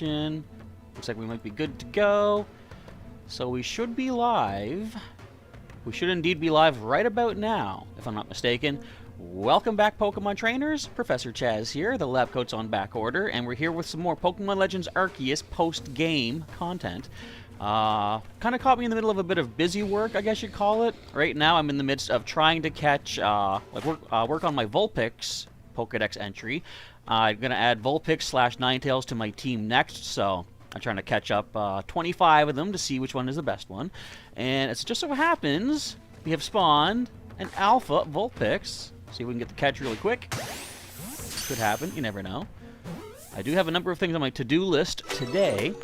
Looks like we might be good to go. So we should be live. We should indeed be live right about now, if I'm not mistaken. Welcome back, Pokemon Trainers. Professor Chaz here. The lab coat's on back order, and we're here with some more Pokemon Legends Arceus post-game content. Kind of caught me in the middle of a bit of busy work, I guess you'd call it. Right now, I'm in the midst of trying to catch, work on my Vulpix Pokedex entry. I'm going to add Vulpix / Ninetales to my team next, so I'm trying to catch up 25 of them to see which one is the best one. And it just so happens we have spawned an Alpha Vulpix. See if we can get the catch really quick. This could happen, you never know. I do have a number of things on my to-do list today,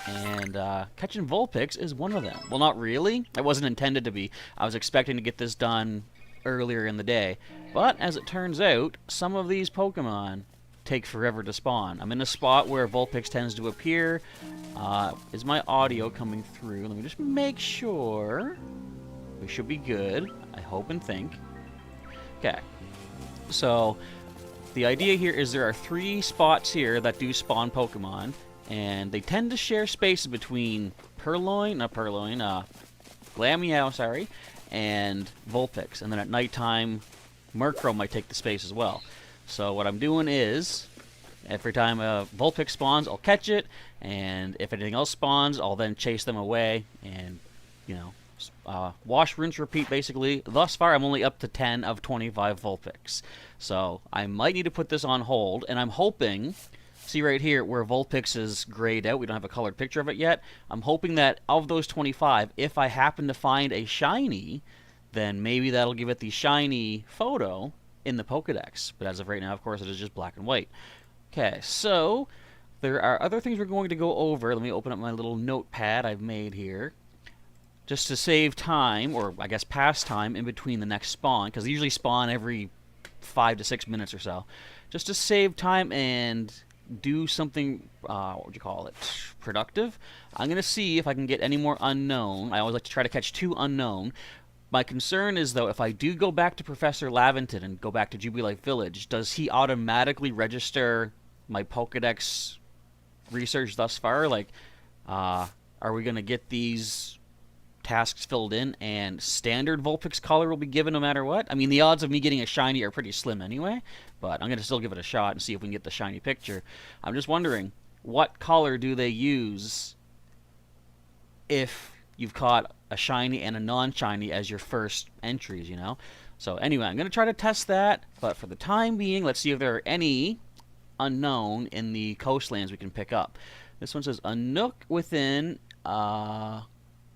and catching Vulpix is one of them. Well, not really. It wasn't intended to be. I was expecting to get this done earlier in the day. But, as it turns out, some of these Pokemon take forever to spawn. I'm in a spot where Vulpix tends to appear. Is my audio coming through? Let me just make sure. We should be good, I hope and think. Okay. So, the idea here is there are 3 spots here that do spawn Pokemon, and they tend to share spaces between Glameow, sorry, and Vulpix. And then at nighttime, Murkrow might take the space as well. So what I'm doing is, every time a Vulpix spawns, I'll catch it, and if anything else spawns, I'll then chase them away, and, you know, wash, rinse, repeat, basically. Thus far, I'm only up to 10 of 25 Vulpix. So I might need to put this on hold, and I'm hoping, see right here where Vulpix is grayed out, we don't have a colored picture of it yet, I'm hoping that of those 25, if I happen to find a shiny, then maybe that'll give it the shiny photo in the Pokedex. But as of right now, of course, it is just black and white. Okay, so there are other things we're going to go over. Let me open up my little notepad I've made here, just to save time, or I guess pass time, in between the next spawn, because they usually spawn every 5 to 6 minutes or so. Just to save time and do something, what would you call it, productive. I'm going to see if I can get any more unknown. I always like to try to catch 2 unknown. My concern is, though, if I do go back to Professor Laventon and go back to Jubilife Village, does he automatically register my Pokedex research thus far? Like, are we going to get these tasks filled in and standard Vulpix color will be given no matter what? I mean, the odds of me getting a shiny are pretty slim anyway, but I'm going to still give it a shot and see if we can get the shiny picture. I'm just wondering, what color do they use if you've caught a shiny and a non-shiny as your first entries, you know? So anyway, I'm going to try to test that, but for the time being, let's see if there are any unknown in the coastlands we can pick up. This one says, a nook within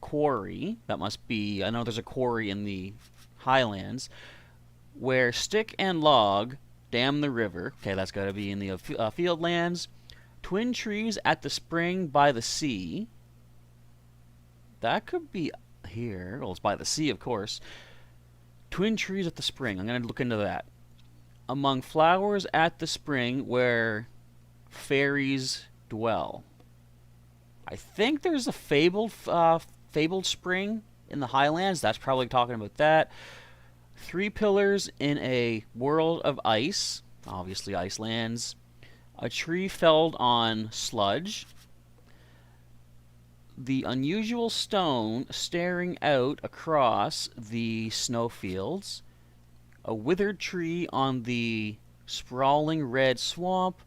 quarry. That must be, I know there's a quarry in the highlands, where stick and log dam the river. Okay, that's got to be in the field lands. Twin trees at the spring by the sea. That could be here. Well, it's by the sea, of course. Twin trees at the spring. I'm going to look into that. Among flowers at the spring where fairies dwell. I think there's a fabled spring in the highlands. That's probably talking about that. 3 pillars in a world of ice. Obviously, ice lands. A tree felled on sludge. The unusual stone staring out across the snowfields. A withered tree on the sprawling red swamp.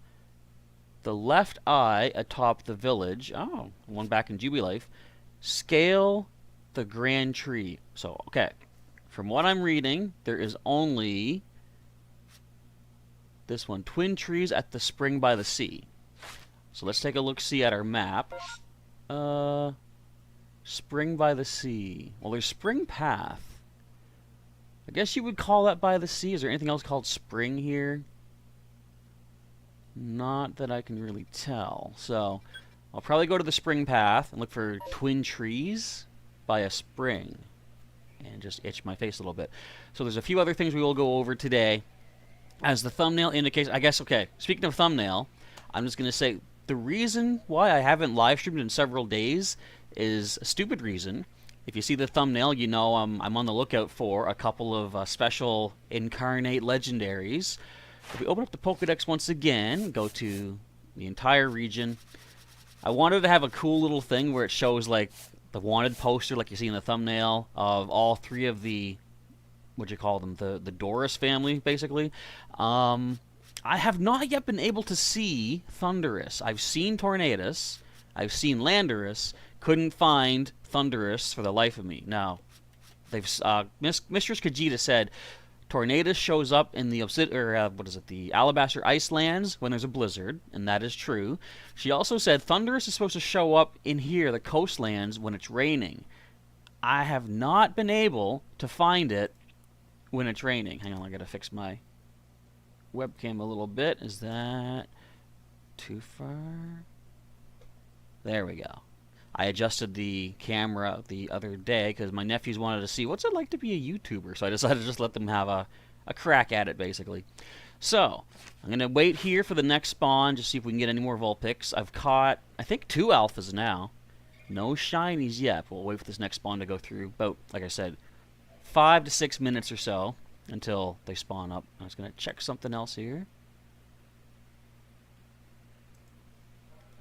The left eye atop the village. Oh, one back in Jubilife. Scale the grand tree. So, okay. From what I'm reading, there is only this one. Twin trees at the spring by the sea. So let's take a look-see at our map. Spring by the sea. Well, there's Spring Path. I guess you would call that by the sea. Is there anything else called spring here? Not that I can really tell. So, I'll probably go to the Spring Path and look for twin trees by a spring. And just itch my face a little bit. So there's a few other things we will go over today. As the thumbnail indicates, I guess, okay, speaking of thumbnail, I'm just going to say, the reason why I haven't live streamed in several days is a stupid reason. If you see the thumbnail, you know I'm on the lookout for a couple of special Incarnate legendaries. If we open up the Pokedex once again, go to the entire region. I wanted to have a cool little thing where it shows like the wanted poster, like you see in the thumbnail, of all three of the, what do you call them, the Doris family, basically. I have not yet been able to see Thundurus. I've seen Tornadus, I've seen Landorus, couldn't find Thundurus for the life of me. Now, they've Mistress Khajiit said Tornadus shows up in the the Alabaster Icelands when there's a blizzard, and that is true. She also said Thundurus is supposed to show up in here, the coastlands, when it's raining. I have not been able to find it when it's raining. Hang on, I gotta fix my webcam a little bit. Is that too far? There we go. I adjusted the camera the other day because my nephews wanted to see what's it like to be a YouTuber, so I decided to just let them have a crack at it, basically. So, I'm going to wait here for the next spawn, just see if we can get any more Vulpix. I've caught, I think, 2 alphas now. No shinies yet, but we'll wait for this next spawn to go through about, like I said, 5 to 6 minutes or so until they spawn up. I was going to check something else here.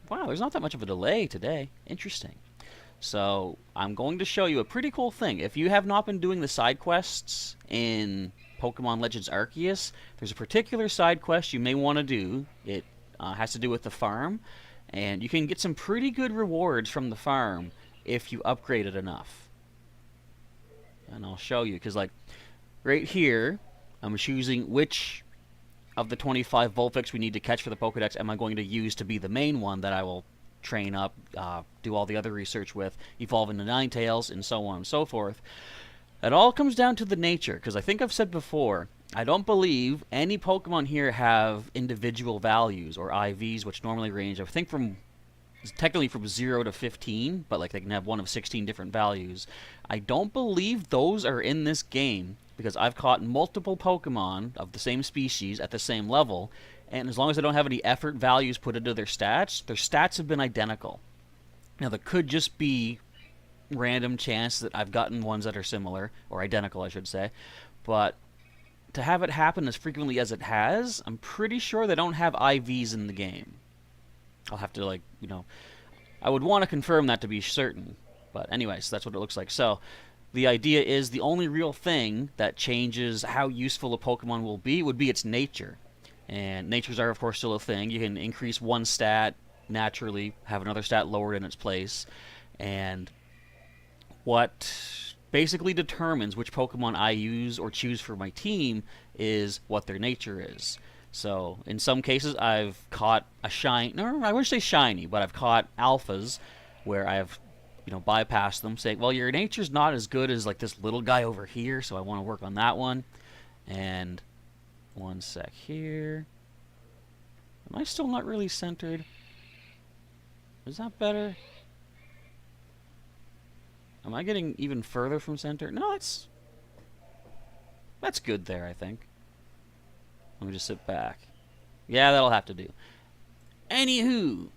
Wow, there's not that much of a delay today. Interesting. So, I'm going to show you a pretty cool thing. If you have not been doing the side quests in Pokemon Legends Arceus, there's a particular side quest you may want to do. It has to do with the farm, and you can get some pretty good rewards from the farm if you upgrade it enough. And I'll show you, because like right here, I'm choosing which of the 25 Vulpix we need to catch for the Pokedex am I going to use to be the main one that I will train up, do all the other research with, evolve into Ninetales, and so on and so forth. It all comes down to the nature, because I think I've said before, I don't believe any Pokemon here have individual values, or IVs, which normally range, I think, technically from 0 to 15, but like they can have one of 16 different values. I don't believe those are in this game, because I've caught multiple Pokemon of the same species at the same level, and as long as they don't have any effort values put into their stats have been identical. Now, there could just be random chance that I've gotten ones that are similar, or identical, I should say, but to have it happen as frequently as it has, I'm pretty sure they don't have IVs in the game. I'll have to, I would want to confirm that to be certain, but anyways, that's what it looks like. So, the idea is the only real thing that changes how useful a Pokemon will be would be its nature. And natures are, of course, still a thing. You can increase one stat naturally, have another stat lowered in its place. And what basically determines which Pokemon I use or choose for my team is what their nature is. So, in some cases, I've caught a shiny... No, I wouldn't say shiny, but I've caught alphas where I've bypass them, saying, well, your nature's not as good as like this little guy over here, so I want to work on that one. And one sec here. Am I still not really centered? Is that better? Am I getting even further from center? No, that's good there, I think. Let me just sit back. Yeah, that'll have to do. Anywho,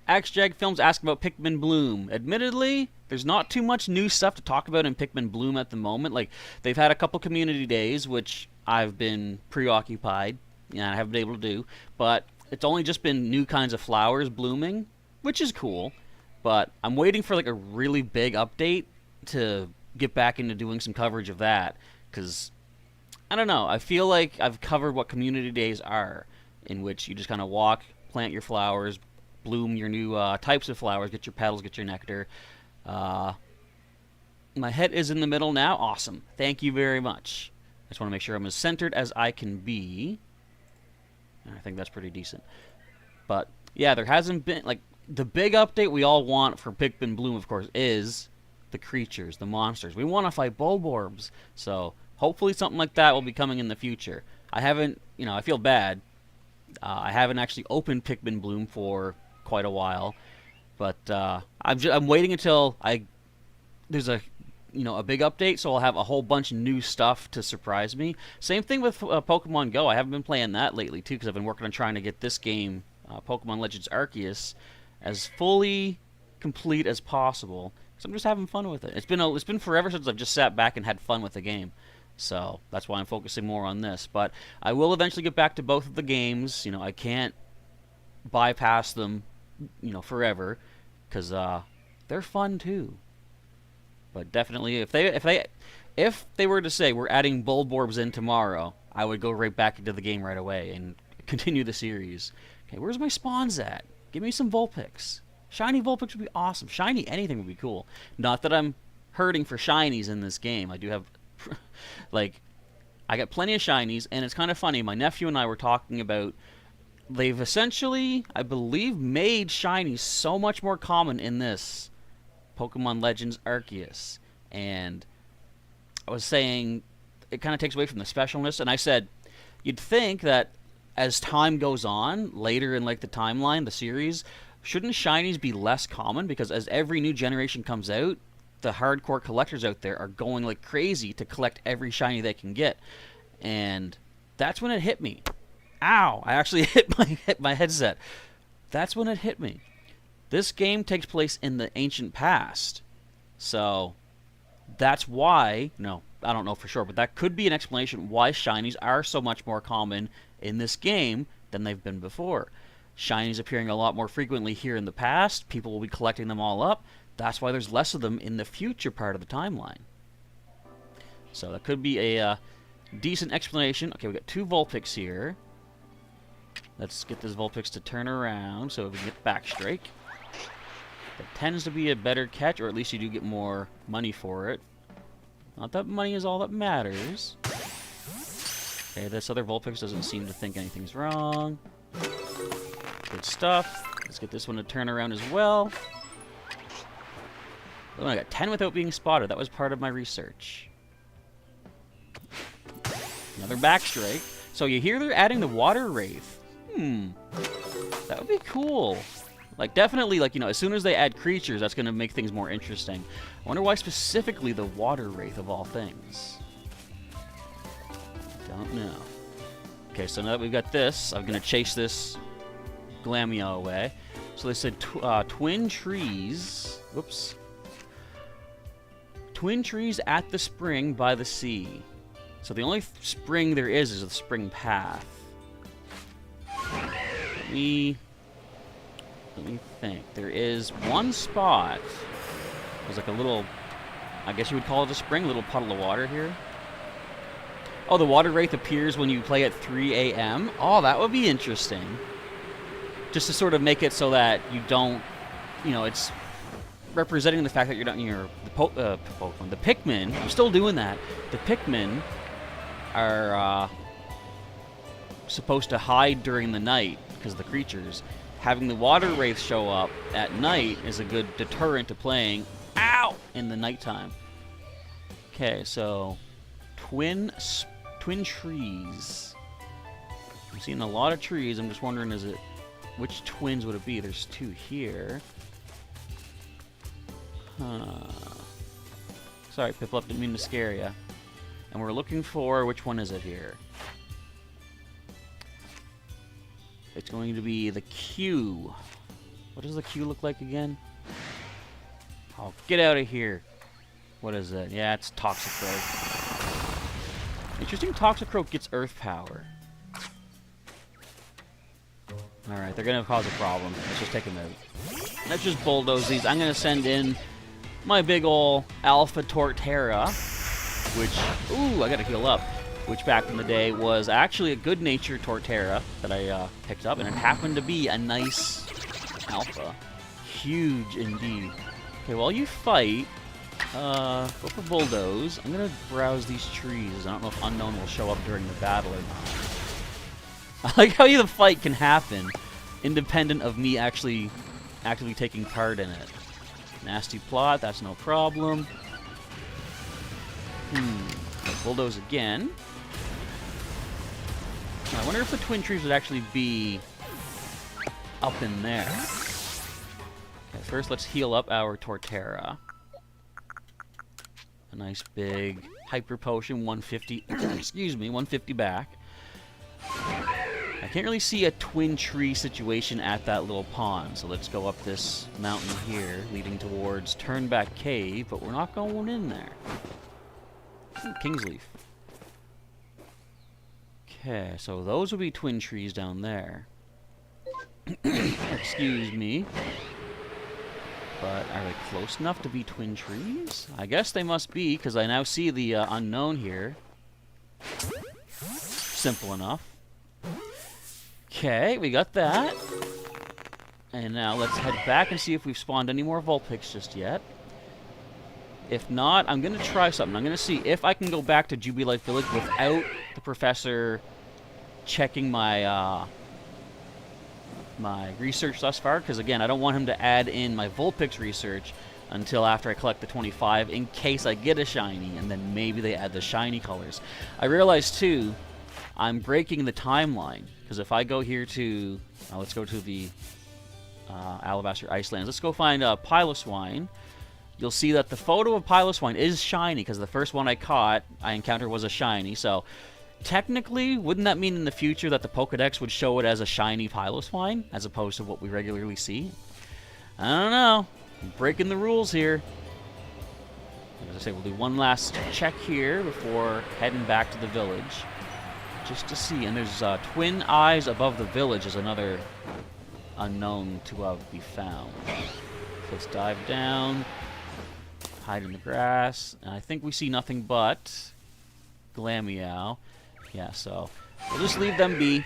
AxeJag Films asking about Pikmin Bloom. Admittedly, there's not too much new stuff to talk about in Pikmin Bloom at the moment. Like, they've had a couple community days, which I've been preoccupied, and I haven't been able to do, but it's only just been new kinds of flowers blooming, which is cool, but I'm waiting for like a really big update to get back into doing some coverage of that, because, I don't know, I feel like I've covered what community days are, in which you just kind of walk, plant your flowers, bloom your new types of flowers, get your petals, get your nectar. My head is in the middle now. Awesome. Thank you very much. I just want to make sure I'm as centered as I can be. I think that's pretty decent. But, yeah, there hasn't been, like, the big update we all want for Pikmin Bloom, of course, is the creatures, the monsters. We want to fight Bulborbs. So, hopefully something like that will be coming in the future. I haven't, I feel bad. I haven't actually opened Pikmin Bloom for quite a while, but I'm waiting until there's a big update, so I'll have a whole bunch of new stuff to surprise me. Same thing with Pokemon Go. I haven't been playing that lately too, because I've been working on trying to get this game, Pokemon Legends Arceus, as fully complete as possible. So I'm just having fun with it. It's been forever since I've just sat back and had fun with the game. So that's why I'm focusing more on this. But I will eventually get back to both of the games. I can't bypass them, you know, forever, because they're fun too. But definitely, if they were to say we're adding Bulborbs in tomorrow, I would go right back into the game right away and continue the series. Okay, where's my spawns at? Give me some Vulpix. Shiny Vulpix would be awesome. Shiny anything would be cool. Not that I'm hurting for shinies in this game. I do have, like, I got plenty of shinies, and it's kind of funny. My nephew and I were talking about, they've essentially, I believe, made shinies so much more common in this Pokemon Legends Arceus. And I was saying it kind of takes away from the specialness, and I said, you'd think that as time goes on, later in like the timeline, the series, shouldn't shinies be less common? Because as every new generation comes out, the hardcore collectors out there are going like crazy to collect every shiny they can get. And that's when it hit me. Ow! I actually hit my headset. That's when it hit me. This game takes place in the ancient past. So that's why, no, I don't know for sure, but that could be an explanation why shinies are so much more common in this game than they've been before. Shinies appearing a lot more frequently here in the past. People will be collecting them all up. That's why there's less of them in the future part of the timeline. So that could be a decent explanation. Okay, we got 2 Vulpix here. Let's get this Vulpix to turn around so we can get Backstrike. That tends to be a better catch, or at least you do get more money for it. Not that money is all that matters. Okay, this other Vulpix doesn't seem to think anything's wrong. Good stuff. Let's get this one to turn around as well. Oh, I got 10 without being spotted. That was part of my research. Another Backstrike. So you hear they're adding the Water Wraith. That would be cool. Like, definitely, like, you know, as soon as they add creatures, that's going to make things more interesting. I wonder why specifically the Water Wraith of all things. Don't know. Okay, so now that we've got this, I'm going to chase this Glamio away. So they said twin trees. Whoops. Twin trees at the spring by the sea. So the only spring there is the spring path. Let me think. There is one spot. There's like a little, I guess you would call it a spring, a little puddle of water here. Oh, the Water Wraith appears when you play at 3 a.m. Oh, that would be interesting. Just to sort of make it so that you don't, you know, it's representing the fact that you're not, Pokemon, the Pikmin, I'm still doing that. The Pikmin are supposed to hide during the night because of the creatures. Having the Water Wraith show up at night is a good deterrent to playing, ow, in the nighttime. Okay, so twin trees. I'm seeing a lot of trees. I'm just wondering, which twins would it be? There's 2 here. Sorry, Piplup, didn't mean to scare you. And we're looking for, which one is it here? It's going to be the Q. What does the Q look like again? Oh, get out of here. What is it? Yeah, it's Toxicroak. Interesting, Toxicroak gets Earth Power. Alright, they're going to cause a problem. Let's just take them out. Let's just bulldoze these. I'm going to send in my big ol' Alpha Torterra, which, ooh, I got to heal up, which back in the day was actually a good-natured Torterra that I picked up, and it happened to be a nice Alpha. Huge indeed. Okay, while you fight, go for Bulldoze. I'm going to browse these trees. I don't know if Unknown will show up during the battle or not. I like how the fight can happen independent of me actually actively taking part in it. Nasty plot, that's no problem. Bulldoze again. I wonder if the twin trees would actually be up in there. Okay, first let's heal up our Torterra. A nice big Hyper Potion, 150, excuse me, 150 back. I can't really see a twin tree situation at that little pond, so let's go up this mountain here, leading towards Turnback Cave, but we're not going in there. Kingsleaf. Okay, so those would be twin trees down there. Excuse me. But are they close enough to be twin trees? I guess they must be, because I now see the unknown here. Simple enough. Okay, we got that. And now let's head back and see if we've spawned any more Vulpix just yet. If not, I'm going to try something. I'm going to see if I can go back to Jubilife Village without the professor checking my my research thus far, because again, I don't want him to add in my Vulpix research until after I collect the 25 in case I get a shiny, and then maybe they add the shiny colors. I realize too, I'm breaking the timeline, because if I go here to, let's go to the Alabaster Icelands. Let's go find Piloswine. You'll see that the photo of Piloswine is shiny, because the first one I encountered was a shiny, so technically, wouldn't that mean in the future that the Pokedex would show it as a shiny Piloswine, as opposed to what we regularly see? I don't know. I'm breaking the rules here. As I say, we'll do one last check here before heading back to the village, just to see. And there's Twin Eyes above the village is another unknown to be found. So let's dive down, hide in the grass, and I think we see nothing but Glameow. Yeah, so we'll just leave them be.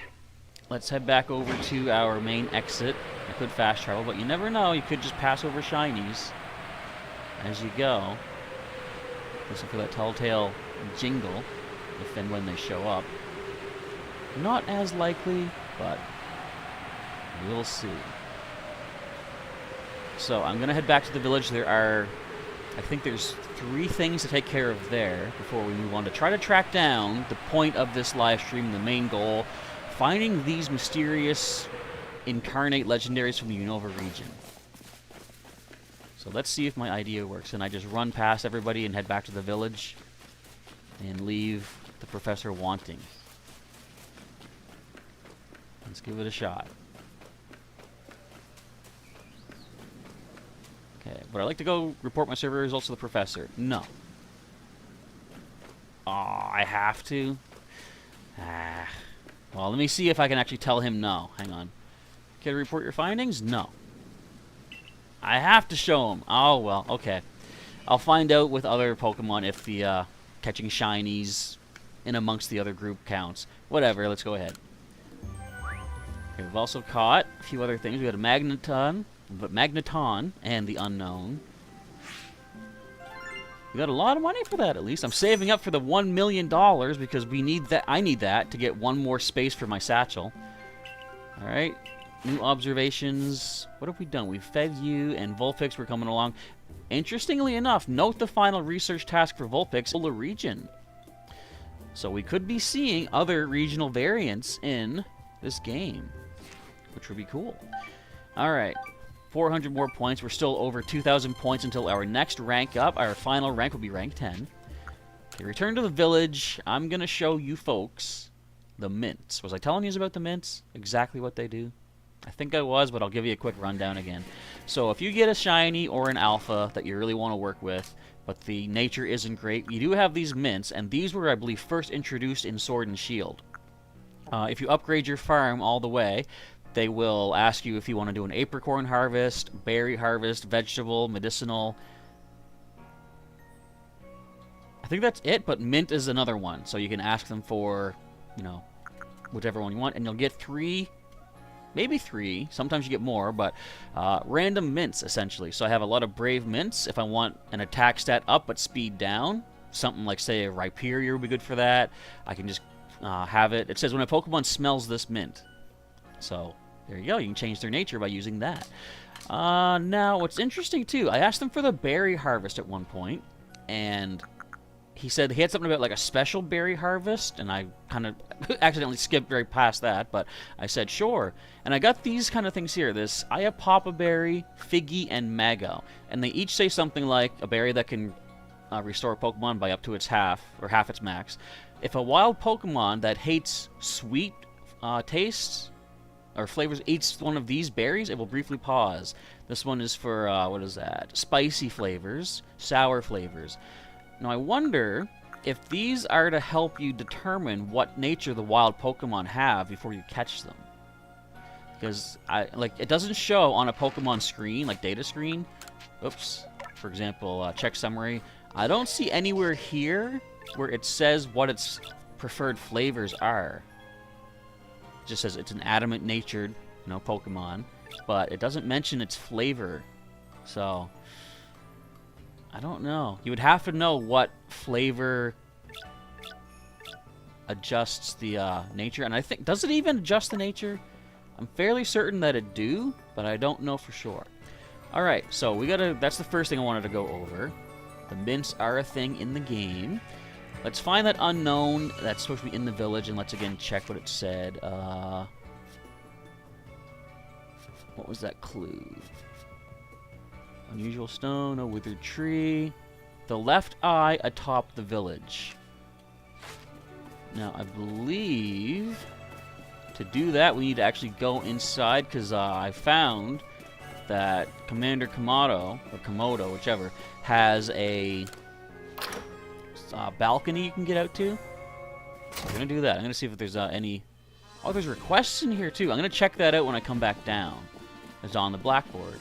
Let's head back over to our main exit. I could fast travel, but you never know. You could just pass over shinies as you go. Listen for that telltale jingle if and when they show up. Not as likely, but we'll see. So I'm going to head back to the village. I think there's 3 things to take care of there before we move on to try to track down the point of this live stream, the main goal, finding these mysterious incarnate legendaries from the Unova region. So let's see if my idea works. And I just run past everybody and head back to the village and leave the professor wanting. Let's give it a shot. Okay, would I like to go report my survey results to the professor? No. Aw, I have to? Well, let me see if I can actually tell him no. Hang on. Can I report your findings? No. I have to show him. Oh, well, okay. I'll find out with other Pokemon if the catching shinies in amongst the other group counts. Whatever, let's go ahead. Okay, we've also caught a few other things. We got a Magneton and the unknown. We got a lot of money for that, at least. I'm saving up for the $1 million because we need that. I need that to get one more space for my satchel. All right. New observations. What have we done? We've fed you, and Vulpix were coming along. Interestingly enough, note the final research task for Vulpix, Solar Region. So we could be seeing other regional variants in this game, which would be cool. All right. 400 more points. We're still over 2,000 points until our next rank up. Our final rank will be rank 10. Okay, return to the village. I'm going to show you folks the mints. Was I telling you about the mints? Exactly what they do? I think I was, but I'll give you a quick rundown again. So if you get a shiny or an alpha that you really want to work with, but the nature isn't great, you do have these mints, and these were, I believe, first introduced in Sword and Shield. If you upgrade your farm all the way, they will ask you if you want to do an apricorn harvest, berry harvest, vegetable, medicinal. I think that's it, but mint is another one. So you can ask them for, you know, whichever one you want, and you'll get 3, maybe 3. Sometimes you get more, but random mints, essentially. So I have a lot of brave mints. If I want an attack stat up but speed down, something like, say, a Rhyperior would be good for that. I can just have it. It says when a Pokemon smells this mint. So, there you go. You can change their nature by using that. Now, what's interesting, too, I asked him for the berry harvest at one point, and he said he had something about, like, a special berry harvest, and I kind of accidentally skipped right past that, but I said, sure. And I got these kind of things here, this Iapapa berry, Figgy, and Mago, and they each say something like a berry that can restore a Pokemon by up to its half, or half its max. If a wild Pokemon that hates sweet tastes or flavors eats one of these berries, it will briefly pause. This one is for, what is that? Spicy flavors, sour flavors. Now I wonder if these are to help you determine what nature the wild Pokemon have before you catch them. Because it doesn't show on a Pokemon screen, like data screen. Oops. For example, check summary. I don't see anywhere here where it says what its preferred flavors are. It just says it's an adamant-natured, Pokemon, but it doesn't mention its flavor. So I don't know. You would have to know what flavor adjusts the nature, and I think, does it even adjust the nature? I'm fairly certain that it do, but I don't know for sure. Alright, so that's the first thing I wanted to go over. The mints are a thing in the game. Let's find that unknown that's supposed to be in the village, and let's again check what it said. What was that clue? Unusual stone, a withered tree. The left eye atop the village. Now, I believe to do that, we need to actually go inside, because I found that Commander Komodo, or Komodo, whichever, has a balcony you can get out to. So we're going to do that. I'm going to see if there's any... Oh, there's requests in here, too. I'm going to check that out when I come back down. It's on the blackboard.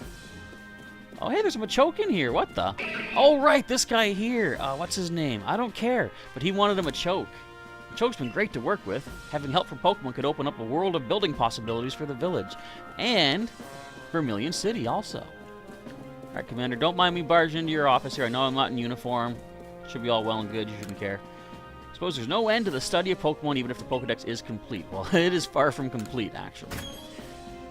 Oh, hey, there's a Machoke in here. What the? Oh, right, this guy here. What's his name? I don't care. But he wanted a Machoke. Machoke's been great to work with. Having help from Pokemon could open up a world of building possibilities for the village. And Vermilion City, also. Alright, Commander, don't mind me barging into your office here. I know I'm not in uniform. Should be all well and good. You shouldn't care. Suppose there's no end to the study of Pokemon, even if the Pokedex is complete. Well, it is far from complete, actually.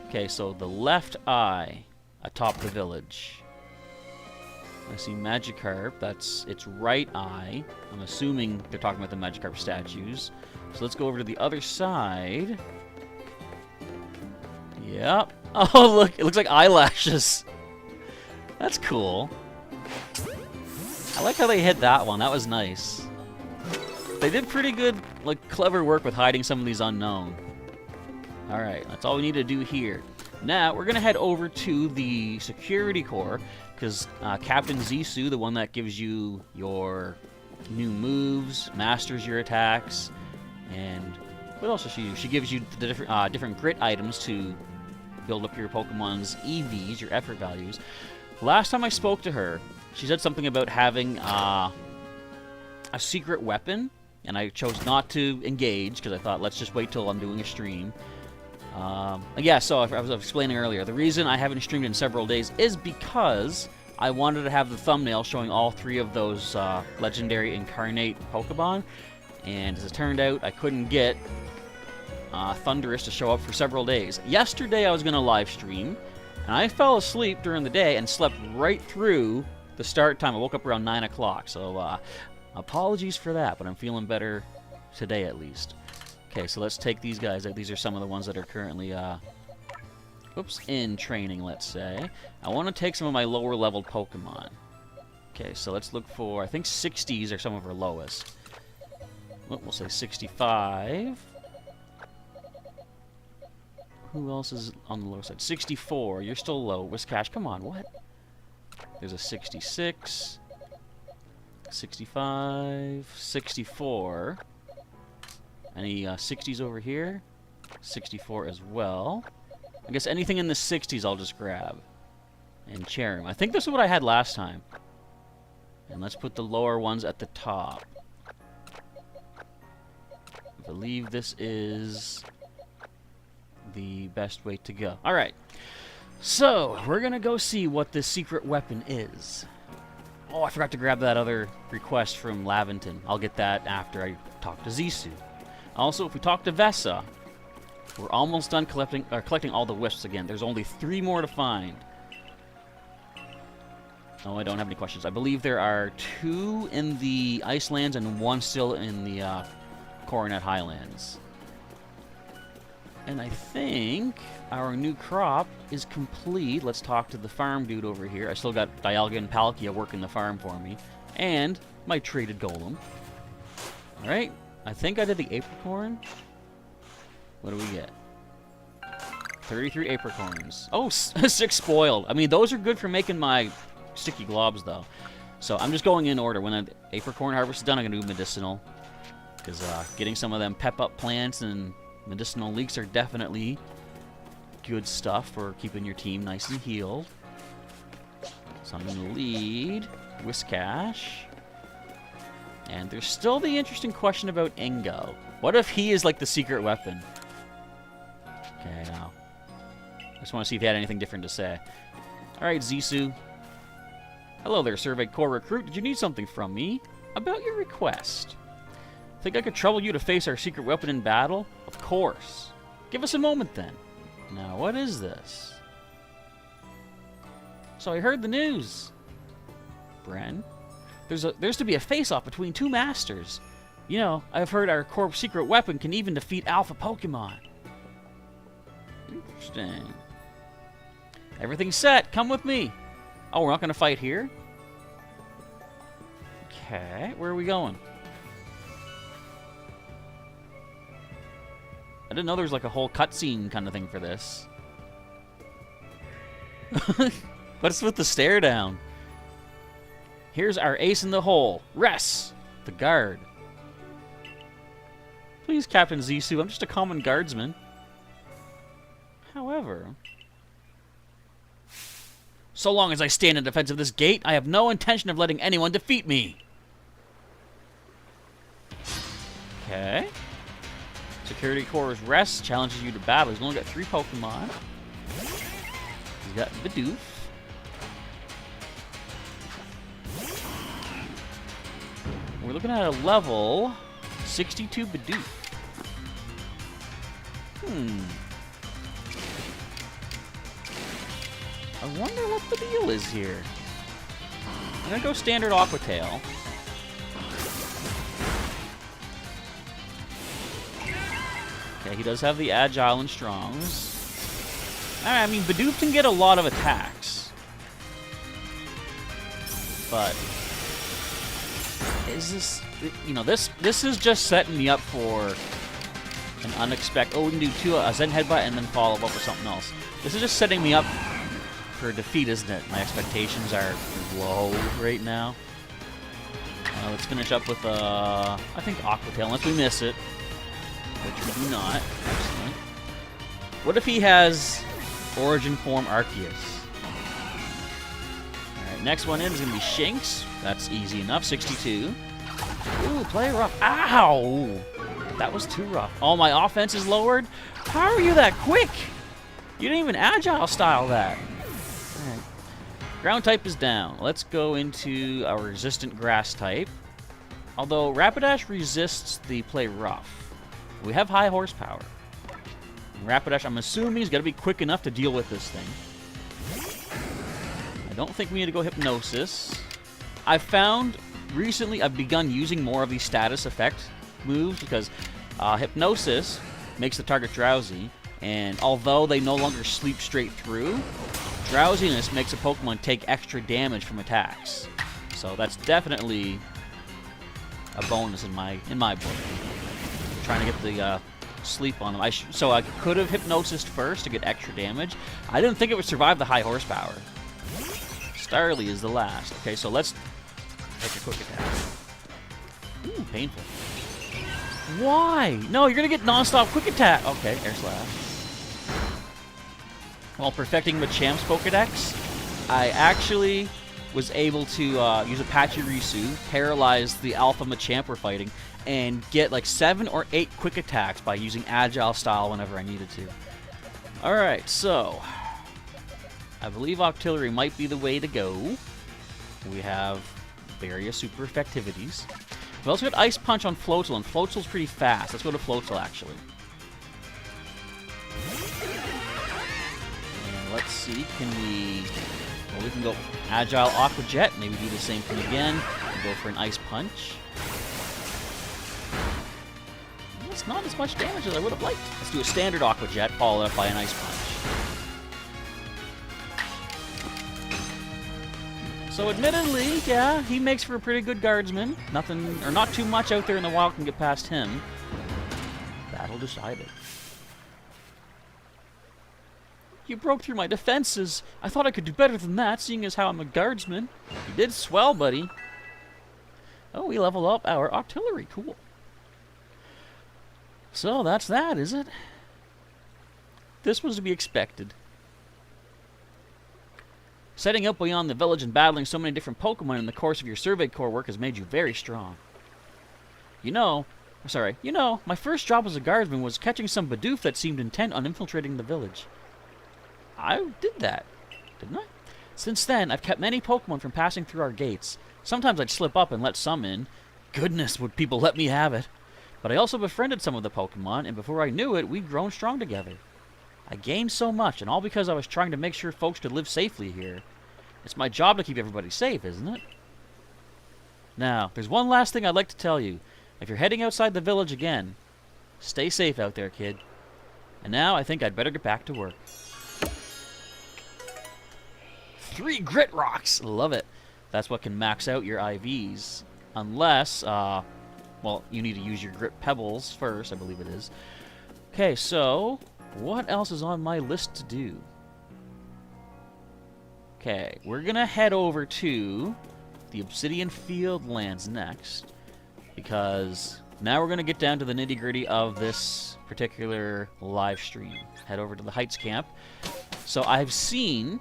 Okay, so the left eye atop the village. I see Magikarp. That's its right eye. I'm assuming they're talking about the Magikarp statues. So let's go over to the other side. Yep. Oh, look. It looks like eyelashes. That's cool. I like how they hid that one. That was nice. They did pretty good, clever work with hiding some of these unknown. Alright, that's all we need to do here. Now, we're going to head over to the security core, because Captain Hisui, the one that gives you your new moves, masters your attacks, and what else does she do? She gives you the different grit items to build up your Pokemon's EVs, your effort values. Last time I spoke to her, she said something about having a secret weapon, and I chose not to engage, because I thought, let's just wait till I'm doing a stream. Yeah, so I was explaining earlier, the reason I haven't streamed in several days is because I wanted to have the thumbnail showing all three of those legendary incarnate Pokemon, and as it turned out, I couldn't get Thundurus to show up for several days. Yesterday I was going to live stream, and I fell asleep during the day and slept right through the start time. I woke up around 9 o'clock, so apologies for that, but I'm feeling better today at least. Okay, so let's take these guys out. These are some of the ones that are currently, in training, let's say. I want to take some of my lower-leveled Pokemon. Okay, so let's look for, I think 60s are some of our lowest. We'll say 65. Who else is on the low side? 64. You're still low. Whiscash, come on, what? There's a 66. 65. 64. Any 60s over here? 64 as well. I guess anything in the 60s I'll just grab. And Cherim. I think this is what I had last time. And let's put the lower ones at the top. I believe this is the best way to go. Alright. So, we're going to go see what this secret weapon is. Oh, I forgot to grab that other request from Laventon. I'll get that after I talk to Hisui. Also, if we talk to Vesa, we're almost done collecting all the wisps again. There's only 3 more to find. Oh, I don't have any questions. I believe there are 2 in the Icelands and 1 still in the Coronet Highlands. And I think our new crop is complete. Let's talk to the farm dude over here. I still got Dialga and Palkia working the farm for me. And my traded golem. Alright. I think I did the apricorn. What do we get? 33 apricorns. Oh, 6 spoiled. I mean, those are good for making my sticky globs, though. So I'm just going in order. When the apricorn harvest is done, I'm going to do medicinal. Because getting some of them pep-up plants and medicinal leeks are definitely good stuff for keeping your team nice and healed. So I'm going to lead Whiscash. And there's still the interesting question about Ingo. What if he is like the secret weapon? Okay, now. I just want to see if he had anything different to say. Alright, Zisu. Hello there, Survey Corps recruit. Did you need something from me? About your request. Think I could trouble you to face our secret weapon in battle? Of course. Give us a moment then. Now, what is this? So I heard the news. Bren? There's to be a face-off between two masters. You know, I've heard our Corps secret weapon can even defeat Alpha Pokemon. Interesting. Everything's set. Come with me. Oh, we're not going to fight here? Okay, where are we going? I didn't know there was like a whole cutscene kind of thing for this. What's with the stare down? Here's our ace in the hole. Ress, the guard. Please, Captain Zisu, I'm just a common guardsman. However, so long as I stand in defense of this gate, I have no intention of letting anyone defeat me. Okay. Security Corps' Ress challenges you to battle. He's only got 3 Pokemon. He's got Bidoof. We're looking at a level 62 Bidoof. I wonder what the deal is here. I'm gonna go standard Aqua Tail. Okay, he does have the Agile and Strongs. I mean, Bidoof can get a lot of attacks. But is this, you know, this is just setting me up for an unexpected. Oh, we can do a Zen Headbutt and then follow up with something else. This is just setting me up for defeat, isn't it? My expectations are low right now. Let's finish up with, I think Aqua Tail, unless we miss it. Which we do not. Excellent. What if he has Origin Form Arceus? Alright, next one in is going to be Shinx. That's easy enough. 62. Ooh, play rough. Ow! That was too rough. Oh, my offense is lowered? How are you that quick? You didn't even Agile style that. Alright. Ground type is down. Let's go into our resistant grass type. Although Rapidash resists the play rough. We have high horsepower. Rapidash, I'm assuming, he's got to be quick enough to deal with this thing. I don't think we need to go Hypnosis. I've found recently I've begun using more of these status effect moves because Hypnosis makes the target drowsy, and although they no longer sleep straight through, drowsiness makes a Pokemon take extra damage from attacks. So that's definitely a bonus in my book. Trying to get the sleep on them. So I could have Hypnosis first to get extra damage. I didn't think it would survive the high horsepower. Starly is the last. Okay, so let's take a quick attack. Ooh, painful. Why? No, you're going to get non-stop quick attack. Okay, Air Slash. While perfecting Machamp's Pokedex, I actually was able to use a Pachirisu, paralyze the Alpha Machamp we're fighting, and get like 7 or 8 quick attacks by using Agile style whenever I needed to. Alright, so I believe Octillery might be the way to go. We have various super effectivities. We've also got Ice Punch on Floatzel, and Floatzel's pretty fast. Let's go to Floatzel, actually. And let's see, can we... Well, we can go Agile Aqua Jet, maybe do the same thing again. And go for an Ice Punch. It's not as much damage as I would have liked. Let's do a standard Aqua Jet, followed up by an Ice Punch. So admittedly, yeah, he makes for a pretty good guardsman. Nothing, or not too much out there in the wild can get past him. Battle decided. You broke through my defenses. I thought I could do better than that, seeing as how I'm a guardsman. You did swell, buddy. Oh, we level up our Octillery. Cool. So that's that, is it? This was to be expected. Setting up beyond the village and battling so many different Pokemon in the course of your Survey Corps work has made you very strong. You know, my first job as a guardsman was catching some Bidoof that seemed intent on infiltrating the village. I did that, didn't I? Since then, I've kept many Pokemon from passing through our gates. Sometimes I'd slip up and let some in. Goodness, would people let me have it. But I also befriended some of the Pokemon, and before I knew it, we'd grown strong together. I gained so much, and all because I was trying to make sure folks could live safely here. It's my job to keep everybody safe, isn't it? Now, there's one last thing I'd like to tell you. If you're heading outside the village again, stay safe out there, kid. And now I think I'd better get back to work. 3 grit rocks! Love it. That's what can max out your IVs. Unless, well, you need to use your grit pebbles first, I believe it is. Okay, so what else is on my list to do? Okay, we're going to head over to the Obsidian Field Lands next, because now we're going to get down to the nitty-gritty of this particular live stream. Head over to the Heights Camp. So I've seen...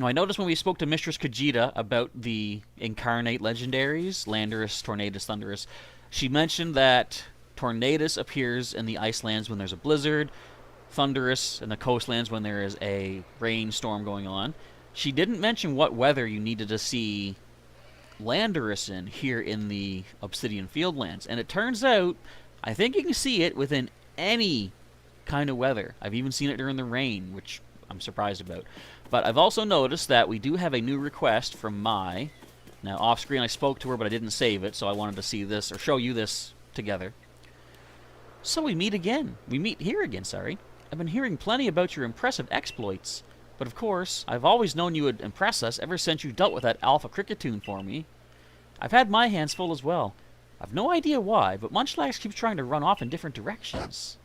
I noticed when we spoke to Mistress Kajita about the Incarnate Legendaries, Landorus, Tornadus, Thundurus, she mentioned that Tornadus appears in the Icelands when there's a blizzard, Thundurus in the coastlands when there is a rainstorm going on. She didn't mention what weather you needed to see Landorus in here in the Obsidian Fieldlands. And it turns out, I think you can see it within any kind of weather. I've even seen it during the rain, which I'm surprised about. But I've also noticed that we do have a new request from Mai. Now, off screen I spoke to her, but I didn't save it, so I wanted to see this, or show you this together. So we meet again. We meet here again, sorry. I've been hearing plenty about your impressive exploits. But of course, I've always known you would impress us ever since you dealt with that Alpha Cricketune for me. I've had my hands full as well. I've no idea why, but Munchlax keeps trying to run off in different directions.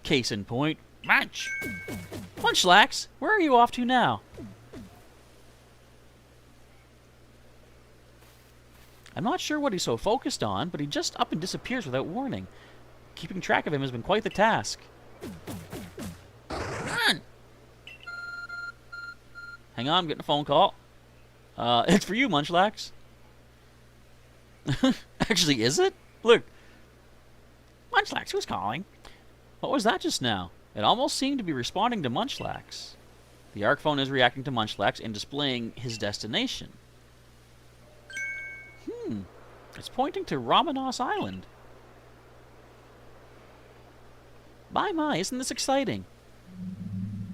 Case in point, Munch! Munchlax, where are you off to now? I'm not sure what he's so focused on, but he just up and disappears without warning. Keeping track of him has been quite the task. Run! Hang on, I'm getting a phone call. It's for you, Munchlax. Actually, is it? Look. Munchlax, who's calling? What was that just now? It almost seemed to be responding to Munchlax. The Arc phone is reacting to Munchlax and displaying his destination. It's pointing to Ramannas Island. My, isn't this exciting?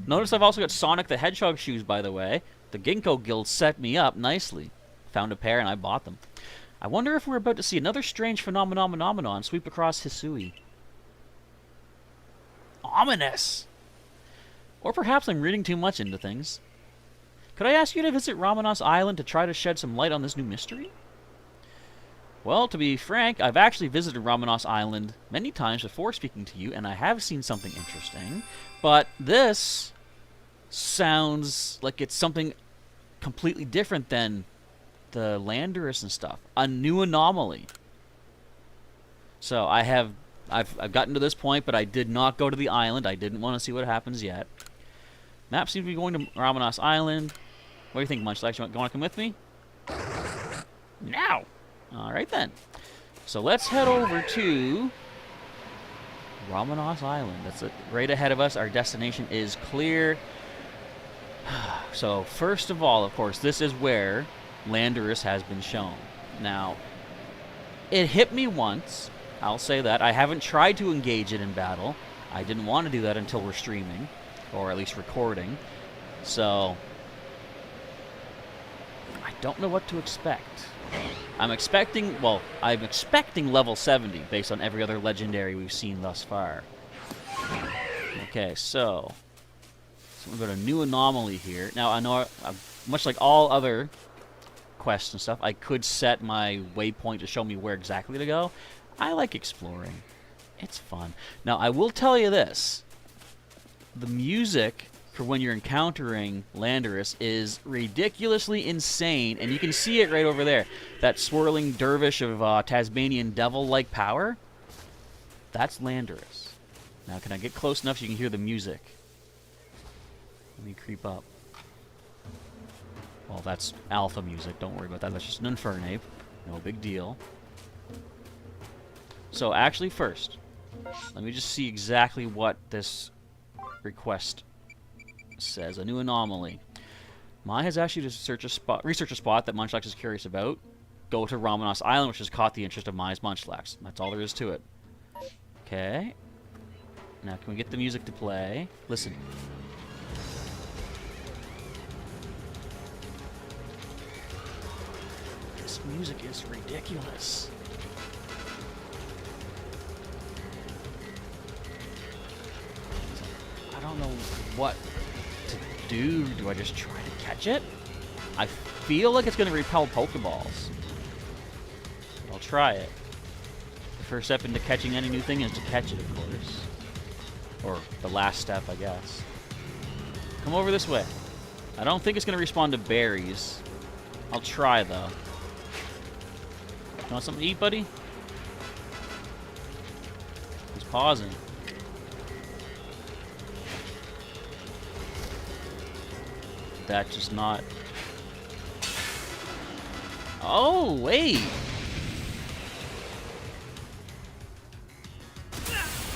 Notice I've also got Sonic the Hedgehog shoes, by the way. The Ginkgo Guild set me up nicely. Found a pair and I bought them. I wonder if we're about to see another strange phenomenon sweep across Hisui. Ominous! Or perhaps I'm reading too much into things. Could I ask you to visit Ramannas Island to try to shed some light on this new mystery? Well, to be frank, I've actually visited Ramannas Island many times before speaking to you, and I have seen something interesting. But this sounds like it's something completely different than the Landorus and stuff. A new anomaly. So I've gotten to this point, but I did not go to the island. I didn't want to see what happens yet. Map seems to be going to Ramannas Island. What do you think, Munchlax? You want to come with me? Now! Alright then. So let's head over to Ramannas Island. That's it, right ahead of us. Our destination is clear. So first of all, of course, this is where Landorus has been shown. Now, it hit me once. I'll say that. I haven't tried to engage it in battle. I didn't want to do that until we're streaming, or at least recording. So I don't know what to expect. I'm expecting level 70 based on every other legendary we've seen thus far. Okay, so we've got a new anomaly here. Now, I know, much like all other quests and stuff, I could set my waypoint to show me where exactly to go. I like exploring. It's fun. Now, I will tell you this. The music for when you're encountering Landorus is ridiculously insane, and you can see it right over there. That swirling dervish of Tasmanian devil-like power, that's Landorus. Now, can I get close enough so you can hear the music? Let me creep up. Well, that's alpha music. Don't worry about that. That's just an Infernape. No big deal. So, actually, first, let me just see exactly what this request says. A new anomaly. Mai has asked you to research a spot that Munchlax is curious about. Go to Ramannas Island, which has caught the interest of Mai's Munchlax. That's all there is to it. Okay. Now, can we get the music to play? Listen. This music is ridiculous. I don't know what to do. Do I just try to catch it? I feel like it's going to repel Pokeballs. I'll try it. The first step into catching any new thing is to catch it, of course. Or the last step, I guess. Come over this way. I don't think it's going to respond to berries. I'll try, though. You want something to eat, buddy? He's pausing. That's just not... Oh, wait!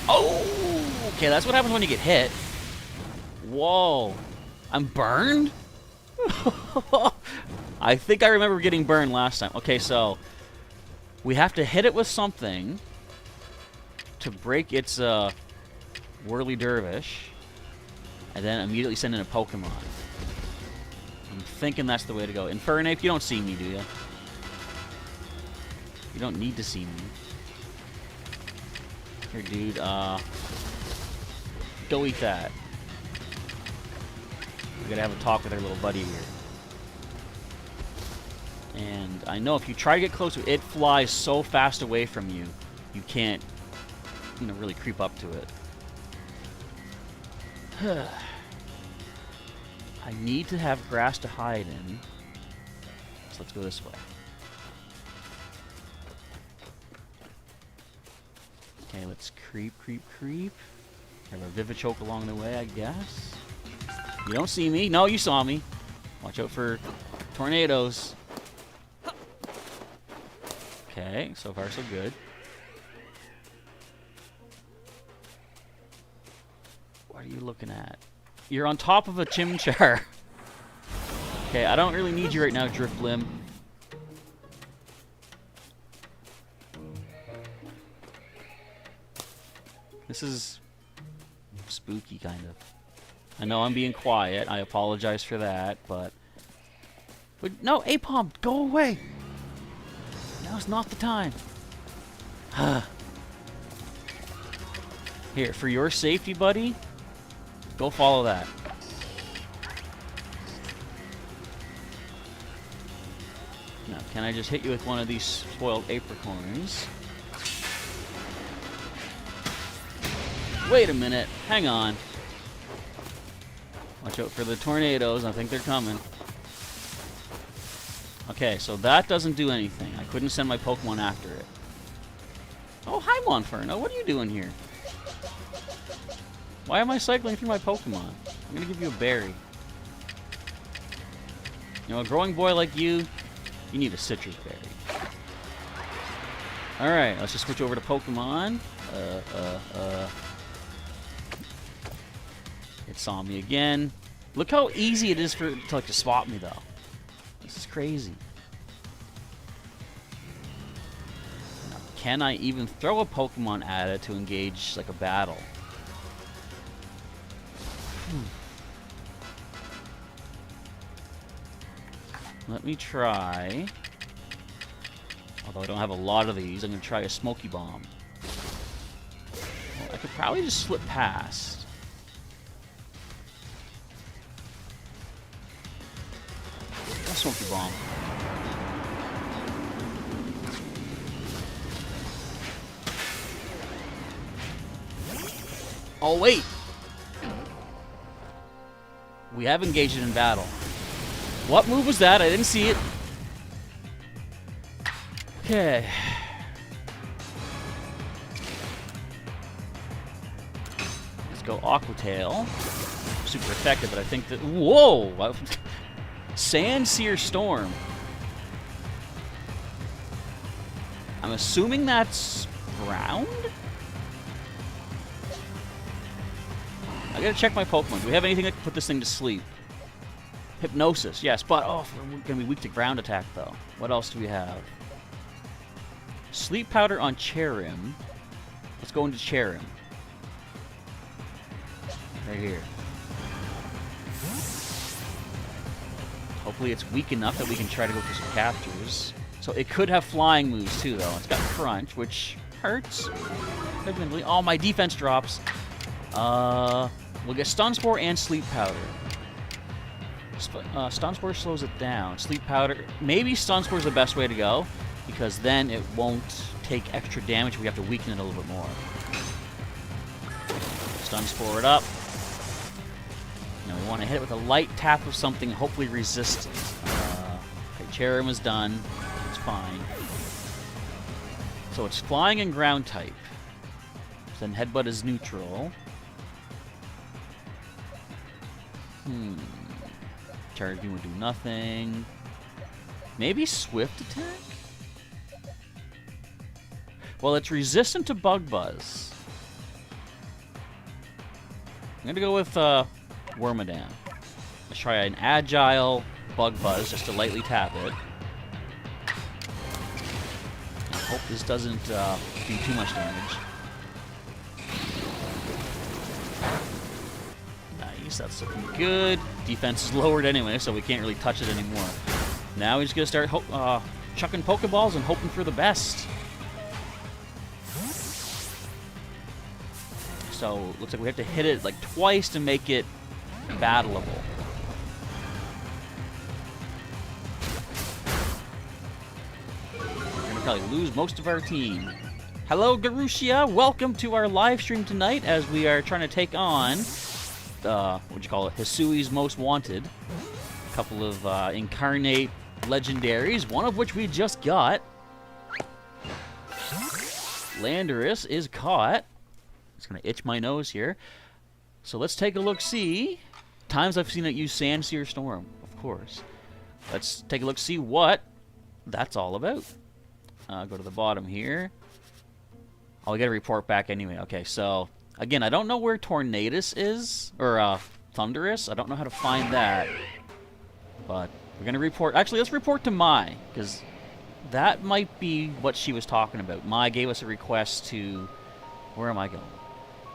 Oh! Okay, that's what happens when you get hit. Whoa. I'm burned? I think I remember getting burned last time. Okay, so... we have to hit it with something to break its Whirly Dervish, and then immediately send in a Pokemon. I'm thinking that's the way to go. Infernape, you don't see me, do you? You don't need to see me. Here, dude, go eat that. We gotta have a talk with our little buddy here. And I know if you try to get close to it, it flies so fast away from you, you can't, you know, really creep up to it. I need to have grass to hide in. So let's go this way. Okay, let's creep, creep, creep. Have a Vivichoke along the way, I guess. You don't see me. No, you saw me. Watch out for tornadoes. Okay, so far so good. What are you looking at? You're on top of a Chimchar. Okay, I don't really need you right now, Drifblim. This is spooky, kind of. I know I'm being quiet. I apologize for that, but no, Apom, go away. Now's not the time. Here, for your safety, buddy, go follow that. Now, can I just hit you with one of these spoiled apricorns? Wait a minute. Hang on. Watch out for the tornadoes. I think they're coming. Okay, so that doesn't do anything. I couldn't send my Pokemon after it. Oh, hi, Monferno. What are you doing here? Why am I cycling through my Pokemon? I'm going to give you a berry. You know, a growing boy like you, you need a citrus berry. Alright, let's just switch over to Pokemon. It saw me again. Look how easy it is for it to spot me, though. This is crazy. Now, can I even throw a Pokemon at it to engage like a battle? Let me try. Although I don't have a lot of these, I'm going to try a Smoky Bomb. Well, I could probably just slip past. A Smoky Bomb. Oh, wait! We have engaged it in battle. What move was that? I didn't see it. Okay. Let's go Aqua Tail. super effective, but I think that... Whoa! Sandsear Storm. I'm assuming that's ground? I gotta check my Pokemon. Do we have anything that can put this thing to sleep? Hypnosis, yes, but oh, we're gonna be weak to ground attack though. What else do we have? Sleep Powder on Cherim. Let's go into Cherim. Right here. Hopefully it's weak enough that we can try to go for some captures. So it could have flying moves too though. It's got Crunch, which hurts. Oh, my defense drops. We'll get Stun Spore and Sleep Powder. Stun Spore slows it down. Sleep Powder, maybe Stun Spore is the best way to go, because then it won't take extra damage. We have to weaken it a little bit more. Stun Spore it up. Now we want to hit it with a light tap of something, hopefully resistant. Okay, Cherim is done. It's fine. So it's flying and ground type. Then Headbutt is neutral. Charge Beam would do nothing. Maybe Swift Attack? Well, it's resistant to Bug Buzz. I'm gonna go with Wormadam. Let's try an Agile Bug Buzz just to lightly tap it. I hope this doesn't do too much damage. That's looking good. Defense is lowered anyway, so we can't really touch it anymore. Now we're just going to start chucking Pokeballs and hoping for the best. So, looks like we have to hit it like twice to make it battleable. We're going to probably lose most of our team. Hello, Garushia. Welcome to our live stream tonight as we are trying to take on... what'd you call it? Hisui's Most Wanted. A couple of Incarnate legendaries, one of which we just got. Landorus is caught. It's going to itch my nose here. So let's take a look-see. Times I've seen it use Sandsear Storm, of course. Let's take a look-see what that's all about. Go to the bottom here. Oh, we got to report back anyway. Okay, so... Again, I don't know where Tornadus is, or Thunderous. I don't know how to find that. But we're going to report... Actually, let's report to Mai, because that might be what she was talking about. Mai gave us a request to... Where am I going?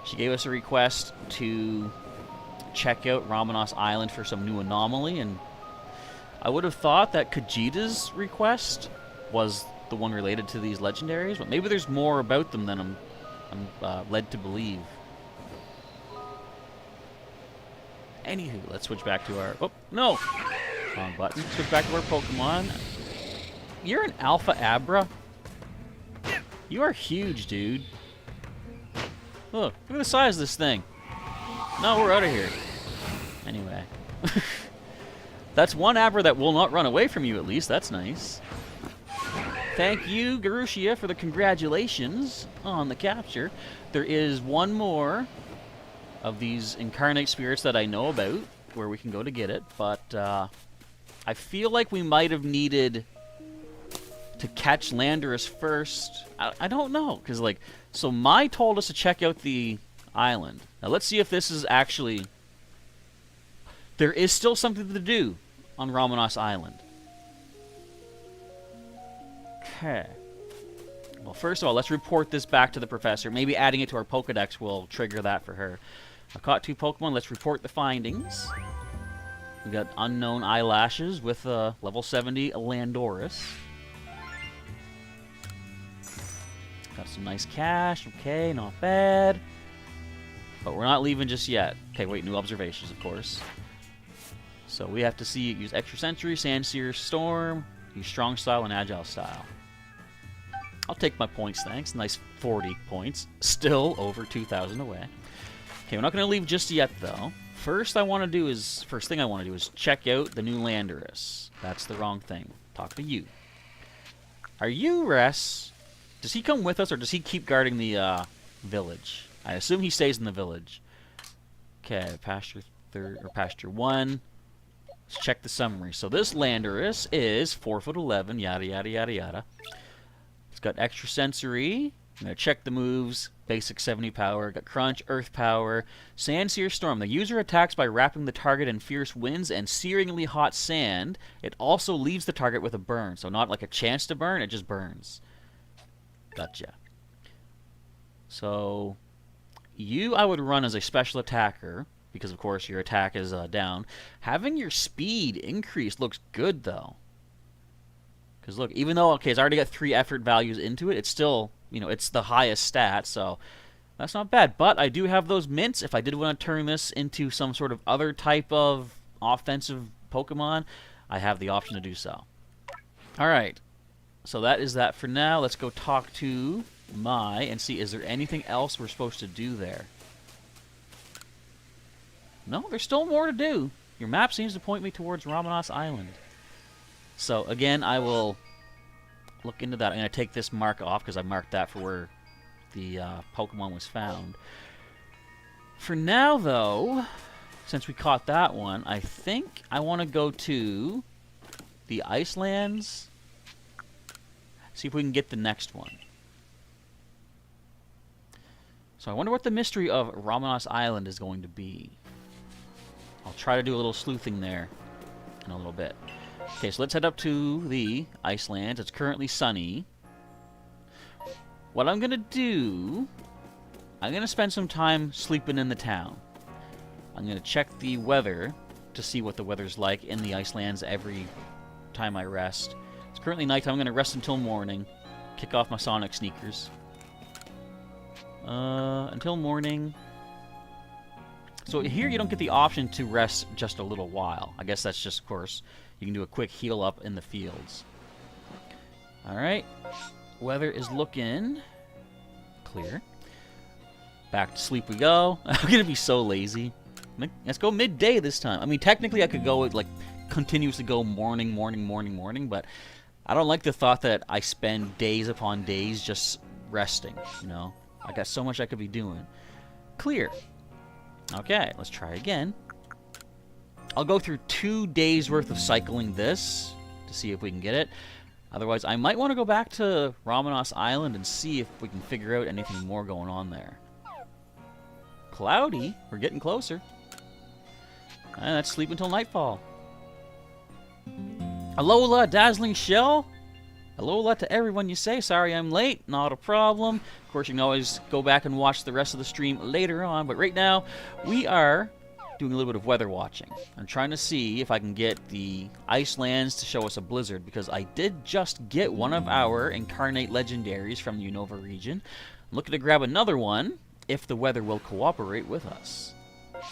She gave us a request to check out Ramannas Island for some new anomaly, and I would have thought that Kajita's request was the one related to these legendaries, but maybe there's more about them than I'm led to believe. Anywho, let's switch back to our... Oh, no! Wrong button. Switch back to our Pokemon. You're an Alpha Abra? You are huge, dude. Look at the size of this thing. No, we're out of here. Anyway. That's one Abra that will not run away from you, at least. That's nice. Thank you, Garushia, for the congratulations on the capture. There is one more of these Incarnate Spirits that I know about where we can go to get it, but I feel like we might have needed to catch Landorus first. I don't know, because, like, so Mai told us to check out the island. Now, let's see if this is actually... There is still something to do on Ramannas Island. Okay. Well, first of all, let's report this back to the professor. Maybe adding it to our Pokedex will trigger that for her. I caught 2 Pokemon. Let's report the findings. We got Unknown Eyelashes with level 70 Landorus. Got some nice cash. Okay, not bad. But we're not leaving just yet. Okay, wait, new observations, of course. So we have to see use Extra Sentry, Sandsear Storm, use Strong Style, and Agile Style. I'll take my points, thanks. Nice 40 points. Still over 2,000 away. Okay, we're not going to leave just yet, though. First thing I want to do is check out the new Landorus. That's the wrong thing. Talk to you. Are you Res? Does he come with us, or does he keep guarding the village? I assume he stays in the village. Okay, pasture pasture 1. Let's check the summary. So this Landorus is 4'11", yada yada yada yada. It's got extra sensory. I'm going to check the moves. Basic 70 power. Got Crunch, Earth power, Sand Sear Storm. The user attacks by wrapping the target in fierce winds and searingly hot sand. It also leaves the target with a burn. So not like a chance to burn, it just burns. Gotcha. So you, I would run as a special attacker, because of course your attack is down. Having your speed increased looks good though. Because look, even though, okay, it's already got 3 effort values into it, it's still, you know, it's the highest stat, so that's not bad. But I do have those mints. If I did want to turn this into some sort of other type of offensive Pokemon, I have the option to do so. Alright, so that is that for now. Let's go talk to Mai and see, is there anything else we're supposed to do there? No, there's still more to do. Your map seems to point me towards Ramannas Island. So, again, I will look into that. I'm going to take this mark off because I marked that for where the Pokemon was found. For now, though, since we caught that one, I think I want to go to the Icelands. See if we can get the next one. So I wonder what the mystery of Ramannas Island is going to be. I'll try to do a little sleuthing there in a little bit. Okay, so let's head up to the Icelands. It's currently sunny. What I'm going to do, I'm going to spend some time sleeping in the town. I'm going to check the weather to see what the weather's like in the Icelands every time I rest. It's currently nighttime. I'm going to rest until morning. Kick off my Sonic sneakers. Until morning. So here you don't get the option to rest just a little while. I guess that's just, of course, you can do a quick heal up in the fields. Alright. Weather is looking clear. Back to sleep we go. I'm going to be so lazy. Let's go midday this time. I mean, technically I could go, like, continuously go morning, morning, morning, morning, but I don't like the thought that I spend days upon days just resting, you know? I got so much I could be doing. Clear. Okay, let's try again. I'll go through 2 days worth of cycling this to see if we can get it. Otherwise, I might want to go back to Ramannas Island and see if we can figure out anything more going on there. Cloudy? We're getting closer. And let's sleep until nightfall. Alola, Dazzling Shell. Alola to everyone you say. Sorry I'm late. Not a problem. Of course, you can always go back and watch the rest of the stream later on. But right now, we are doing a little bit of weather watching. I'm trying to see if I can get the Icelands to show us a blizzard, because I did just get one of our Incarnate Legendaries from the Unova region. I'm looking to grab another one if the weather will cooperate with us.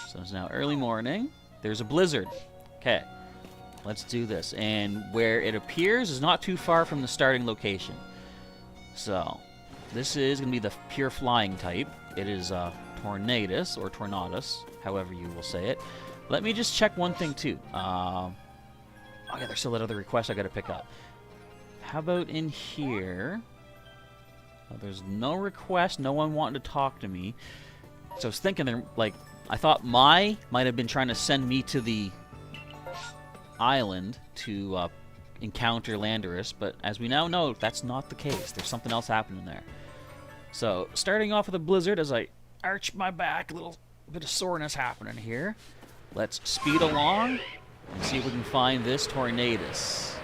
So it's now early morning. There's a blizzard. Okay. Let's do this. And where it appears is not too far from the starting location. So, this is going to be the pure flying type. It is Tornadus, or Tornadus, however you will say it. Let me just check one thing, too. Oh, yeah, there's still that other request I got to pick up. How about in here? Oh, there's no request, no one wanting to talk to me. So I was thinking, like, I thought Mai might have been trying to send me to the island to encounter Landorus, but as we now know, that's not the case. There's something else happening there. So, starting off with a blizzard as I arch my back, a little bit of soreness happening here. Let's speed along and see if we can find this Tornadus.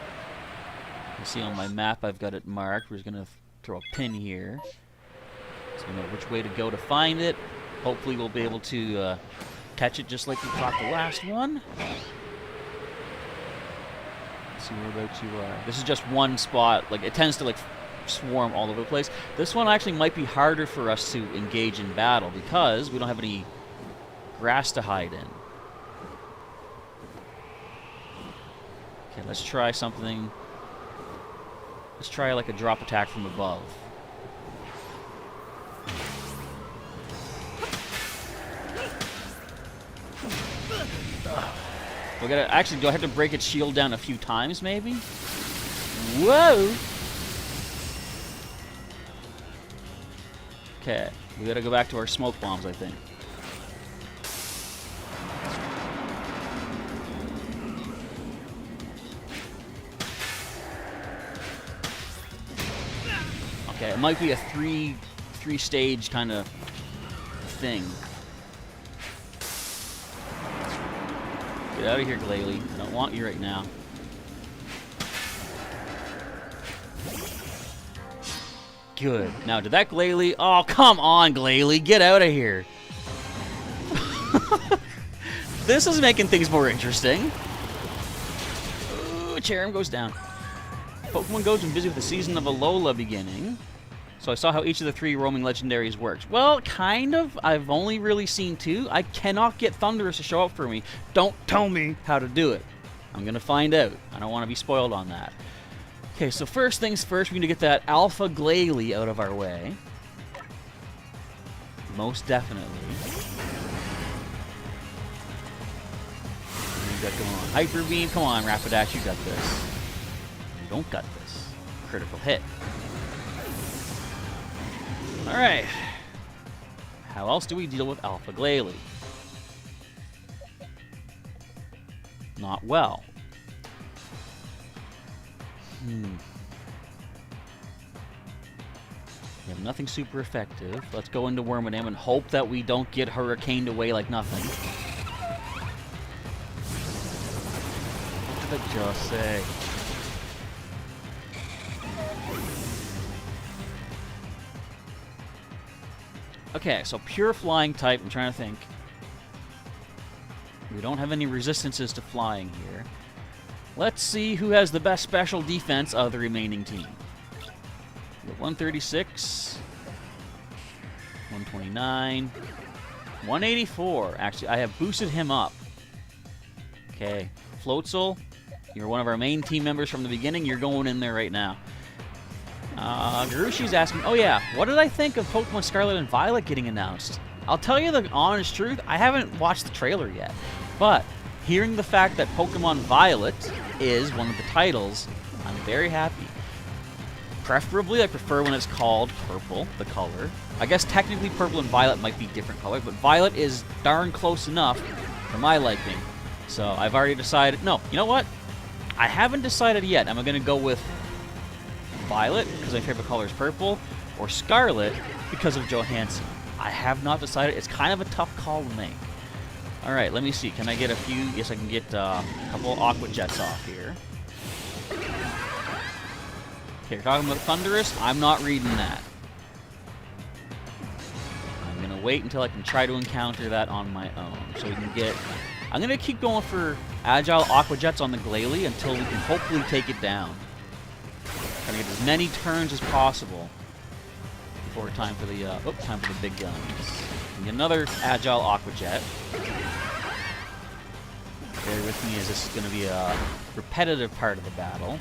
You see on my map I've got it marked. We're just going to throw a pin here so we know which way to go to find it. Hopefully we'll be able to catch it just like we caught the last one. See whereabouts you are. This is just one spot. Like, it tends to like swarm all over the place. This one actually might be harder for us to engage in battle because we don't have any grass to hide in. Okay, let's try something. Let's try like a drop attack from above. We gotta actually, do I have to break its shield down a few times maybe? Whoa! Okay, we gotta go back to our smoke bombs, I think. Okay, it might be a three-stage kind of thing. Get out of here, Glaly. I don't want you right now. Good. Now, did that Glaly... Oh, come on, Glaly. Get out of here. This is making things more interesting. Ooh, Cherrim goes down. Pokemon Go's been busy with the season of Alola beginning. So I saw how each of the 3 roaming legendaries works. Well, kind of. I've only really seen 2. I cannot get Thundurus to show up for me. Don't tell me how to do it. I'm going to find out. I don't want to be spoiled on that. Okay, so first things first, we need to get that Alpha Glaly out of our way. Most definitely. You got going on. Hyper Beam. Come on, Rapidash, you got this. You don't got this. Critical hit. Alright. How else do we deal with Alpha Glaly? Not well. We have nothing super effective. Let's go into Wormadam and hope that we don't get hurricaned away like nothing. What did I just say? Okay, so pure flying type. I'm trying to think. We don't have any resistances to flying here. Let's see who has the best special defense of the remaining team. We have 136, 129, 184. Actually, I have boosted him up. Okay, Floatzel, you're one of our main team members from the beginning. You're going in there right now. Garushi's asking, oh yeah, what did I think of Pokemon Scarlet and Violet getting announced? I'll tell you the honest truth, I haven't watched the trailer yet. But hearing the fact that Pokemon Violet is one of the titles, I'm very happy. Preferably, I prefer when it's called purple, the color. I guess technically purple and violet might be different colors, but violet is darn close enough for my liking. So I've already decided, no, you know what? I haven't decided yet. Am I going to go with Violet, because my favorite color is purple, or Scarlet, because of Johansson? I have not decided. It's kind of a tough call to make. Alright, let me see. Can I get a few? Yes, I can get a couple of Aqua Jets off here. Okay, you're talking about Thundurus? I'm not reading that. I'm going to wait until I can try to encounter that on my own. So we can get... I'm going to keep going for Agile Aqua Jets on the Glaly until we can hopefully take it down. Trying to get as many turns as possible before time for the big guns. And another Agile Aqua Jet. Bear with me, as this is going to be a repetitive part of the battle.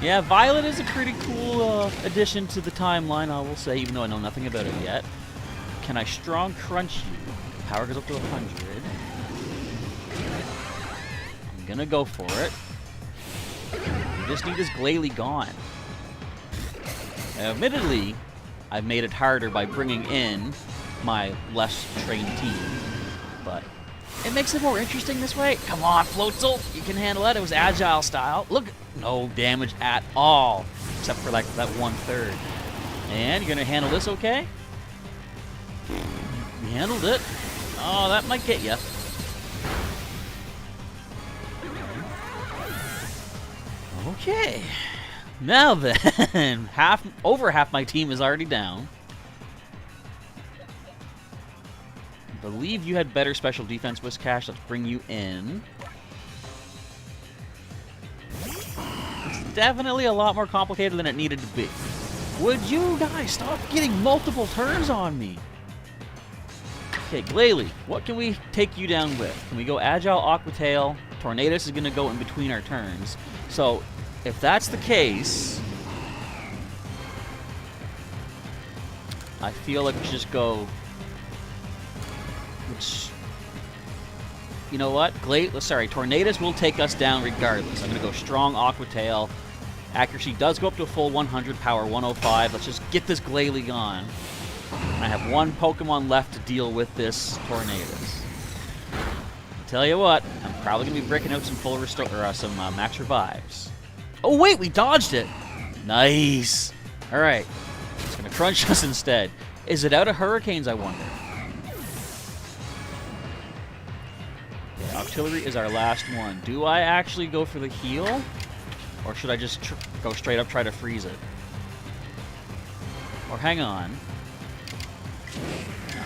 Yeah, Violet is a pretty cool addition to the timeline, I will say, even though I know nothing about it yet. Can I Strong Crunch you? Power goes up to 100. I'm going to go for it. We just need this Glaly gone. Now, admittedly, I've made it harder by bringing in my less trained team, but it makes it more interesting this way. Come on, Floatzel, you can handle that. It was Agile style. Look, no damage at all, except for like that 1/3. And you're gonna handle this okay? You handled it. Oh, that might get you. Okay. Now then, over half my team is already down. I believe you had better special defense, Whiscash. Let's bring you in. It's definitely a lot more complicated than it needed to be. Would you guys stop getting multiple turns on me? Okay, Glaly, what can we take you down with? Can we go Agile Aqua Tail? Tornadus is going to go in between our turns. So, if that's the case, I feel like we should just go... You know what? Tornadus will take us down regardless. I'm going to go Strong Aqua Tail. Accuracy does go up to a full 100, power 105. Let's just get this Glaly gone. I have one Pokemon left to deal with this Tornadus. I'll tell you what, I'm probably going to be breaking out some some max revives. Oh wait, we dodged it! Nice! Alright. It's going to crunch us instead. Is it out of hurricanes, I wonder? Okay, artillery is our last one. Do I actually go for the heal? Or should I just go straight up, try to freeze it? Or hang on. No.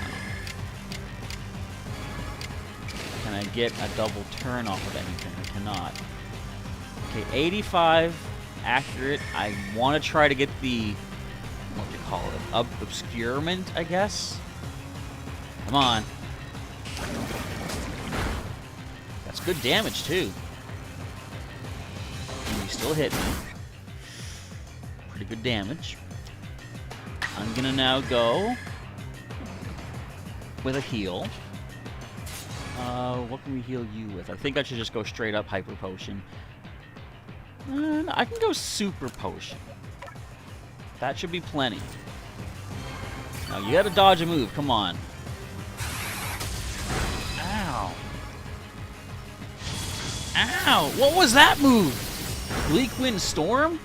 Can I get a double turn off of anything? I cannot. Okay, 85 accurate. I want to try to get the, what do you call it? Obscurement, I guess? Come on. That's good damage, too. And you still hit me. Pretty good damage. I'm gonna now go with a heal. What can we heal you with? I think I should just go straight up Hyper Potion. I can go Super Potion. That should be plenty. Now, you gotta dodge a move. Come on. Ow. Ow! What was that move? Bleak Wind Storm?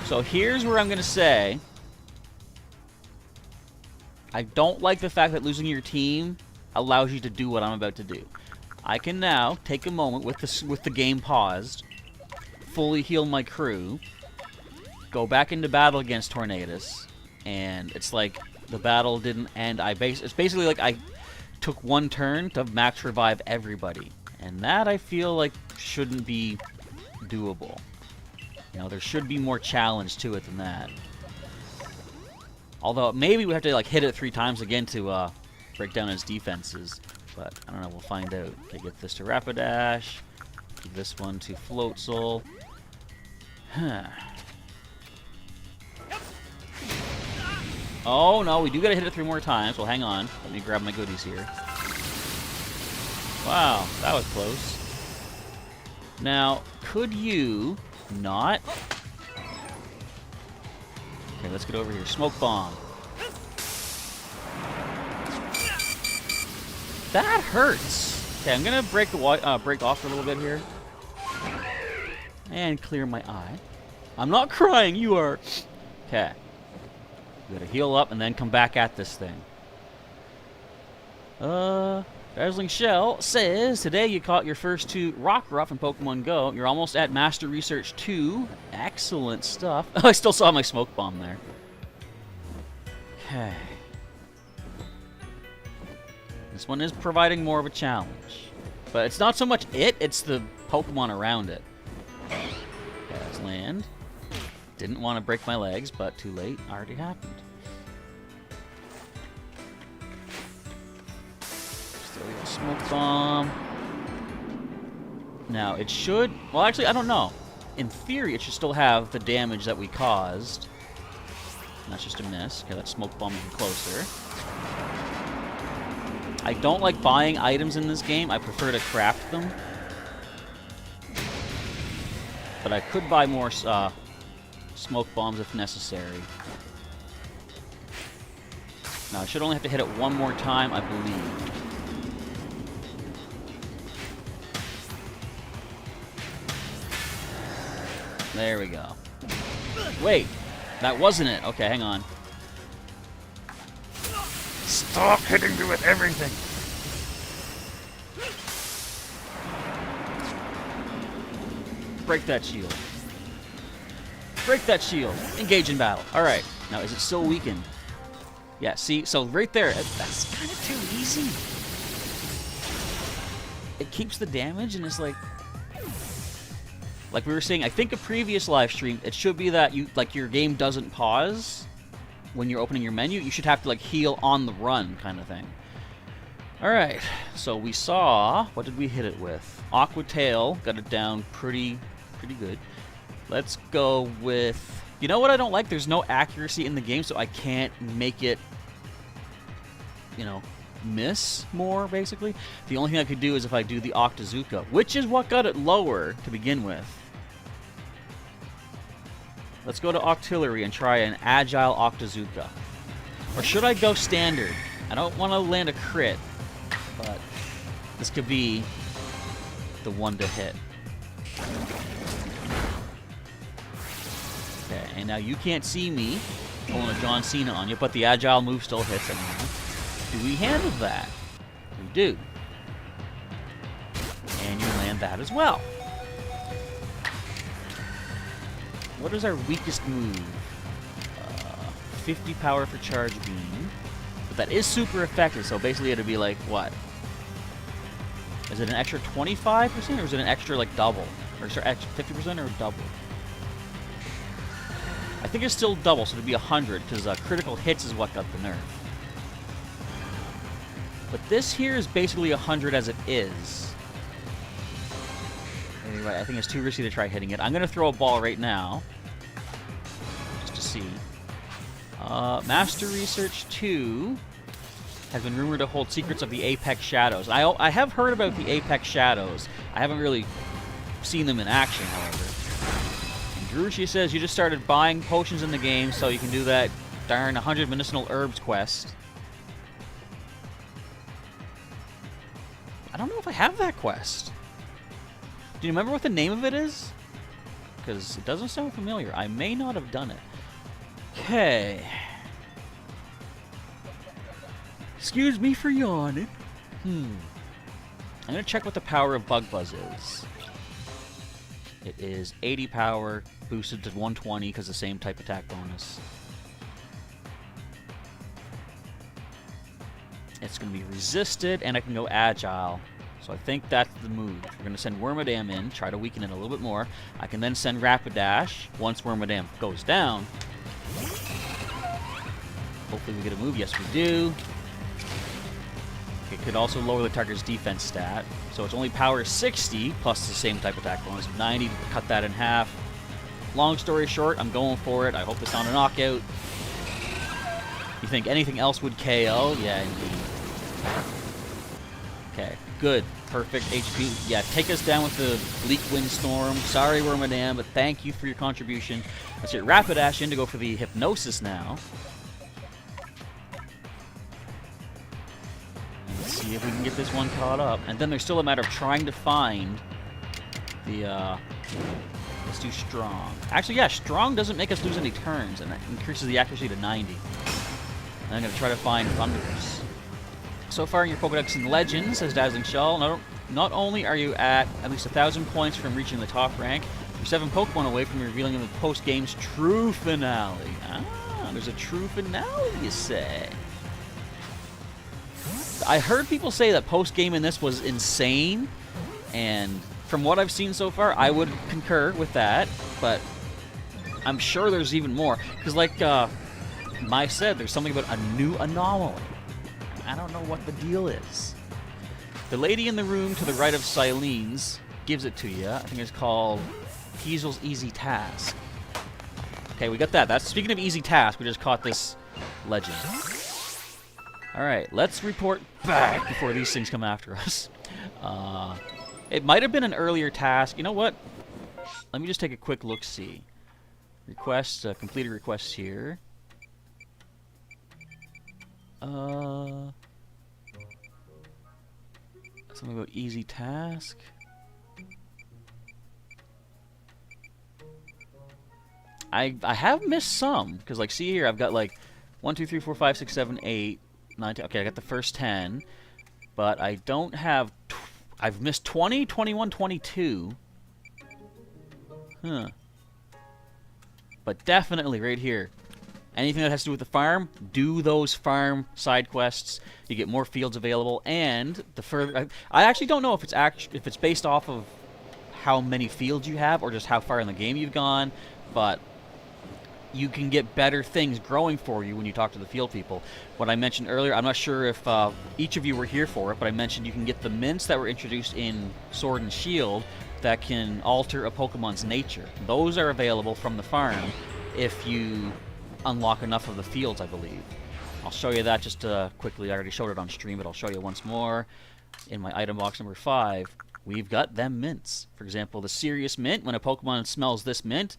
So here's where I'm gonna say I don't like the fact that losing your team allows you to do what I'm about to do. I can now take a moment with the game paused, fully heal my crew, go back into battle against Tornadus, and it's like the battle didn't end. It's basically like I took one turn to max revive everybody, and that I feel like shouldn't be doable. You know, there should be more challenge to it than that. Although maybe we have to like hit it 3 times again to break down its defenses. But I don't know, we'll find out. Okay, get this to Rapidash. Give this one to Floatzel. Huh. Oh no, we do gotta hit it 3 more times. Well, hang on. Let me grab my goodies here. Wow, that was close. Now, could you not? Okay, let's get over here. Smoke Bomb. That hurts. Okay, I'm gonna break off for a little bit here, and clear my eye. I'm not crying. You are. Okay. We gotta heal up and then come back at this thing. Dazzling Shell says, today you caught your first 2 Rockruff in Pokemon Go. You're almost at Master Research 2. Excellent stuff. I still saw my Smoke Bomb there. Okay. This one is providing more of a challenge. But it's not so much it's the Pokemon around it. Okay, let's land. Didn't want to break my legs, but too late. Already happened. Smoke Bomb. Now, it should... Well, actually, I don't know. In theory, it should still have the damage that we caused. And that's just a miss. Okay, that Smoke Bomb even closer. I don't like buying items in this game. I prefer to craft them. But I could buy more Smoke Bombs if necessary. Now, I should only have to hit it 1 more time, I believe. There we go. Wait, that wasn't it. Okay, hang on. Stop hitting me with everything. Break that shield. Break that shield. Engage in battle. All right. Now, is it still weakened? Yeah, see? So right there, that's kind of too easy. It keeps the damage, and it's like we were saying, I think a previous live stream, it should be that your game doesn't pause when you're opening your menu. You should have to heal on the run kind of thing. All right, so we saw, what did we hit it with? Aqua Tail, got it down pretty good. Let's go with, you know what I don't like? There's no accuracy in the game, so I can't make it, miss more, basically. The only thing I could do is if I do the Octazooka, which is what got it lower to begin with. Let's go to Octillery and try an Agile Octazooka. Or should I go Standard? I don't want to land a crit, but this could be the one to hit. Okay, and now you can't see me pulling a John Cena on you, but the agile move still hits anyhow. Do we handle that? We do. And you land that as well. What is our weakest move? 50 power for charge beam. But that is super effective, so basically it'd be like, what? Is it an extra 25% or is it an extra, like, double? Or is it extra 50% or double? I think it's still double, so it'd be 100, because critical hits is what got the nerf. But this here is basically 100 as it is. Anyway, I think it's too risky to try hitting it. I'm going to throw a ball right now. Just to see. Master Research 2 has been rumored to hold secrets of the Apex Shadows. I have heard about the Apex Shadows. I haven't really seen them in action, however. And Drushi says you just started buying potions in the game, so you can do that darn 100 medicinal herbs quest. I don't know if I have that quest. Do you remember what the name of it is? Because it doesn't sound familiar. I may not have done it. Okay. Excuse me for yawning. I'm going to check what the power of Bug Buzz is. It is 80 power, boosted to 120 because the same type attack bonus. It's going to be resisted, and I can go agile. So I think that's the move. We're going to send Wormadam in, try to weaken it a little bit more. I can then send Rapidash once Wormadam goes down. Hopefully we get a move. Yes, we do. It could also lower the target's defense stat. So it's only power 60, plus the same type attack bonus of 90 to cut that in half. Long story short, I'm going for it. I hope it's not a knockout. You think anything else would KO? Yeah, indeed. Okay, good. Perfect HP. Yeah, take us down with the Bleak Windstorm. Sorry, Wormadam, but thank you for your contribution. Let's get Rapidash in to go for the Hypnosis now. Let's see if we can get this one caught up. And then there's still a matter of trying to find the, let's do Strong. Actually, yeah, Strong doesn't make us lose any turns, and that increases the accuracy to 90. And I'm going to try to find Thunders. So far in your Pokedex in Legends, says Dazzling Shell, not only are you at least 1,000 points from reaching the top rank, you're 7 Pokemon away from revealing the post-game's true finale. Ah, there's a true finale, you say. I heard people say that post-game in this was insane, and from what I've seen so far, I would concur with that, but I'm sure there's even more. Because like Mai said, there's something about a new anomaly. I don't know what the deal is. The lady in the room to the right of Silene's gives it to you. I think it's called Hazel's Easy Task. Okay, we got that. That's speaking of Easy Task, we just caught this legend. Alright, let's report back before these things come after us. It might have been an earlier task. You know what? Let me just take a quick look-see. Request, completed requests here. Something about easy task. I have missed some, because like see here I've got like 1, 2, 3, 4, 5, 6, 7, 8, 9, 10. Okay, I got the first 10, but I don't have. I've missed 20, 21, 22. Huh. But definitely right here. Anything that has to do with the farm, do those farm side quests. You get more fields available, and the further I actually don't know if it's based off of how many fields you have or just how far in the game you've gone, but you can get better things growing for you when you talk to the field people. What I mentioned earlier, I'm not sure if each of you were here for it, but I mentioned you can get the mints that were introduced in Sword and Shield that can alter a Pokemon's nature. Those are available from the farm if you unlock enough of the fields, I believe. I'll show you that just quickly. I already showed it on stream, but I'll show you once more. In my item box number 5, we've got them mints. For example, the Serious Mint. When a Pokemon smells this mint...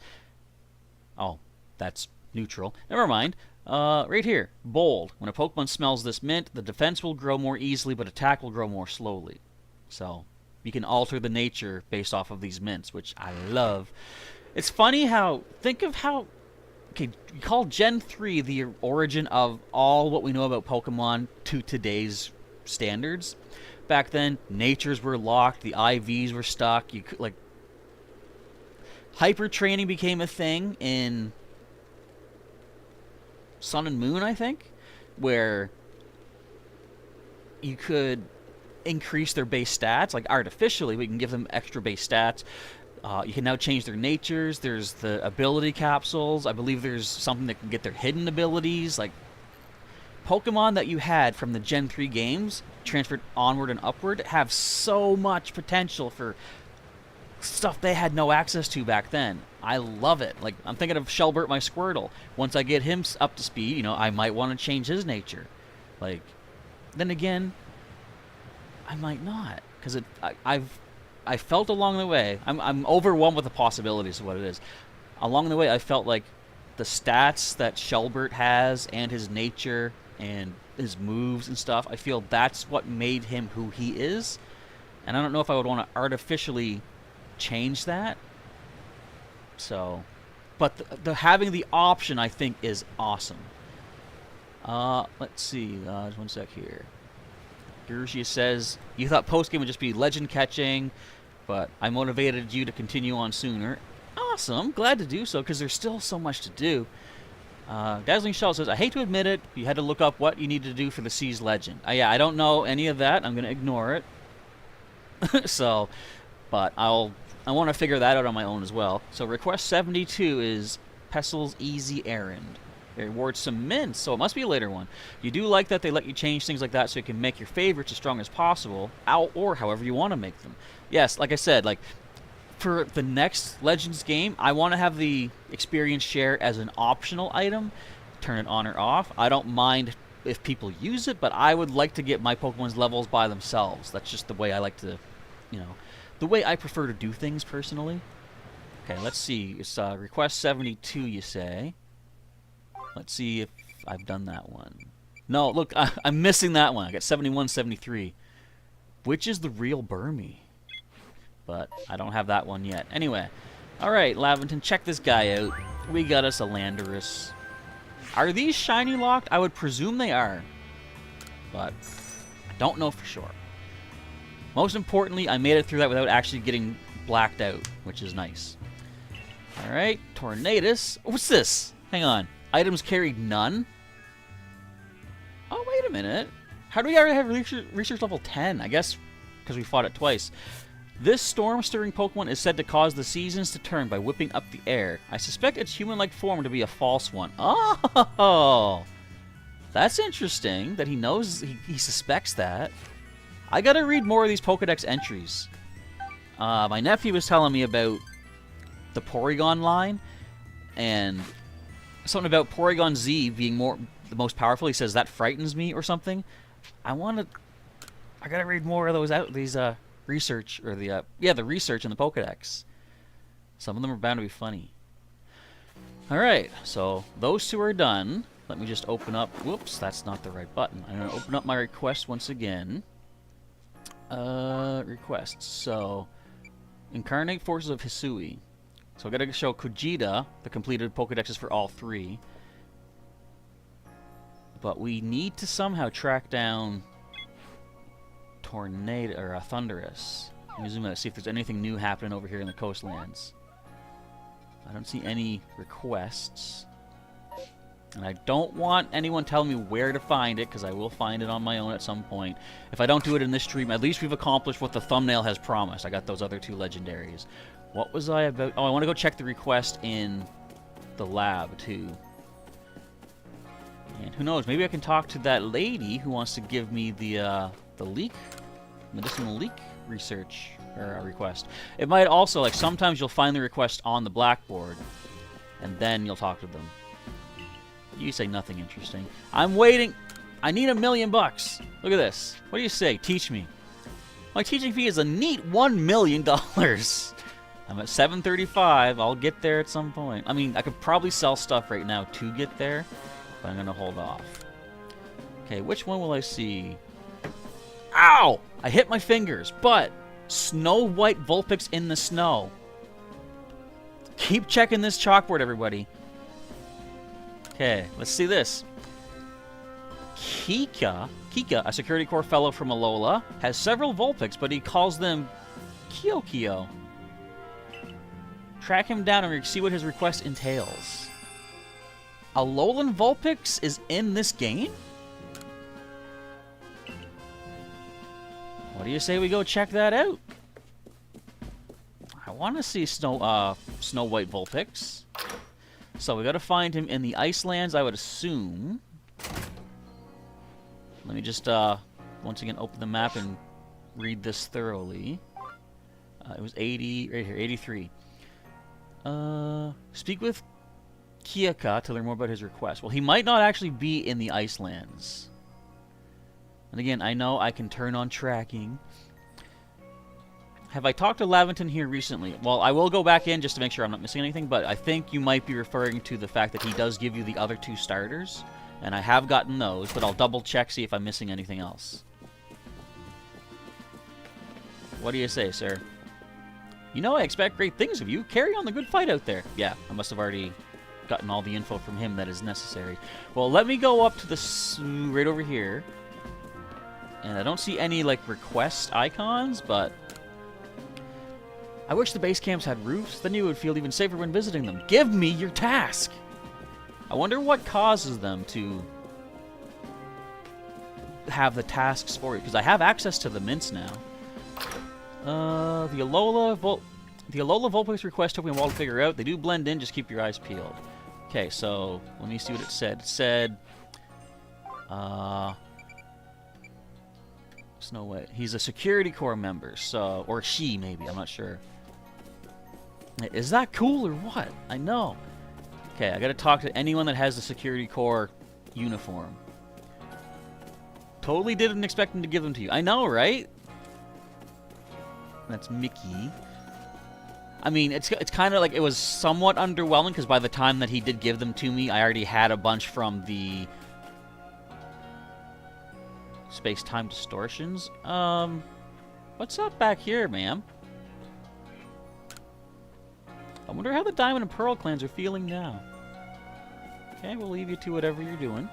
Oh, that's neutral. Never mind. Right here, Bold. When a Pokemon smells this mint, the defense will grow more easily, but attack will grow more slowly. So, you can alter the nature based off of these mints, which I love. It's funny how, think of how, okay, you call Gen 3 the origin of all what we know about Pokemon to today's standards. Back then, natures were locked, the IVs were stuck, you could, like, hyper training became a thing in Sun and Moon, I think, where you could increase their base stats, like artificially, we can give them extra base stats. You can now change their natures. There's the ability capsules. I believe there's something that can get their hidden abilities. Like, Pokemon that you had from the Gen 3 games transferred onward and upward have so much potential for stuff they had no access to back then. I love it. Like, I'm thinking of Shelbert, my Squirtle. Once I get him up to speed, you know, I might want to change his nature. Like, then again, I might not, because I felt along the way, I'm overwhelmed with the possibilities of what it is. Along the way, I felt like the stats that Shelbert has and his nature and his moves and stuff, I feel that's what made him who he is. And I don't know if I would want to artificially change that. So, but the having the option, I think, is awesome. Let's see, just one sec here. Gershia says, you thought post-game would just be legend catching, but I motivated you to continue on sooner. Awesome. Glad to do so, because there's still so much to do. Dazzling Shell says, I hate to admit it, you had to look up what you needed to do for the Seas Legend. Yeah, I don't know any of that. I'm going to ignore it. So, but I want to figure that out on my own as well. So request 72 is Pessel's Easy Errand. It rewards some mints, so it must be a later one. You do like that they let you change things like that so you can make your favorites as strong as possible, or however you want to make them. Yes, like I said, like, for the next Legends game, I want to have the experience share as an optional item. Turn it on or off. I don't mind if people use it, but I would like to get my Pokemon's levels by themselves. That's just the way I like to, you know, the way I prefer to do things personally. Okay, let's see. It's request 72, you say. Let's see if I've done that one. No, look, I'm missing that one. I got 71, 73. Which is the real Burmy? But I don't have that one yet. Anyway, alright, Laventon, check this guy out. We got us a Landorus. Are these shiny locked? I would presume they are. But I don't know for sure. Most importantly, I made it through that without actually getting blacked out, which is nice. Alright, Tornadus. What's this? Hang on. Items carried none? Oh, wait a minute. How do we already have research level 10? I guess because we fought it twice. This storm-stirring Pokemon is said to cause the seasons to turn by whipping up the air. I suspect its human-like form to be a false one. Oh! That's interesting that he knows, he suspects that. I gotta read more of these Pokedex entries. My nephew was telling me about the Porygon line, and something about Porygon Z being the most powerful. He says that frightens me or something. I gotta read more of those out. These research or the research in the Pokedex. Some of them are bound to be funny. All right, so those two are done. Let me just open up. Whoops, that's not the right button. I'm gonna open up my request once again. Requests. So, Incarnate Forces of Hisui. So I gotta show Kujita the completed Pokedexes for all three. But we need to somehow track down Tornado or Thunderous. Let me zoom out, see if there's anything new happening over here in the coastlands. I don't see any requests. And I don't want anyone telling me where to find it, because I will find it on my own at some point. If I don't do it in this stream, at least we've accomplished what the thumbnail has promised. I got those other two legendaries. What was I about? Oh, I want to go check the request in the lab, too. And who knows, maybe I can talk to that lady who wants to give me the leek, medicinal leek research, or request. It might also, like, sometimes you'll find the request on the blackboard, and then you'll talk to them. You say nothing interesting. I'm waiting. I need $1 million. Look at this. What do you say? Teach me. My teaching fee is a neat $1 million. I'm at 735. I'll get there at some point. I mean, I could probably sell stuff right now to get there, but I'm going to hold off. Okay, which one will I see? Ow! I hit my fingers, but Snow White Vulpix in the snow. Keep checking this chalkboard, everybody. Okay, let's see this. Kika, a Security Corps fellow from Alola, has several Vulpix, but he calls them Kyo. Track him down and see what his request entails. Alolan Vulpix is in this game? What do you say we go check that out? I want to see Snow White Vulpix. So we got to find him in the Icelands, I would assume. Let me just once again open the map and read this thoroughly. It was 80 right here, 83. Speak with Kiaka to learn more about his request. Well, he might not actually be in the Icelands. And again, I know I can turn on tracking. Have I talked to Laventon here recently? Well, I will go back in just to make sure I'm not missing anything, but I think you might be referring to the fact that he does give you the other 2 starters. And I have gotten those, but I'll double check, see if I'm missing anything else. What do you say, sir? You know I expect great things of you. Carry on the good fight out there. Yeah, I must have already gotten all the info from him that is necessary. Well, let me go up to the right over here. And I don't see any, like, request icons, but I wish the base camps had roofs. Then you would feel even safer when visiting them. Give me your task! I wonder what causes them to have the tasks for you, because I have access to the mints now. The Alola Vulpix request took me a while to figure out. They do blend in, just keep your eyes peeled. Okay, so let me see what it said. It said, Snow White. He's a Security Corps member, so, or she maybe, I'm not sure. Is that cool or what? I know. Okay, I gotta talk to anyone that has the Security Corps uniform. Totally didn't expect him to give them to you. I know, right? That's Mickey. I mean, it's kind of like, it was somewhat underwhelming, because by the time that he did give them to me, I already had a bunch from the Space-Time Distortions. What's up back here, ma'am? I wonder how the Diamond and Pearl clans are feeling now. Okay, we'll leave you to whatever you're doing.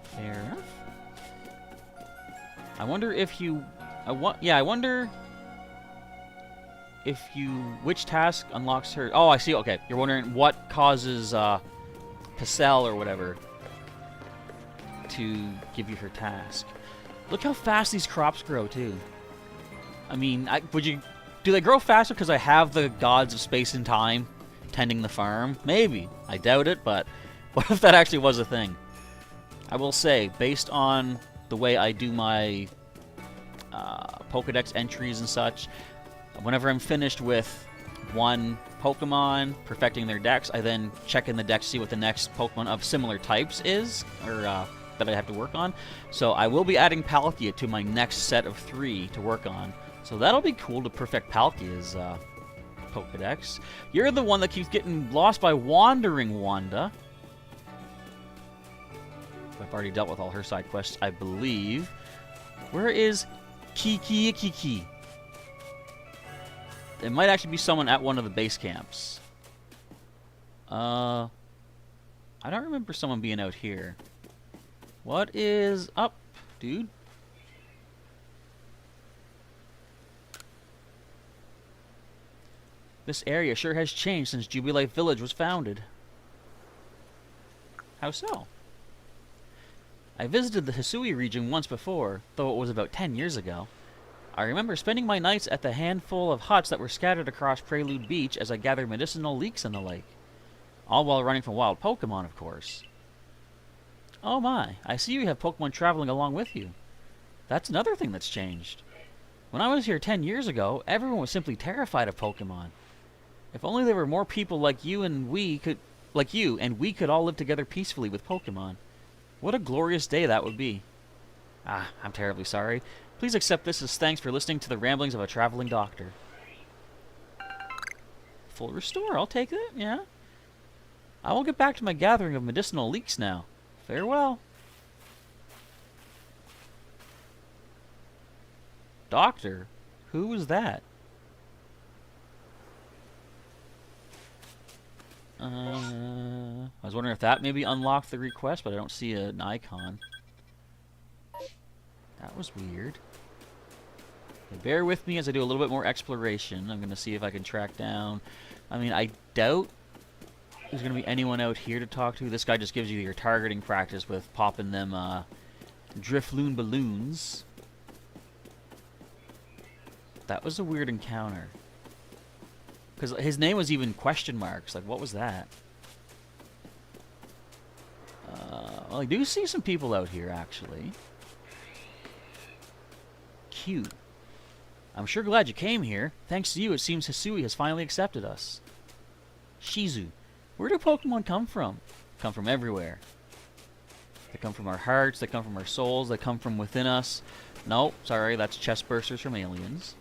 Fair enough. I wonder if you... I wonder if you... Which task unlocks her... Oh, I see. Okay, you're wondering what causes Pacell or whatever to give you her task. Look how fast these crops grow, too. I mean, would you... Do they grow faster because I have the gods of space and time tending the farm? Maybe. I doubt it, but what if that actually was a thing? I will say, based on the way I do my Pokedex entries and such, whenever I'm finished with one Pokemon perfecting their dex, I then check in the dex to see what the next Pokemon of similar types is, or that I have to work on. So I will be adding Palkia to my next set of 3 to work on. So that'll be cool to perfect Palkia's Pokedex. You're the one that keeps getting lost by Wandering Wanda. I've already dealt with all her side quests, I believe. Where is Kiki? It might actually be someone at one of the base camps. I don't remember someone being out here. What is up, dude? This area sure has changed since Jubilife Village was founded. How so? I visited the Hisui region once before, though it was about 10 years ago. I remember spending my nights at the handful of huts that were scattered across Prelude Beach as I gathered medicinal leeks in the lake. All while running from wild Pokemon, of course. Oh my, I see you have Pokemon traveling along with you. That's another thing that's changed. When I was here 10 years ago, everyone was simply terrified of Pokemon. If only there were more people like you and we could all live together peacefully with Pokemon. What a glorious day that would be. Ah, I'm terribly sorry. Please accept this as thanks for listening to the ramblings of a traveling doctor. Full restore, I'll take it, yeah. I will get back to my gathering of medicinal leeks now. Farewell. Doctor? Who was that? I was wondering if that maybe unlocked the request, but I don't see an icon. That was weird. Okay, bear with me as I do a little bit more exploration. I'm going to see if I can track down... I mean, I doubt there's going to be anyone out here to talk to. This guy just gives you your targeting practice with popping them Drifloon balloons. That was a weird encounter. Because his name was even question marks. Like, what was that? Well, I do see some people out here, actually. Cute. I'm sure glad you came here. Thanks to you, it seems Hisui has finally accepted us. Shizu. Where do Pokemon come from? Come from everywhere. They come from our hearts, they come from our souls, they come from within us. Nope, sorry, that's chest bursters from aliens.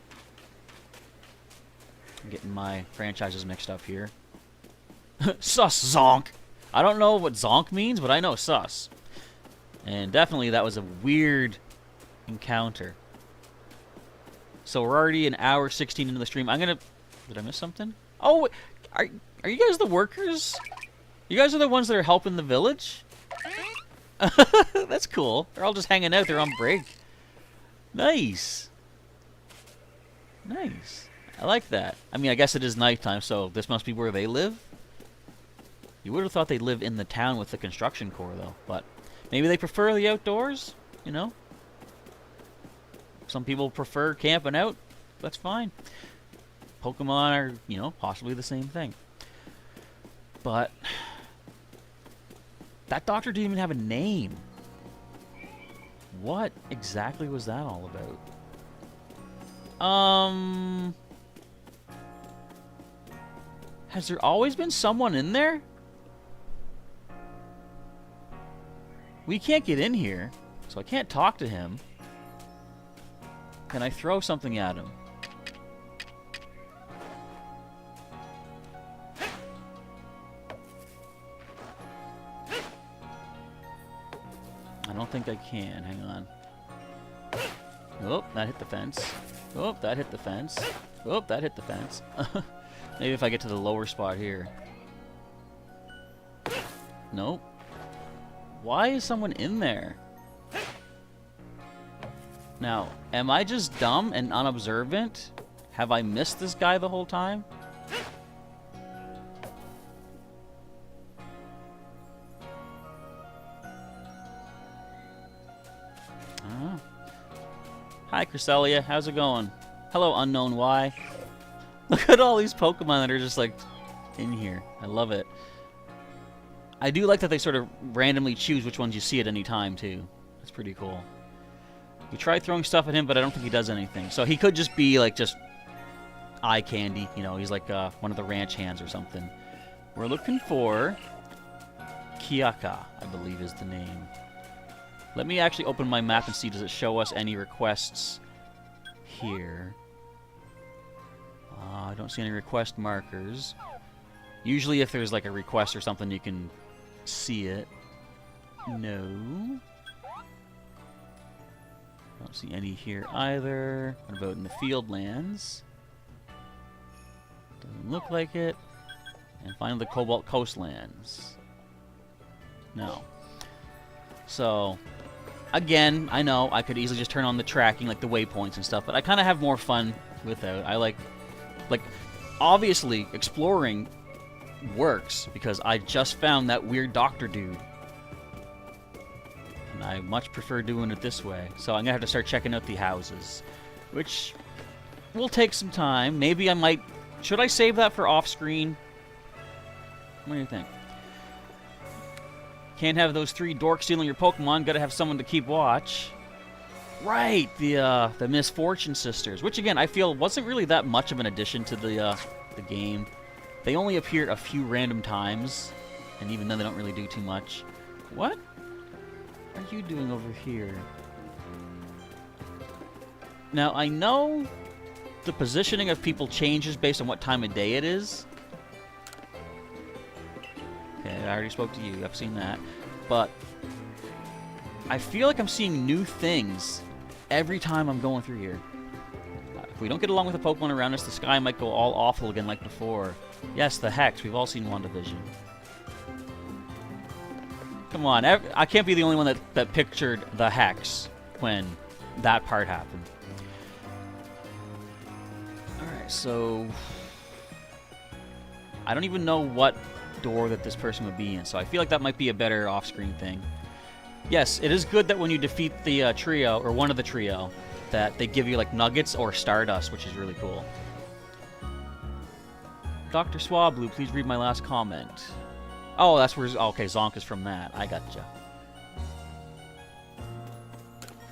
I'm getting my franchises mixed up here. Sus Zonk! I don't know what Zonk means, but I know sus. And definitely that was a weird encounter. So we're already an hour 16 into the stream. I'm gonna... Did I miss something? Oh, are you guys the workers? You guys are the ones that are helping the village? That's cool. They're all just hanging out. They're on break. Nice. Nice. I like that. I mean, I guess it is nighttime, so this must be where they live? You would have thought they'd live in the town with the construction core, though. But maybe they prefer the outdoors, you know? Some people prefer camping out. That's fine. Pokemon are, you know, possibly the same thing. But that doctor didn't even have a name. What exactly was that all about? Has there always been someone in there? We can't get in here, so I can't talk to him. Can I throw something at him? I don't think I can. Hang on. Oh, that hit the fence. Oh, that hit the fence. Oh, that hit the fence. Maybe if I get to the lower spot here. Nope. Why is someone in there? Now, am I just dumb and unobservant? Have I missed this guy the whole time? Oh. Hi, Cresselia. How's it going? Hello, Unknown Y. Look at all these Pokemon that are just, like, in here. I love it. I do like that they sort of randomly choose which ones you see at any time, too. That's pretty cool. We tried throwing stuff at him, but I don't think he does anything. So he could just be, like, just eye candy. You know, he's like one of the ranch hands or something. We're looking for Kiaka, I believe is the name. Let me actually open my map and see, does it show us any requests here? I don't see any request markers. Usually if there's like a request or something, you can see it. No. Don't see any here either. What about in the field lands? Doesn't look like it. And finally the Cobalt Coastlands. No. So, again, I know I could easily just turn on the tracking, like the waypoints and stuff, but I kind of have more fun without. I like, obviously, exploring works because I just found that weird doctor dude. And I much prefer doing it this way. So I'm going to have to start checking out the houses, which will take some time. Maybe I might... Should I save that for off-screen? What do you think? Can't have those 3 dorks stealing your Pokemon. Gotta have someone to keep watch. Right, the Misfortune Sisters, which again I feel wasn't really that much of an addition to the game. They only appear a few random times, and even then they don't really do too much. What are you doing over here? Now I know the positioning of people changes based on what time of day it is. Okay, I already spoke to you. I've seen that. But I feel like I'm seeing new things every time I'm going through here. we don't get along with the Pokemon around us, the sky might go all awful again like before. Yes, the Hex. We've all seen WandaVision. Come on, I can't be the only one that pictured the Hex when that part happened. Alright, so... I don't even know what door that this person would be in, so I feel like that might be a better off-screen thing. Yes, it is good that when you defeat the trio, or one of the trio, that they give you like nuggets or stardust, which is really cool. Dr. Swablu, please read my last comment. Oh, that's where... okay, Zonk is from that. I gotcha.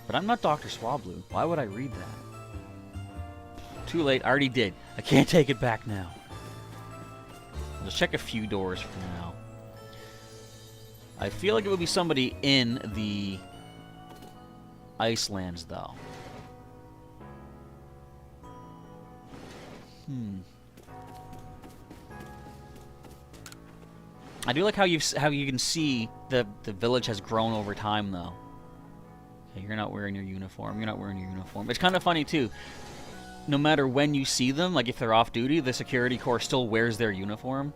But I'm not Dr. Swablu. Why would I read that? Too late. I already did. I can't take it back now. I'll just check a few doors for now. I feel like it would be somebody in the Icelands, though. I do like how you can see the village has grown over time, though. Okay, you're not wearing your uniform. You're not wearing your uniform. It's kind of funny, too. No matter when you see them, like if they're off duty, the security corps still wears their uniform.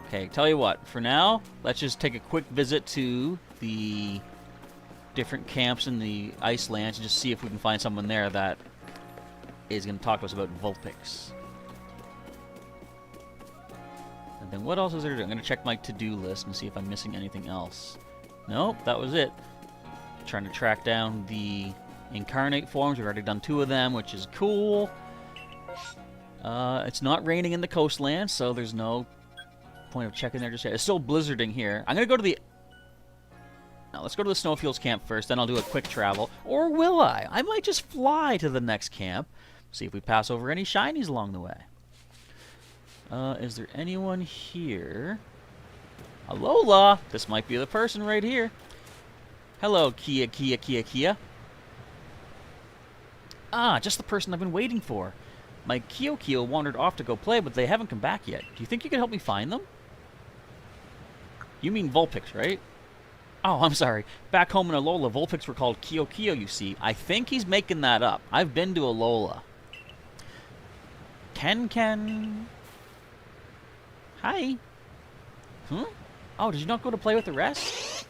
Okay, tell you what. For now, let's just take a quick visit to the different camps in the Icelands and just see if we can find someone there that is going to talk to us about Vulpix. And then what else is there to do? I'm going to check my to-do list and see if I'm missing anything else. Nope, that was it. Trying to track down the incarnate forms. We've already done 2 of them, which is cool. It's not raining in the coastland, so there's no point of checking there just yet. It's still blizzarding here. I'm going to go to the... Now, let's go to the Snowfields camp first, then I'll do a quick travel. Or will I? I might just fly to the next camp. See if we pass over any shinies along the way. Is there anyone here? Alola! This might be the person right here. Hello, Kia. Ah, just the person I've been waiting for. My Kyo wandered off to go play, but they haven't come back yet. Do you think you could help me find them? You mean Vulpix, right? Oh, I'm sorry. Back home in Alola, Vulpix were called Kyo, you see. I think he's making that up. I've been to Alola. Ken. Hi. Oh, did you not go to play with the rest?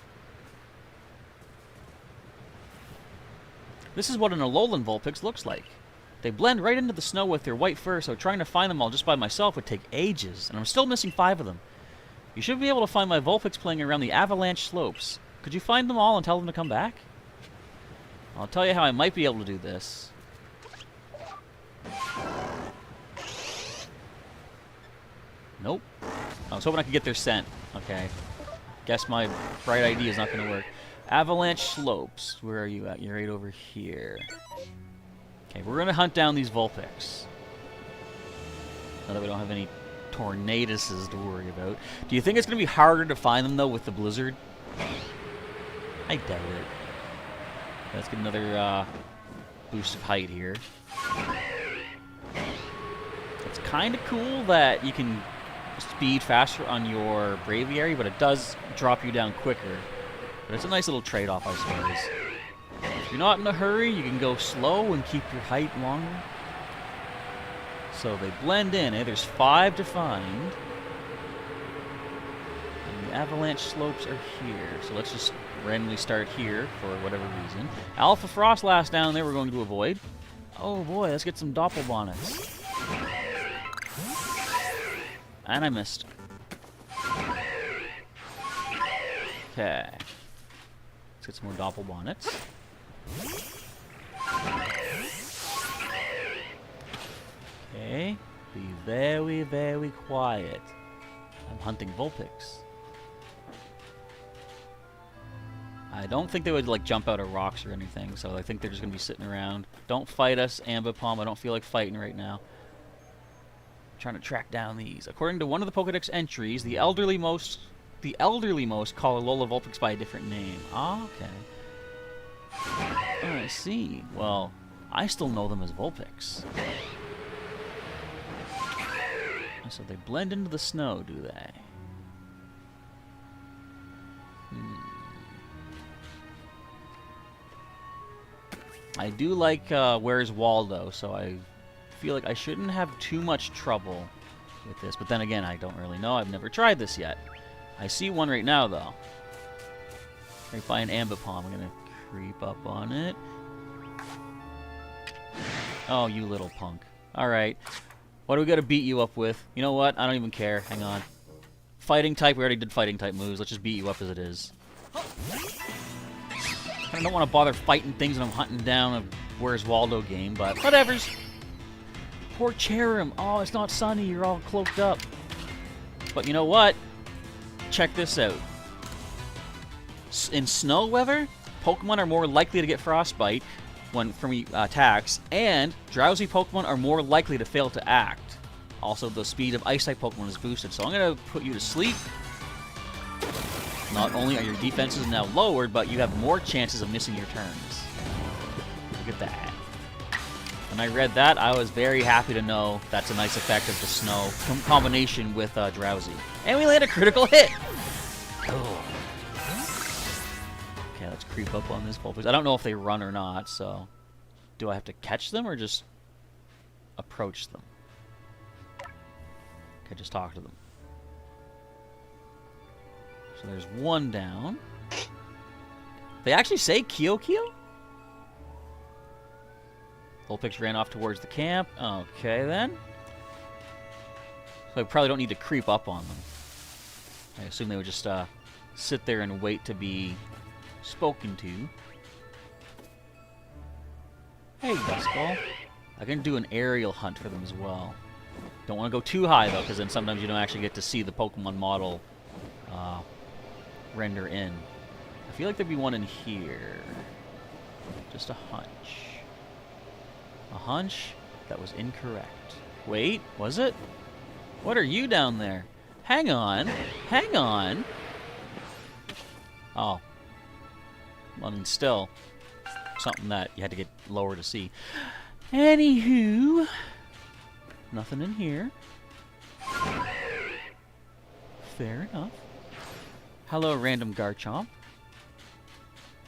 This is what an Alolan Vulpix looks like. They blend right into the snow with their white fur, so trying to find them all just by myself would take ages, and I'm still missing 5 of them. You should be able to find my Vulpix playing around the avalanche slopes. Could you find them all and tell them to come back? I'll tell you how I might be able to do this. Nope. I was hoping I could get their scent. Okay. Guess my bright idea is not going to work. Avalanche slopes. Where are you at? You're right over here. Okay, we're going to hunt down these Vulpix. Now that we don't have any Tornaduses to worry about. Do you think it's going to be harder to find them, though, with the blizzard? I doubt it. Let's get another boost of height here. It's kind of cool that you can speed faster on your Braviary, but it does drop you down quicker. But it's a nice little trade-off, I suppose. If you're not in a hurry, you can go slow and keep your height longer. So they blend in, eh? There's 5 to find. And the avalanche slopes are here. So let's just randomly start here for whatever reason. Alpha Frostlass down there we're going to avoid. Oh boy, let's get some Doppelbonnets. And I missed. Okay. Let's get some more Doppelbonnets. Okay. Be very, very quiet. I'm hunting Vulpix. I don't think they would like jump out of rocks or anything, so I think they're just gonna be sitting around. Don't fight us, Ambipom. I don't feel like fighting right now. I'm trying to track down these. According to one of the Pokedex entries, the elderly most call Alola Vulpix by a different name. Ah, okay. Oh, I see. Well, I still know them as Vulpix. So they blend into the snow, do they? I do like Where's Waldo, so I feel like I shouldn't have too much trouble with this. But then again, I don't really know. I've never tried this yet. I see one right now, though. Right by an Ambipom. I'm going to creep up on it. Oh, you little punk. Alright. What do we got to beat you up with? You know what? I don't even care. Hang on. Fighting type. We already did fighting type moves. Let's just beat you up as it is. I don't want to bother fighting things when I'm hunting down a Where's Waldo game, but whatevers. Poor Cherim. Oh, it's not sunny. You're all cloaked up. But you know what? Check this out. In snow weather, Pokemon are more likely to get frostbite from attacks, and drowsy Pokemon are more likely to fail to act. Also, the speed of Ice-type Pokemon is boosted, so I'm going to put you to sleep. Not only are your defenses now lowered, but you have more chances of missing your turns. Look at that. When I read that, I was very happy to know that's a nice effect of the snow combination with drowsy. And we land a critical hit! Oh. Okay, let's creep up on this Vulpix. I don't know if they run or not, so... Do I have to catch them or just approach them? Okay, just talk to them. So there's one down. They actually say Kyo-Kyo? Vulpix ran off towards the camp. Okay, then. So I probably don't need to creep up on them. I assume they would just sit there and wait to be spoken to. Hey, Dustball. I can do an aerial hunt for them as well. Don't want to go too high, though, because then sometimes you don't actually get to see the Pokemon model render in. I feel like there'd be one in here. Just a hunch. A hunch that was incorrect. Wait, was it? What are you down there? Hang on. Hang on. Oh. I mean, still. Something that you had to get lower to see. Anywho. Nothing in here. Fair enough. Hello, random Garchomp.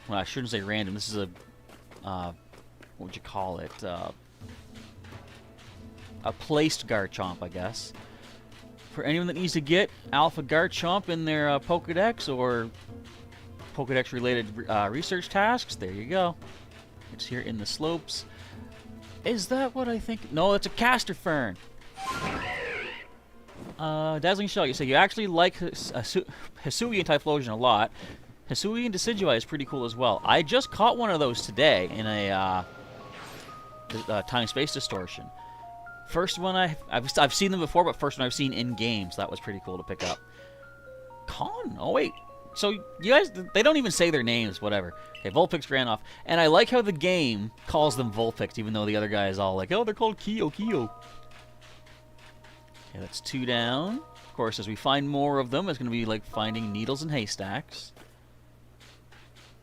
Well, I shouldn't say random. This is a... what would you call it? A placed Garchomp, I guess. For anyone that needs to get Alpha Garchomp in their Pokedex or Pokedex-related research tasks, there you go. It's here in the slopes. Is that what I think? No, it's a Caster Fern. Dazzling Shell, you say you actually like Hisui and Typhlosion a lot. Hisui and Decidueye is pretty cool as well. I just caught one of those today in a time-space distortion. First one I've seen them before, but first one I've seen in game, so that was pretty cool to pick up. Con? Oh wait, so you guys, they don't even say their names, whatever. Okay, Vulpix ran off, and I like how the game calls them Vulpix, even though the other guy is all like, oh, they're called Kyo-Kyo. Okay, that's 2 down. Of course, as we find more of them, it's going to be like finding needles in haystacks.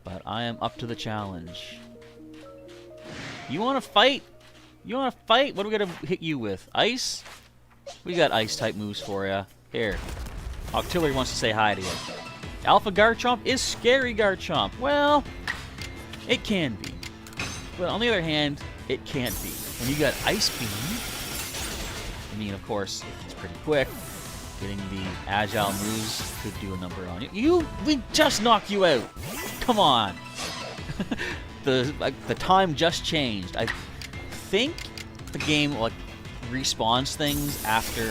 But I am up to the challenge. You want to fight? You want to fight? What are we going to hit you with? Ice? We got ice-type moves for you. Here. Octillery wants to say hi to you. Alpha Garchomp is Scary Garchomp. Well, it can be. But on the other hand, it can't be. When you got Ice Beam, I mean, of course, it's pretty quick. Getting the agile moves could do a number on you. We just knocked you out. Come on. The time just changed. I think the game like respawns things after,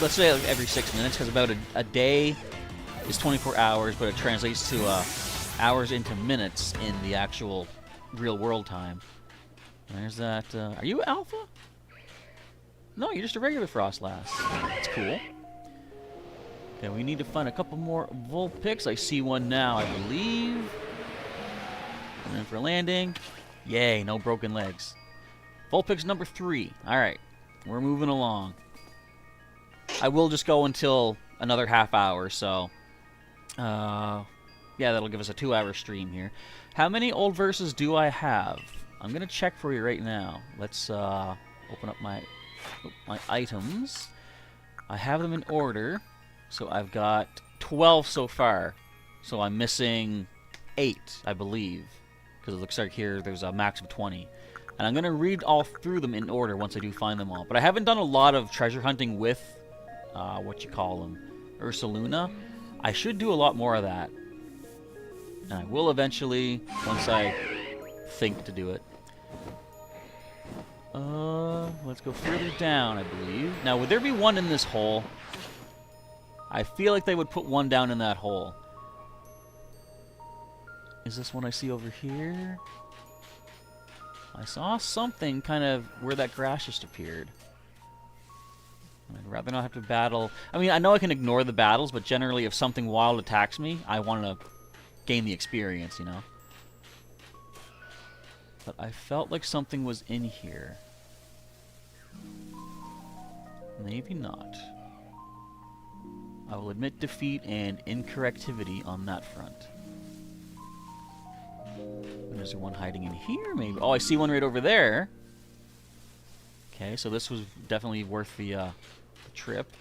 let's say like every 6 minutes, because about a day is 24 hours, but it translates to hours into minutes in the actual real world time. There's that. Are you Alpha? No, you're just a regular Frostlass. That's cool. Okay, we need to find a couple more Vulpix. I see one now, I believe. And then for landing. Yay, no broken legs. Vulpix number 3. Alright, we're moving along. I will just go until another half hour, so... yeah, that'll give us a 2-hour stream here. How many old verses do I have? I'm going to check for you right now. Let's open up my items. I have them in order. So I've got 12 so far. So I'm missing 8, I believe. because it looks like here there's a max of 20. And I'm going to read all through them in order once I do find them all. But I haven't done a lot of treasure hunting with, Ursaluna. I should do a lot more of that. And I will eventually, once I think to do it. Let's go further down, I believe. Now, would there be one in this hole? I feel like they would put one down in that hole. Is this one I see over here? I saw something kind of where that grass just appeared. I'd rather not have to battle. I mean, I know I can ignore the battles, but generally if something wild attacks me, I want to gain the experience, you know? But I felt like something was in here. Maybe not. I will admit defeat and incorrectivity on that front. And is there one hiding in here, maybe? Oh, I see one right over there. Okay, so this was definitely worth the trip.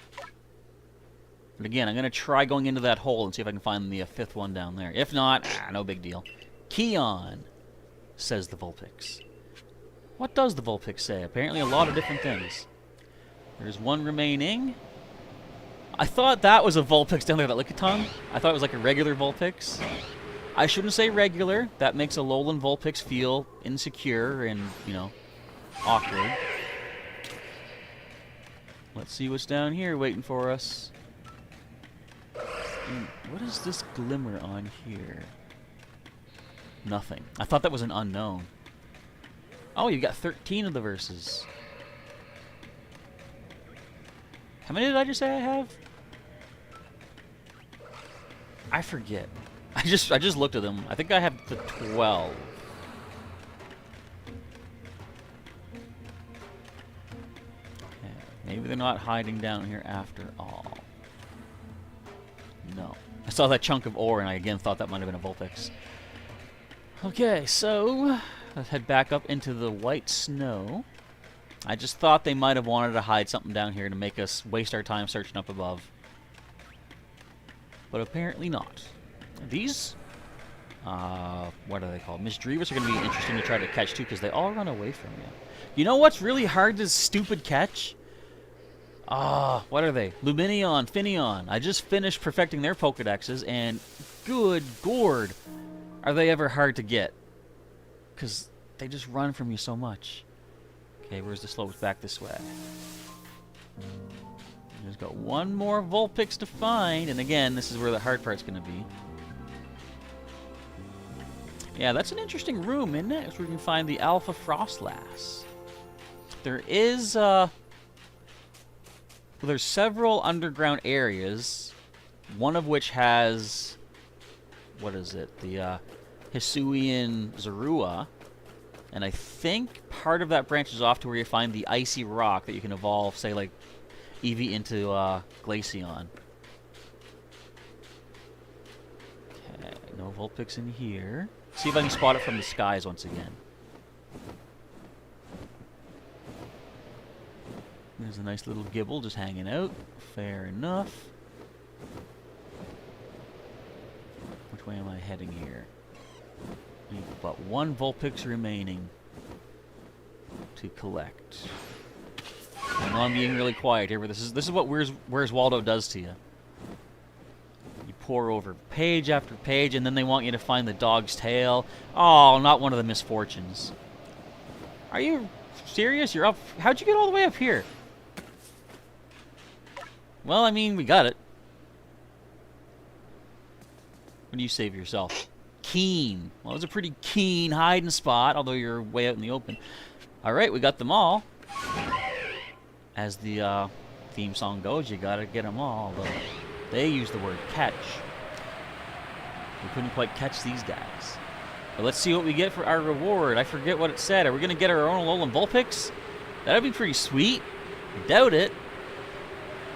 But again, I'm going to try going into that hole and see if I can find the fifth one down there. If not, no big deal. Keon, says the Vulpix. What does the Vulpix say? Apparently a lot of different things. There's one remaining. I thought that was a Vulpix down there, that Lickitung. I thought it was like a regular Vulpix. I shouldn't say regular. That makes a Alolan Vulpix feel insecure and, you know, awkward. Let's see what's down here waiting for us. What is this glimmer on here? Nothing. I thought that was an unknown. Oh, you got 13 of the verses. How many did I just say I have? I forget. I just looked at them. I think I have the 12. Okay. Maybe they're not hiding down here after all. No. I saw that chunk of ore and I again thought that might have been a Vulpix. Okay, so let's head back up into the white snow. I just thought they might have wanted to hide something down here to make us waste our time searching up above. But apparently not. These, what are they called? Misdreavus are going to be interesting to try to catch too because they all run away from you. You know what's really hard to stupid catch? What are they? Lumineon, Finneon. I just finished perfecting their Pokedexes and good gourd, are they ever hard to get. Because they just run from you so much. Okay, where's the slopes? Back this way. There's got one more Vulpix to find, and again, this is where the hard part's going to be. Yeah, that's an interesting room, isn't it? It's where we can find the Alpha Frostlass. There is, well, there's several underground areas, one of which has, what is it? The Hisuian Zorua. And I think part of that branches off to where you find the icy rock that you can evolve, say, like, Eevee into Glaceon. Okay, no Vulpix in here. See if I can spot it from the skies once again. There's a nice little Gibble just hanging out. Fair enough. Which way am I heading here? We've got one Vulpix remaining to collect. I know I'm being really quiet here, but this is what Where's Waldo does to you. You pour over page after page, and then they want you to find the dog's tail. Oh, not one of the misfortunes. Are you serious? You're up. How'd you get all the way up here? Well, I mean, we got it. What do you say for yourself? Keen. Well, it was a pretty keen hiding spot, although you're way out in the open. Alright, we got them all. As the theme song goes, you gotta get them all, although they use the word catch. We couldn't quite catch these guys. But let's see what we get for our reward. I forget what it said. Are we gonna get our own Alolan Vulpix? That'd be pretty sweet. I doubt it.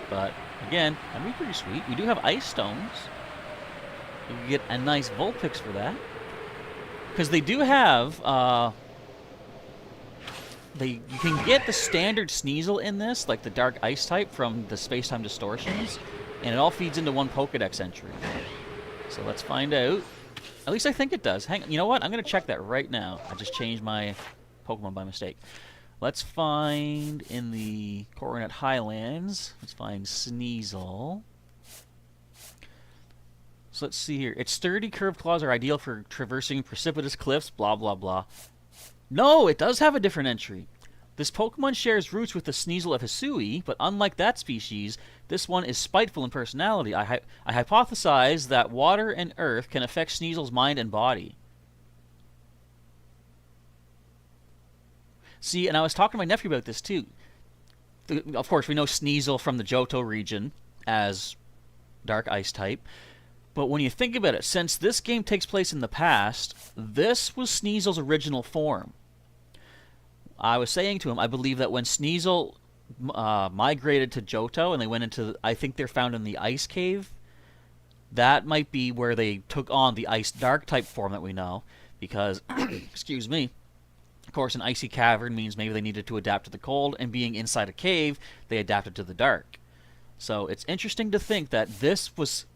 But, again, that'd be pretty sweet. We do have Ice Stones. We can get a nice Vulpix for that. Because they do have, you can get the standard Sneasel in this, like the Dark Ice type from the Space-Time Distortions, and it all feeds into one Pokedex entry. So let's find out At least I think it does. Hang on. You know what? I'm going to check that right now. I just changed my Pokemon by mistake. Let's find in the Coronet Highlands. Let's find Sneasel. So let's see here. Its sturdy curved claws are ideal for traversing precipitous cliffs, blah, blah, blah. No, it does have a different entry. This Pokemon shares roots with the Sneasel of Hisui, but unlike that species, this one is spiteful in personality. I hypothesize that water and earth can affect Sneasel's mind and body. See, and I was talking to my nephew about this too. Of course, we know Sneasel from the Johto region as Dark Ice type. But when you think about it, since this game takes place in the past, this was Sneasel's original form. I was saying to him, I believe that when Sneasel migrated to Johto and they went into, I think they're found in the Ice Cave, that might be where they took on the Ice Dark type form that we know. Because, excuse me, of course, an icy cavern means maybe they needed to adapt to the cold, and being inside a cave, they adapted to the dark. So it's interesting to think that this was,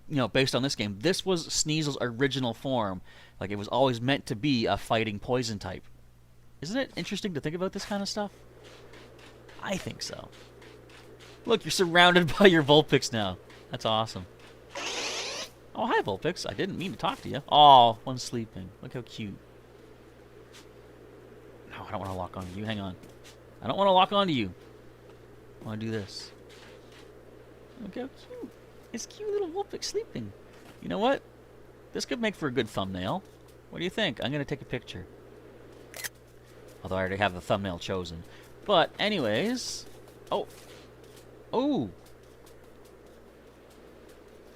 you know, based on this game, this was Sneasel's original form. Like, it was always meant to be a fighting poison type. Isn't it interesting to think about this kind of stuff? I think so. Look, you're surrounded by your Vulpix now. That's awesome. Oh, hi, Vulpix. I didn't mean to talk to you. Oh, one's sleeping. Look how cute. No, I don't want to lock onto you. Hang on. I don't want to lock onto you. I want to do this. Look how cute. It's cute little Vulpix sleeping. You know what? This could make for a good thumbnail. What do you think? I'm going to take a picture. Although I already have the thumbnail chosen. But anyways... Oh. Oh.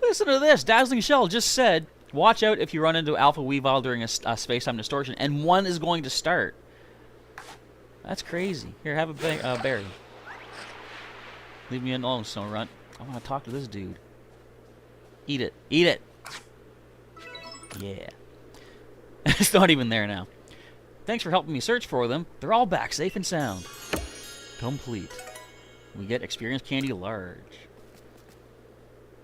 Listen to this. Dazzling Shell just said, watch out if you run into Alpha Weavile during a space-time distortion. And one is going to start. That's crazy. Here, have a berry. Leave me alone, Snorunt. I want to talk to this dude. Eat it. Eat it. Yeah. It's not even there now. Thanks for helping me search for them. They're all back, safe and sound. Complete. We get experience candy large.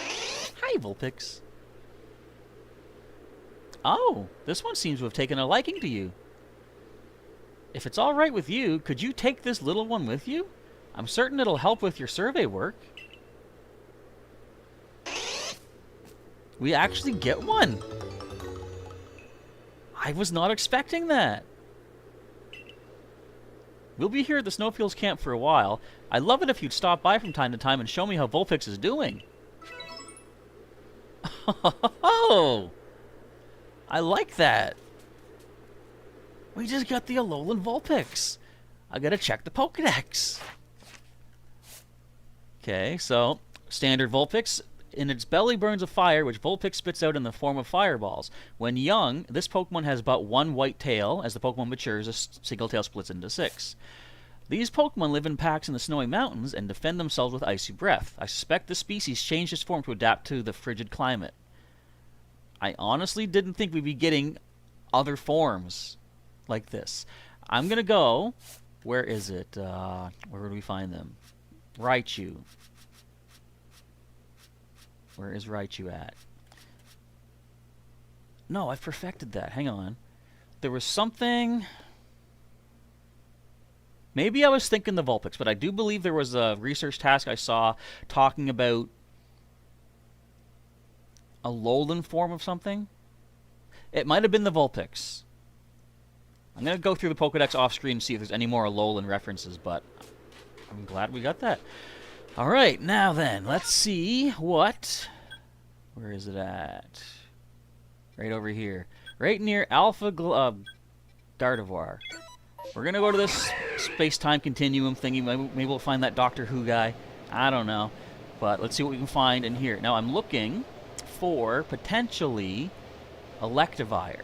Hi, Vulpix. Oh, this one seems to have taken a liking to you. If it's all right with you, could you take this little one with you? I'm certain it'll help with your survey work. We actually get one. I was not expecting that. We'll be here at the Snowfields camp for a while. I'd love it if you'd stop by from time to time and show me how Vulpix is doing. Oh! I like that. We just got the Alolan Vulpix. I gotta check the Pokedex. Okay, so standard Vulpix. In its belly burns a fire, which Vulpix spits out in the form of fireballs. When young, this Pokemon has but one white tail. As the Pokemon matures, a single tail splits into 6. These Pokemon live in packs in the snowy mountains and defend themselves with icy breath. I suspect this species changed its form to adapt to the frigid climate. I honestly didn't think we'd be getting other forms like this. I'm going to go... Where is it? Where do we find them? Raichu. Where is Raichu at? No, I've perfected that. Hang on. There was something... Maybe I was thinking the Vulpix, but I do believe there was a research task I saw talking about a Alolan form of something. It might have been the Vulpix. I'm going to go through the Pokedex off-screen and see if there's any more Alolan references, but I'm glad we got that. Alright, now then, let's see what... Where is it at? Right over here. Right near Alpha Gardevoir. We're going to go to this space-time continuum thingy. Maybe we'll find that Doctor Who guy. I don't know. But let's see what we can find in here. Now, I'm looking for, potentially, Electivire.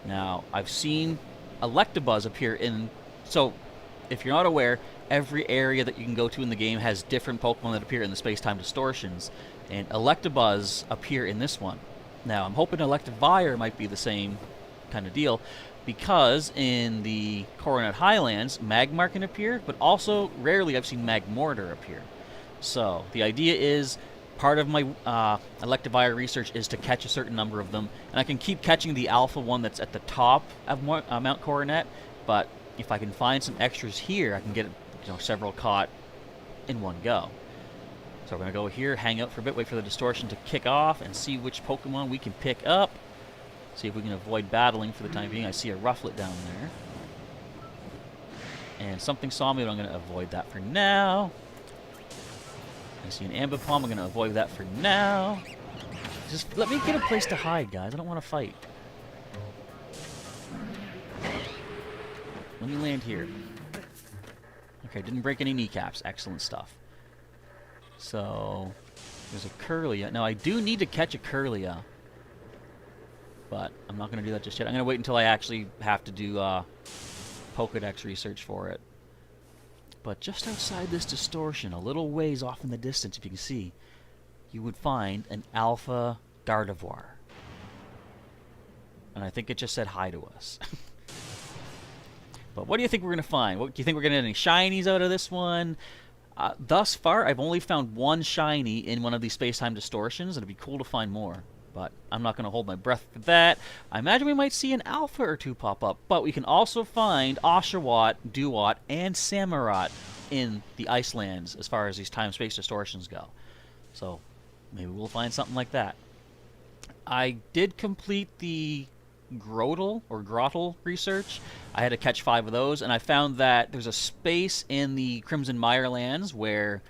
Now, I've seen Electabuzz appear in... So, if you're not aware, every area that you can go to in the game has different Pokemon that appear in the space-time distortions. And Electabuzz appear in this one. Now, I'm hoping Electivire might be the same kind of deal, because in the Coronet Highlands, Magmar can appear, but also, rarely I've seen Magmortar appear. So, the idea is, part of my Electivire research is to catch a certain number of them, and I can keep catching the alpha one that's at the top of Mount Coronet, but if I can find some extras here, I can get several caught in one go. So we're going to go here, hang out for a bit, wait for the distortion to kick off, and see which Pokemon we can pick up. See if we can avoid battling for the time being. I see a Rufflet down there. And something saw me, but I'm going to avoid that for now. I see an Ambipom, I'm going to avoid that for now. Just let me get a place to hide, guys. I don't want to fight. Let me land here. Okay, didn't break any kneecaps. Excellent stuff. So, there's a Kirlia. Now, I do need to catch a Kirlia. But I'm not going to do that just yet. I'm going to wait until I actually have to do Pokedex research for it. But just outside this distortion, a little ways off in the distance, if you can see, you would find an Alpha Gardevoir. And I think it just said hi to us. But what do you think we're going to find? What, do you think we're going to get any shinies out of this one? Thus far, I've only found one shiny in one of these space-time distortions. It'd be cool to find more. But I'm not going to hold my breath for that. I imagine we might see an alpha or two pop up. But we can also find Oshawott, Duat, and Samurott in the Icelands as far as these time-space distortions go. So maybe we'll find something like that. I did complete the Grottle research. I had to catch 5 of those, and I found that there's a space in the Crimson Mirelands where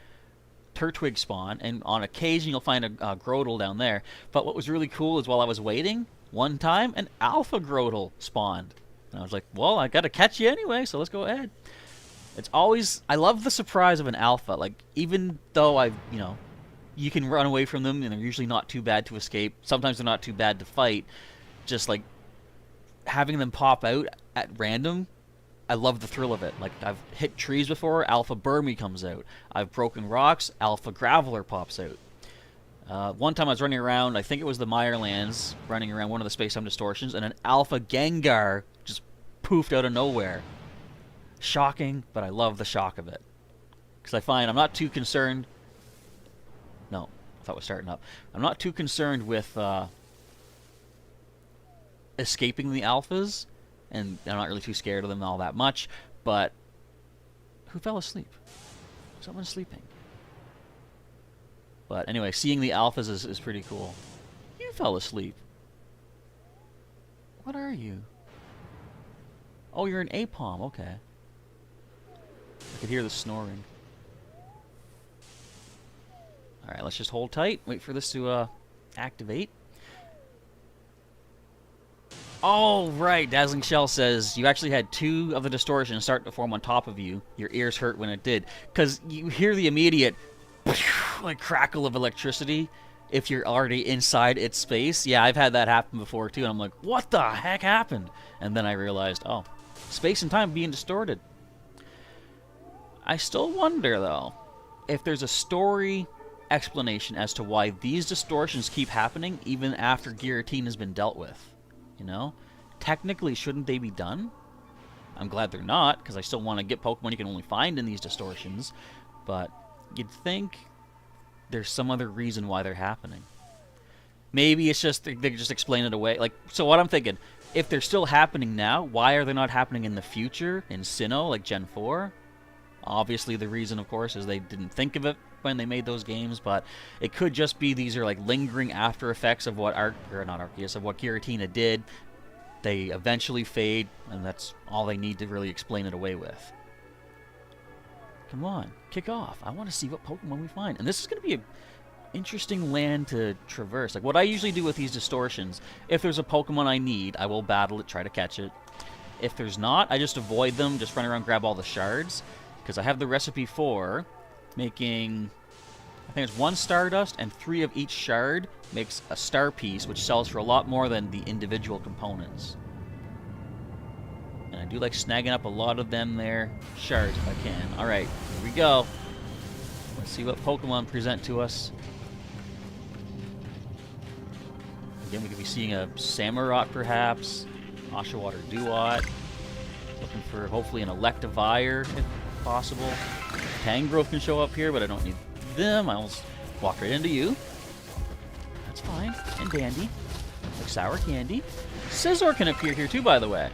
Turtwig spawn, and on occasion you'll find a Grottle down there. But what was really cool is while I was waiting, one time an Alpha Grottle spawned. And I was like, well, I gotta catch you anyway, so let's go ahead. It's always, I love the surprise of an Alpha. Like, even though you can run away from them, and they're usually not too bad to escape. Sometimes they're not too bad to fight. Just like having them pop out at random, I love the thrill of it. Like, I've hit trees before, Alpha Burmy comes out. I've broken rocks, Alpha Graveler pops out. One time I was running around, I think it was the Mirelands, running around one of the space-time distortions, and an Alpha Gengar just poofed out of nowhere. Shocking, but I love the shock of it. Because I find I'm not too concerned... No, I thought it was starting up. I'm not too concerned with escaping the Alphas, and I'm not really too scared of them all that much, but who fell asleep? Someone's sleeping. But anyway, seeing the Alphas is pretty cool. You fell asleep. What are you? Oh, you're an Apom, okay. I could hear the snoring. Alright, let's just hold tight, wait for this to activate. Oh, right. Dazzling Shell says you actually had 2 of the distortions start to form on top of you. Your ears hurt when it did. Because you hear the immediate like crackle of electricity if you're already inside its space. Yeah, I've had that happen before too. And I'm like, what the heck happened? And then I realized, oh, space and time being distorted. I still wonder, though, if there's a story explanation as to why these distortions keep happening even after Giratina has been dealt with. You know? Technically, shouldn't they be done? I'm glad they're not, because I still want to get Pokemon you can only find in these distortions. But you'd think there's some other reason why they're happening. Maybe it's just they just explain it away. Like, so what I'm thinking, if they're still happening now, why are they not happening in the future, in Sinnoh, like Gen 4? Obviously, the reason, of course, is they didn't think of it when they made those games, but it could just be these are like lingering after effects of what of what Giratina did. They eventually fade, and that's all they need to really explain it away with. Come on, kick off. I want to see what Pokemon we find. And this is going to be an interesting land to traverse. Like what I usually do with these distortions, if there's a Pokemon I need, I will battle it, try to catch it. If there's not, I just avoid them, just run around, grab all the shards. Because I have the recipe for making, I think it's 1 Stardust, and 3 of each shard makes a star piece, which sells for a lot more than the individual components. And I do like snagging up a lot of them there shards if I can. Alright, here we go. Let's see what Pokemon present to us. Again, we could be seeing a Samurott perhaps, Oshawott or Duat. Looking for hopefully an Electivire if possible. Tangrowth can show up here, but I don't need them. I almost Walk right into you. That's fine and dandy. Like sour candy. Scizor can appear here too, by the way.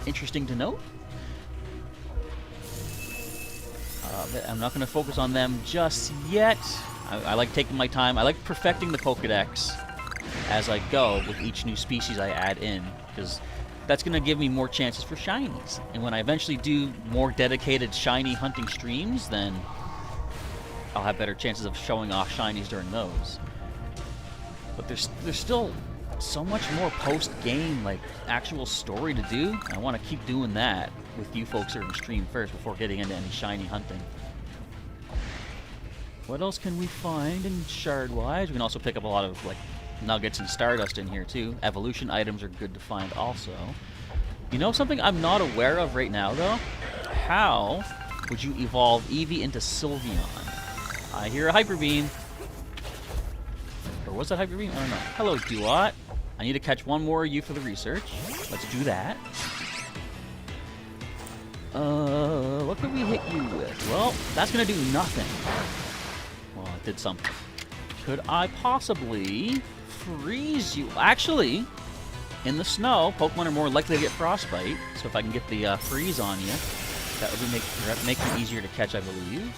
Interesting to note. I'm not going to focus on them just yet. I like taking my time. I like perfecting the Pokedex as I go with each new species I add in, because that's going to give me more chances for shinies. And when I eventually do more dedicated shiny hunting streams, then I'll have better chances of showing off shinies during those. But there's still so much more post-game, like, actual story to do. I want to keep doing that with you folks here in stream first before getting into any shiny hunting. What else can we find in shard-wise? We can also pick up a lot of, like, nuggets and stardust in here, too. Evolution items are good to find also. You know something I'm not aware of right now, though? How would you evolve Eevee into Sylveon? I hear a Hyper Beam. Or was that Hyper Beam? I don't know. Hello, Duat. I need to catch one more of you for the research. Let's do that. What could we hit you with? Well, that's gonna do nothing. Well, it did something. Could I possibly freeze you? Actually, in the snow, Pokemon are more likely to get frostbite. So if I can get the freeze on you, that would make them easier to catch, I believe.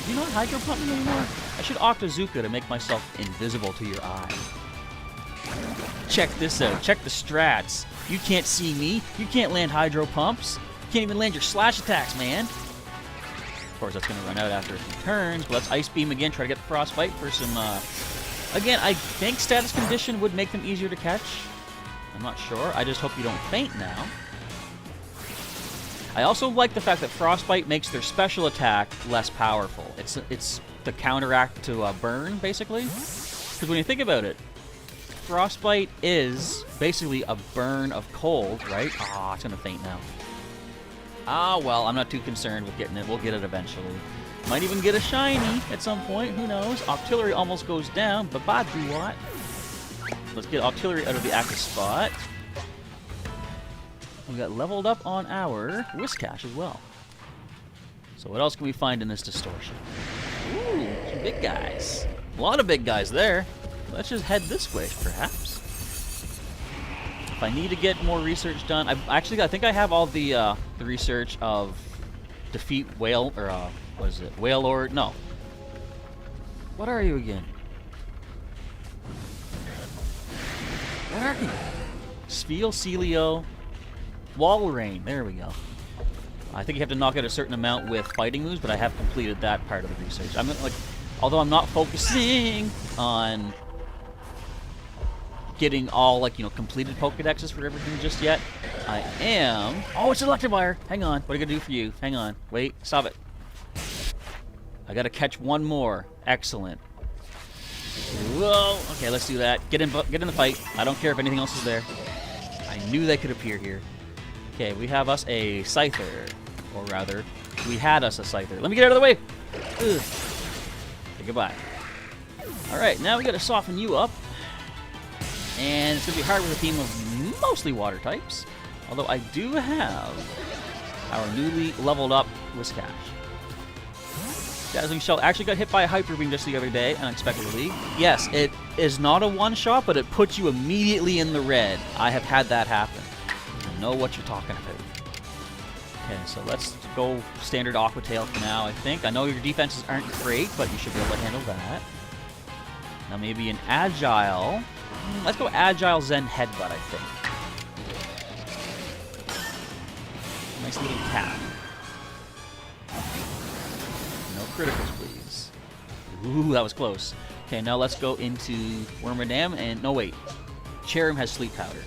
Do you not Hydro Pump me anymore? I should Octazooka to make myself invisible to your eye. Check this out. Check the strats. You can't see me. You can't land Hydro Pumps. You can't even land your slash attacks, man. Of course, that's going to run out after a few turns. But let's Ice Beam again. Try to get the Frostbite for some... Again, I think Status Condition would make them easier to catch. I'm not sure. I just hope you don't faint now. I also like the fact that Frostbite makes their special attack less powerful. It's the counteract to burn, basically. Because when you think about it, Frostbite is basically a burn of cold, right? Ah, it's going to faint now. Ah, well, I'm not too concerned with getting it. We'll get it eventually. Might even get a shiny at some point. Who knows? Octillery almost goes down. Bye-bye, Duat. Let's get Octillery out of the active spot. We got leveled up on our Whiscash as well. So what else can we find in this distortion? Ooh, some big guys. A lot of big guys there. Let's just head this way, perhaps. If I need to get more research done, I think I have all the research of defeat whale, or what is it? Wailord? No. What are you again? What are you? Spheal, Celio, Walrein. There we go. I think you have to knock out a certain amount with fighting moves, but I have completed that part of the research. I'm like, although I'm not focusing on getting all, like, you know, completed Pokedexes for everything just yet, I am... Oh, it's Electivire! Hang on. What are I gonna do for you? Hang on. Wait. Stop it. I gotta catch one more. Excellent. Whoa. Okay, let's do that. Get in the fight. I don't care if anything else is there. I knew they could appear here. Okay, we have us a Scyther. Or rather, we had us a Scyther. Let me get out of the way! Ugh. Okay, goodbye. Alright, now we gotta soften you up. And it's gonna be hard with a team of mostly water types. Although I do have our newly leveled up Whiscash. Dazzling Shell actually got hit by a Hyper Beam just the other day, unexpectedly. Yes, it is not a one-shot, but it puts you immediately in the red. I have had that happen. I know what you're talking about. Okay, so let's go standard Aqua Tail for now, I think. I know your defenses aren't great, but you should be able to handle that. Now maybe an Agile. Let's go Agile Zen Headbutt, I think. Nice little cap. No criticals, please. Ooh, that was close. Okay, now let's go into Wormadam, and... No, wait. Cherrim has Sleep Powder.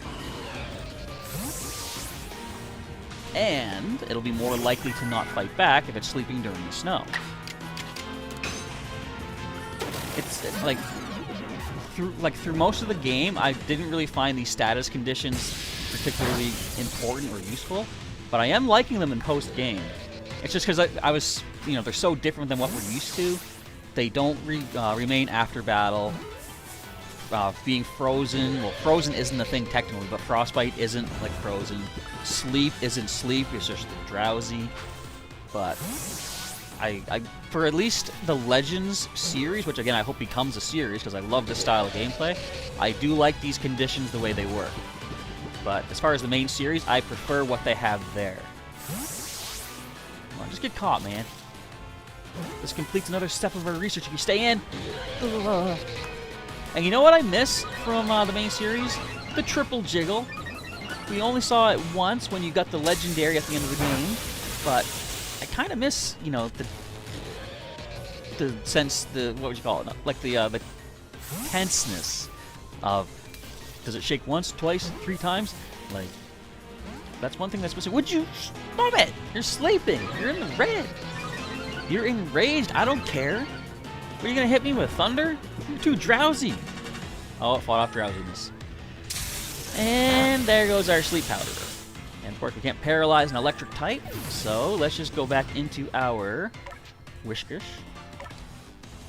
And it'll be more likely to not fight back if it's sleeping during the snow. It's like... Through most of the game, I didn't really find these status conditions particularly important or useful, but I am liking them in post-game. It's just because I was, you know, they're so different than what we're used to. They don't remain after battle. Being frozen, well, frozen isn't a thing technically, but frostbite isn't like frozen. Sleep isn't sleep, it's just drowsy. But for at least the Legends series, which again I hope becomes a series because I love this style of gameplay, I do like these conditions the way they work. But as far as the main series, I prefer what they have there. Come on, just get caught, man. This completes another step of our research if you stay in. And you know what I miss from the main series? The triple jiggle. We only saw it once when you got the legendary at the end of the game, but I kind of miss, you know, the sense, what would you call it? Like the tenseness of, does it shake once, twice, 3 times? Like, that's one thing that's missing. Would you stop it? You're sleeping. You're in the red. You're enraged. I don't care. What, are you gonna hit me with thunder? You're too drowsy. Oh, it fought off drowsiness. And there goes our sleep powder. And of course we can't paralyze an electric type, so let's just go back into our Whiskish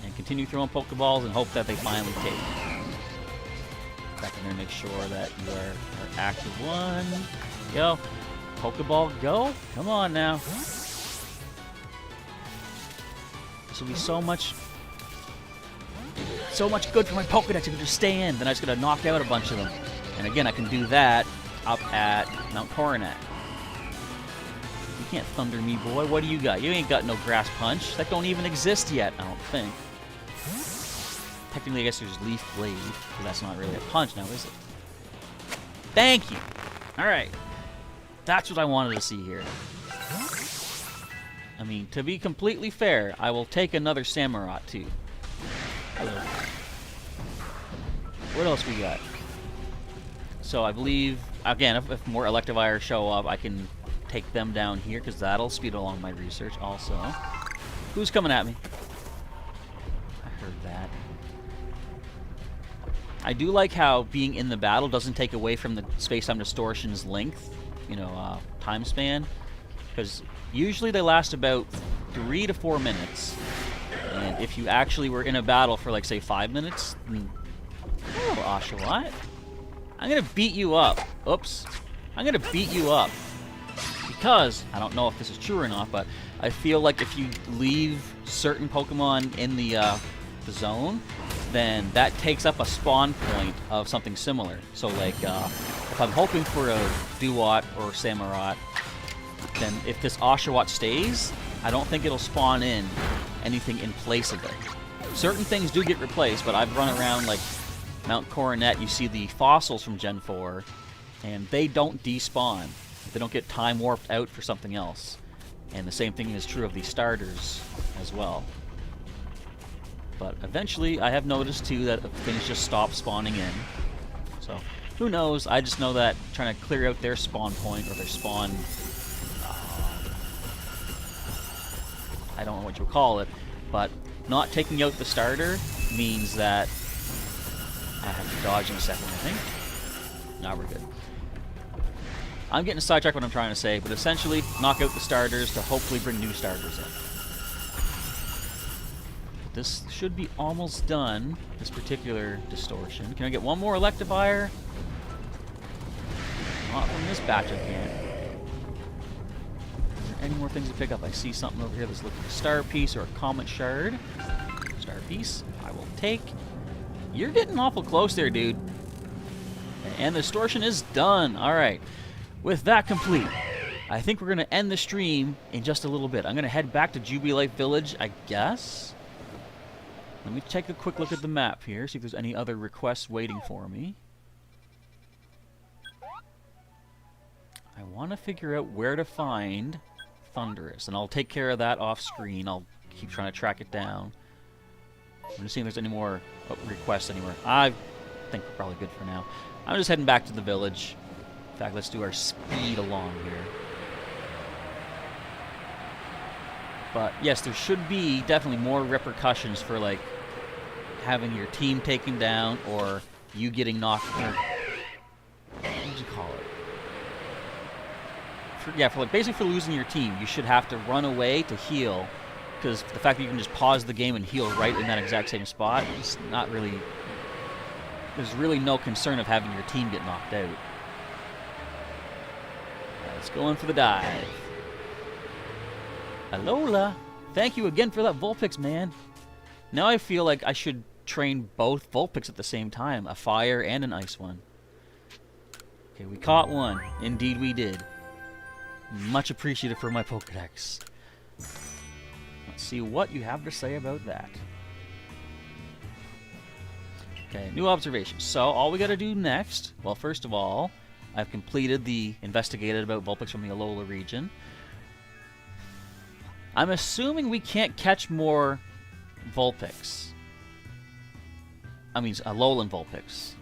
and continue throwing Pokeballs and hope that they finally take. In fact, I'm going to make sure that you are our active one. Go. Pokeball, go. Come on now. This will be so much good for my Pokedex if you just stay in. Then I just got to knock out a bunch of them. And again, I can do that up at Mount Coronet. You can't thunder me, boy. What do you got? You ain't got no Grass Punch. That don't even exist yet, I don't think. Technically, I guess there's Leaf Blade, but that's not really a punch now, is it? Thank you. All right. That's what I wanted to see here. I mean, to be completely fair, I will take another Samurott, too. Hello. What else we got? So I believe, again, if more Electivires show up, I can take them down here, because that'll speed along my research also. Who's coming at me? I heard that. I do like how being in the battle doesn't take away from the space-time distortion's length, you know, time span, because usually they last about 3 to 4 minutes, and if you actually were in a battle for, like, say, 5 minutes, oh, Oshawott. I'm going to beat you up. Oops. I'm going to beat you up. Because, I don't know if this is true or not, but I feel like if you leave certain Pokemon in the zone, then that takes up a spawn point of something similar. So, like, if I'm hoping for a Duat or Samurott, then if this Oshawott stays, I don't think it'll spawn in anything in place of it. Certain things do get replaced, but I've run around, like, Mount Coronet, you see the fossils from Gen 4, and they don't despawn. They don't get time warped out for something else. And the same thing is true of the starters as well. But eventually, I have noticed too that things just stop spawning in. So, who knows? I just know that trying to clear out their spawn point, or their spawn... I don't know what you would call it, but not taking out the starter means that I have to dodge in a second, I think. Now we're good. I'm getting sidetracked what I'm trying to say, but essentially, knock out the starters to hopefully bring new starters in. But this should be almost done, this particular distortion. Can I get one more Electivire? Not from this batch I can't. Is there any more things to pick up? I see something over here that's looking like a Star Piece or a Comet Shard. Star Piece, I will take. You're getting awful close there, dude. And the distortion is done. Alright. With that complete, I think we're going to end the stream in just a little bit. I'm going to head back to Jubilife Village, I guess. Let me take a quick look at the map here, see if there's any other requests waiting for me. I want to figure out where to find Thundurus, and I'll take care of that off screen. I'll keep trying to track it down. I'm just seeing if there's any more requests anywhere. I think we're probably good for now. I'm just heading back to the village. In fact, let's do our speed along here. But yes, there should be definitely more repercussions for, like, having your team taken down or you getting knocked. Or, what would you call it? For like, basically for losing your team, you should have to run away to heal. Because the fact that you can just pause the game and heal right in that exact same spot is not really... There's really no concern of having your team get knocked out. Let's go in for the dive. Alola! Thank you again for that Vulpix, man. Now I feel like I should train both Vulpix at the same time, a fire and an ice one. Okay, we caught one. Indeed we did. Much appreciated for my Pokedex. Let's see what you have to say about that. Okay, new observations. So all we gotta do next, well, first of all, I've completed the investigated about Vulpix from the Alola region. I'm assuming we can't catch more Vulpix. I mean, Alolan Vulpix.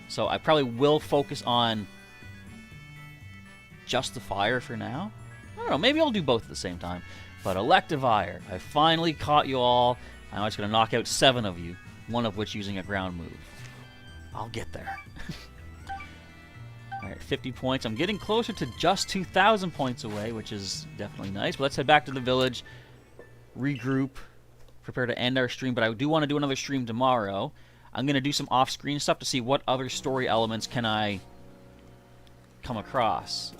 So I probably will focus on just the fire for now. I don't know, maybe I'll do both at the same time. But Electivire, I finally caught you all. I'm just going to knock out 7 of you, one of which using a ground move. I'll get there. Alright, 50 points. I'm getting closer to just 2,000 points away, which is definitely nice. But let's head back to the village, regroup, prepare to end our stream. But I do want to do another stream tomorrow. I'm going to do some off-screen stuff to see what other story elements can I come across.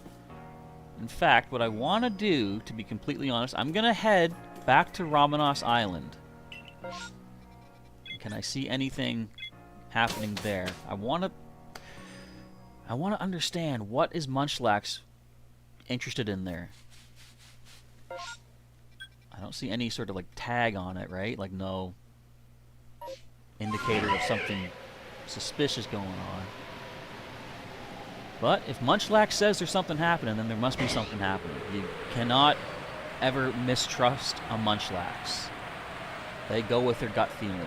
In fact, what I want to do, to be completely honest, I'm going to head back to Ramannas Island. Can I see anything happening there? I want to understand, what is Munchlax interested in there? I don't see any sort of like tag on it, right? Like no indicator of something suspicious going on. But if Munchlax says there's something happening, then there must be something happening. You cannot ever mistrust a Munchlax. They go with their gut feeling.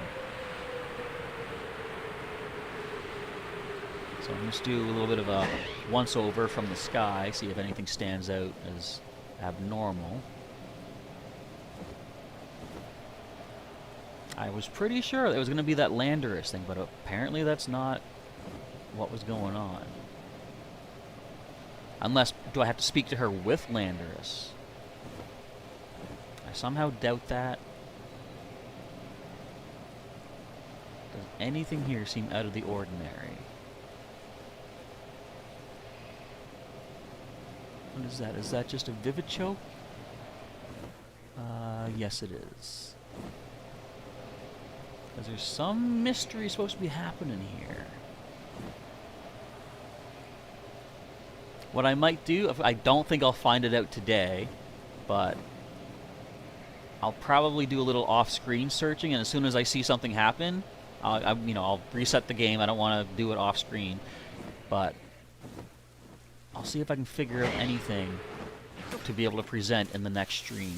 So I'm just do a little bit of a once-over from the sky, see if anything stands out as abnormal. I was pretty sure it was going to be that Landorus thing, but apparently that's not what was going on. Unless, do I have to speak to her with Landorus? I somehow doubt that. Does anything here seem out of the ordinary? What is that? Is that just a Vivichoke? Yes it is. Because there's some mystery supposed to be happening here. What I might do, I don't think I'll find it out today, but I'll probably do a little off-screen searching, and as soon as I see something happen, I'll reset the game. I don't want to do it off-screen, but I'll see if I can figure out anything to be able to present in the next stream.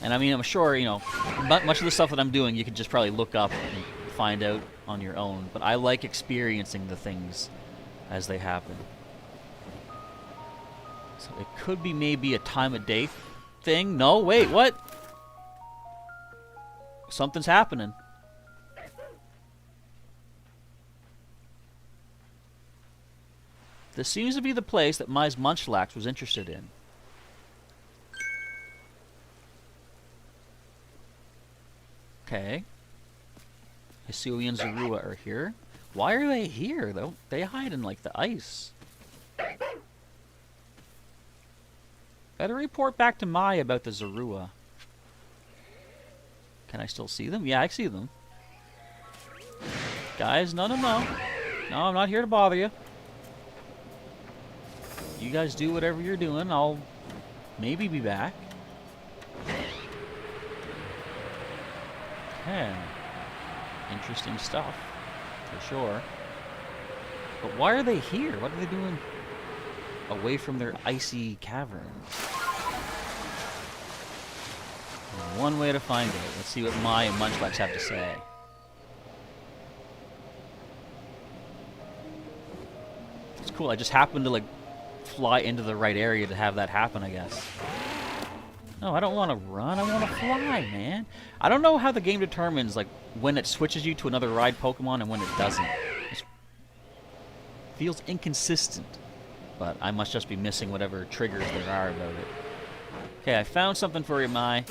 And I mean, I'm sure, much of the stuff that I'm doing, you could just probably look up and find out on your own, but I like experiencing the things as they happen. So it could be maybe a time of day thing. No, wait, what? Something's happening. This seems to be the place that my Munchlax was interested in. Okay. Hisui and Zorua are here. Why are they here, though? They hide in, like, the ice. Better report back to Mai about the Zorua. Can I still see them? Yeah, I see them. Guys, no. No, I'm not here to bother you. You guys do whatever you're doing. I'll maybe be back. Okay. Interesting stuff. For sure. But why are they here? What are they doing away from their icy caverns? One way to find it. Let's see what Mai and Munchlax have to say. It's cool. I just happened to, like, fly into the right area to have that happen, I guess. No, I don't want to run. I want to fly, man. I don't know how the game determines, like, when it switches you to another ride Pokemon and when it doesn't. It feels inconsistent. But I must just be missing whatever triggers there are about it. Okay, I found something for you, Mai.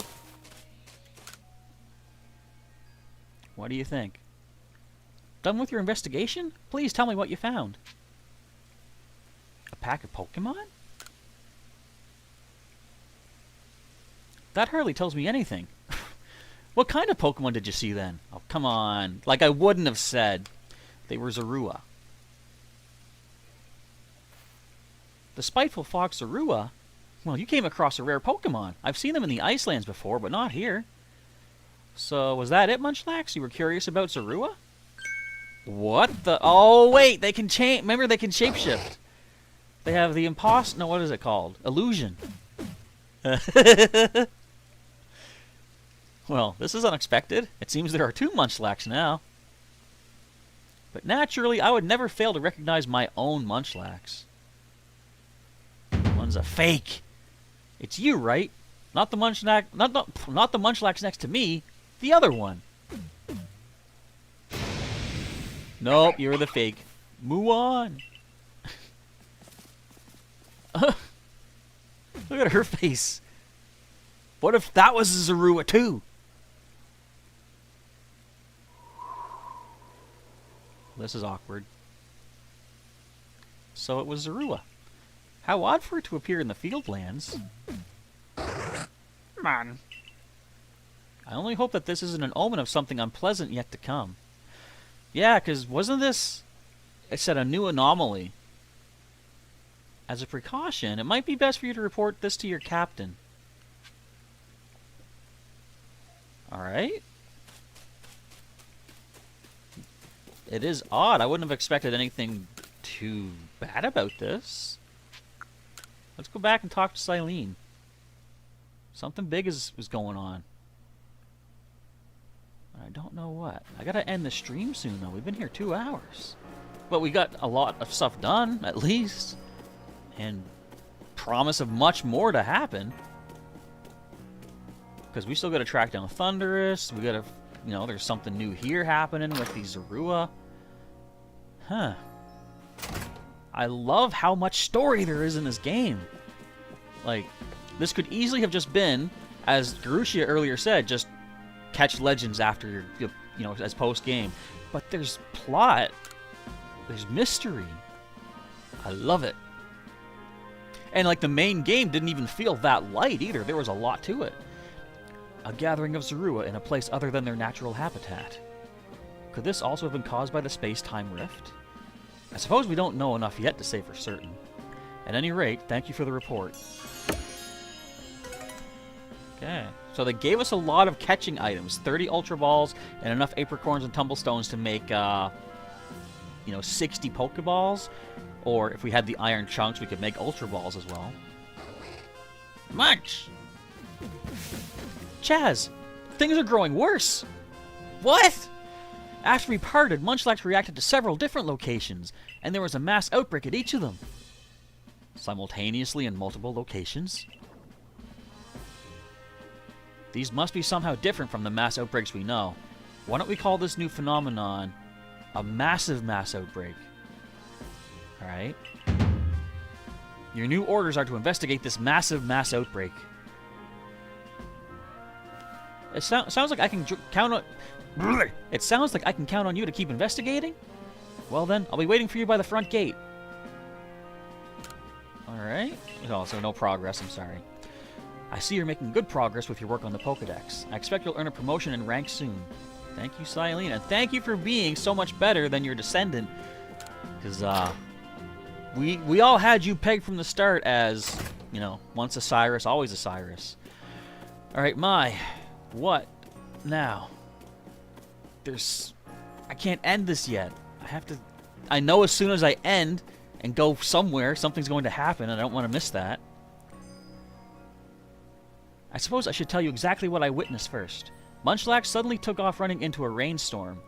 What do you think? Done with your investigation? Please tell me what you found. A pack of Pokemon? that hardly tells me anything. What kind of Pokemon did you see then? Oh, come on. Like I wouldn't have said they were Zorua. The spiteful fox Zorua? Well, you came across a rare Pokemon. I've seen them in the Icelands before, but not here. So, was that it, Munchlax? You were curious about Zorua? What the? Oh, wait, they can change. Remember, they can shapeshift. They have the no, what is it called? Illusion. Well, this is unexpected. It seems there are 2 Munchlax now. But naturally, I would never fail to recognize my own Munchlax. One's a fake. It's you, right? Not the Munchlax, not the Munchlax next to me. The other one. Nope, you're the fake. Move on. Look at her face. What if that was a Zorua too? This is awkward. So it was Zorua. How odd for it to appear in the Fieldlands. Man. I only hope that this isn't an omen of something unpleasant yet to come. Yeah, because wasn't this... It said a new anomaly. As a precaution, it might be best for you to report this to your captain. Alright. It is odd. I wouldn't have expected anything too bad about this. Let's go back and talk to Silene. Something big is going on. I don't know what. I gotta end the stream soon, though. We've been here 2 hours. But we got a lot of stuff done, at least. And promise of much more to happen. Because we still gotta track down Thundurus. We gotta, you know, there's something new here happening with the Zorua. Huh. I love how much story there is in this game. Like, this could easily have just been, as Garushia earlier said, just catch legends after, you know, as post-game. But there's plot. There's mystery. I love it. And, like, the main game didn't even feel that light, either. There was a lot to it. A gathering of Zorua in a place other than their natural habitat. Could this also have been caused by the space-time rift? I suppose we don't know enough yet to say for certain. At any rate, thank you for the report. Okay. So they gave us a lot of catching items. 30 Ultra Balls and enough Apricorns and Tumblestones to make, you know, 60 Pokeballs. Or if we had the Iron Chunks, we could make Ultra Balls as well. Munch! Chaz! Things are growing worse! What? After we parted, Munchlax reacted to several different locations, and there was a mass outbreak at each of them. Simultaneously in multiple locations? These must be somehow different from the mass outbreaks we know. Why don't we call this new phenomenon a massive mass outbreak? Alright. Your new orders are to investigate this massive mass outbreak. It sounds like I can count on... It sounds like I can count on you to keep investigating? Well then, I'll be waiting for you by the front gate. Alright. Oh, so no progress, I'm sorry. I see you're making good progress with your work on the Pokedex. I expect you'll earn a promotion in rank soon. Thank you, Silene, and thank you for being so much better than your descendant. Because, we all had you pegged from the start as, you know, once a Cyrus, always a Cyrus. Alright, what now? I can't end this yet. I know as soon as I end and go somewhere, something's going to happen, and I don't want to miss that. I suppose I should tell you exactly what I witnessed first. Munchlax suddenly took off running into a rainstorm.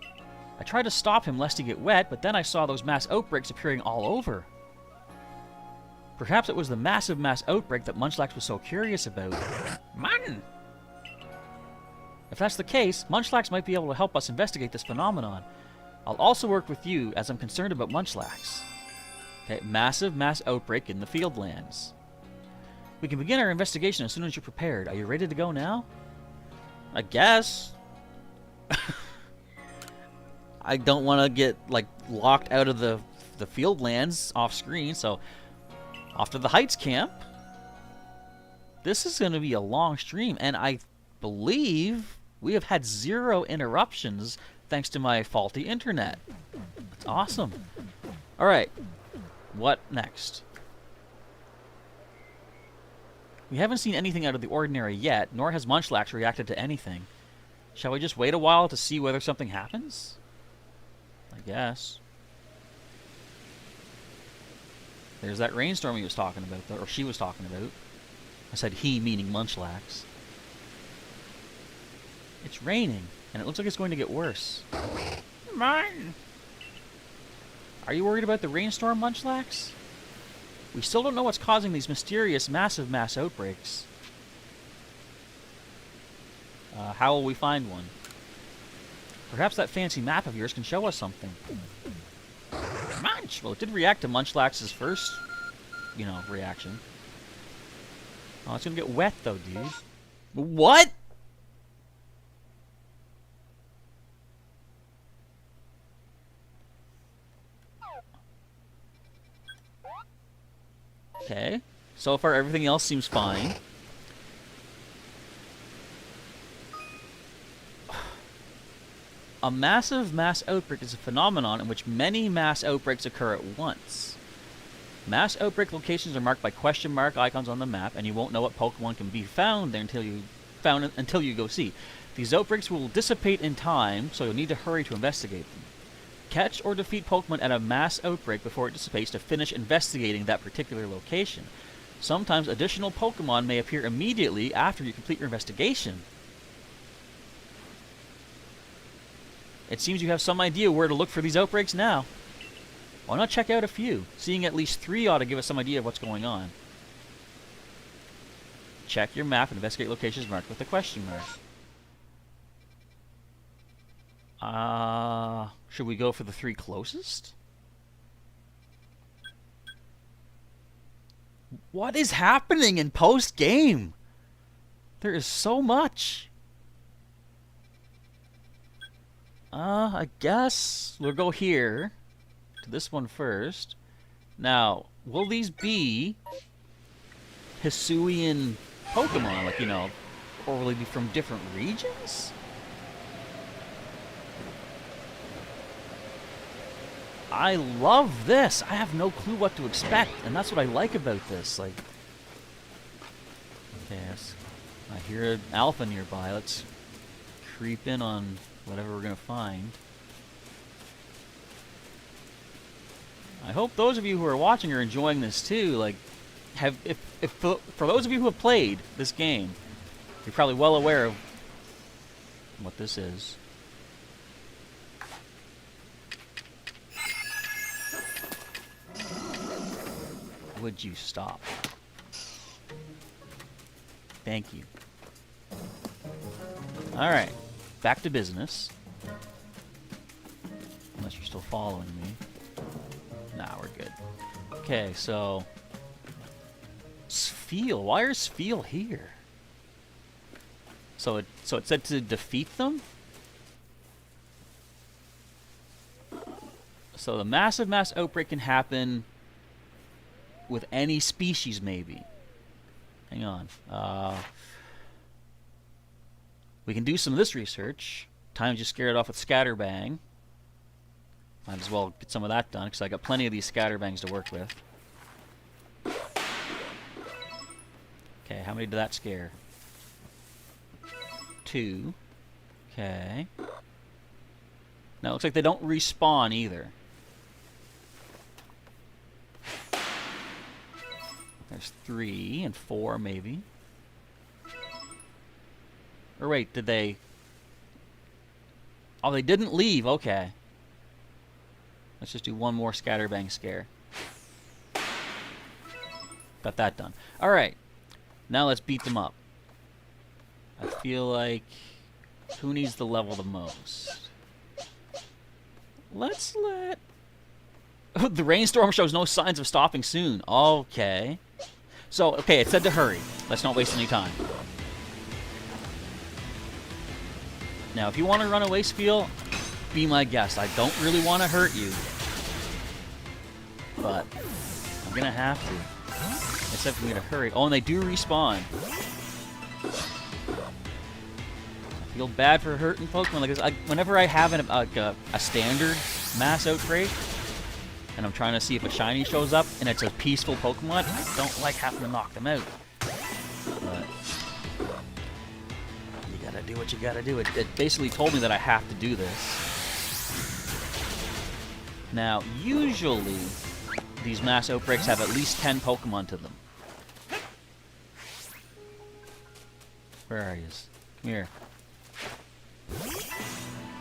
I tried to stop him lest he get wet, but then I saw those mass outbreaks appearing all over. Perhaps it was the massive mass outbreak that Munchlax was so curious about. Man! If that's the case, Munchlax might be able to help us investigate this phenomenon. I'll also work with you, as I'm concerned about Munchlax. Okay, massive mass outbreak in the Fieldlands. We can begin our investigation as soon as you're prepared. Are you ready to go now? I guess. I don't want to get, like, locked out of the Fieldlands off screen, so off to the Heights camp. this is going to be a long stream, and I believe we have had 0 interruptions thanks to my faulty internet. That's awesome. Alright, what next? We haven't seen anything out of the ordinary yet, nor has Munchlax reacted to anything. Shall we just wait a while to see whether something happens? I guess. There's that rainstorm he was talking about, though, or she was talking about. I said he, meaning Munchlax. It's raining, and it looks like it's going to get worse. Mine! Are you worried about the rainstorm, Munchlax? We still don't know what's causing these mysterious massive mass outbreaks. How will we find one? Perhaps that fancy map of yours can show us something. Munch! Well, it did react to Munchlax's first, reaction. Oh, it's gonna get wet, though, dude. What? Okay. So far, everything else seems fine. A massive mass outbreak is a phenomenon in which many mass outbreaks occur at once. Mass outbreak locations are marked by question mark icons on the map, and you won't know what Pokemon can be found there until you go see. These outbreaks will dissipate in time, so you'll need to hurry to investigate them. Catch or defeat Pokemon at a mass outbreak before it dissipates to finish investigating that particular location. Sometimes additional Pokemon may appear immediately after you complete your investigation. It seems you have some idea where to look for these outbreaks now. Why not check out a few? Seeing at least 3 ought to give us some idea of what's going on. Check your map and investigate locations marked with a question mark. Should we go for the 3 closest? What is happening in post-game? There is so much. I guess we'll go here to this one first. Now, will these be Hisuian Pokemon, or will they be from different regions? I love this. I have no clue what to expect, and that's what I like about this. Okay, I hear an alpha nearby. Let's creep in on whatever we're gonna find. I hope those of you who are watching are enjoying this too. For those of you who have played this game, you're probably well aware of what this is. Would you stop? Thank you. Alright, back to business. Unless you're still following me. Nah, we're good. Okay, so... Spheal. Why are Spheal here? So it said to defeat them? So the massive mass outbreak can happen with any species, maybe. Hang on. We can do some of this research. Time to just scare it off with Scatterbang. Might as well get some of that done, because I got plenty of these Scatterbangs to work with. Okay, how many did that scare? 2. Okay. Now it looks like they don't respawn either. There's 3 and 4 maybe. Or wait, did they... Oh, they didn't leave. Okay. Let's just do one more Scatterbang scare. Got that done. Alright. Now let's beat them up. I feel like... Who needs the level the most? Let's let... The rainstorm shows no signs of stopping soon. Okay. So, okay, it said to hurry. Let's not waste any time. Now, if you want to run away, Spheal, be my guest. I don't really want to hurt you. But I'm going to have to. It's up for me to hurry. Oh, and they do respawn. I feel bad for hurting Pokemon like this. Whenever I have a standard mass outbreak, and I'm trying to see if a shiny shows up, and it's a peaceful Pokemon, I don't like having to knock them out. But you gotta do what you gotta do. It basically told me that I have to do this. Now, usually, these mass outbreaks have at least 10 Pokemon to them. Where are you? Come here.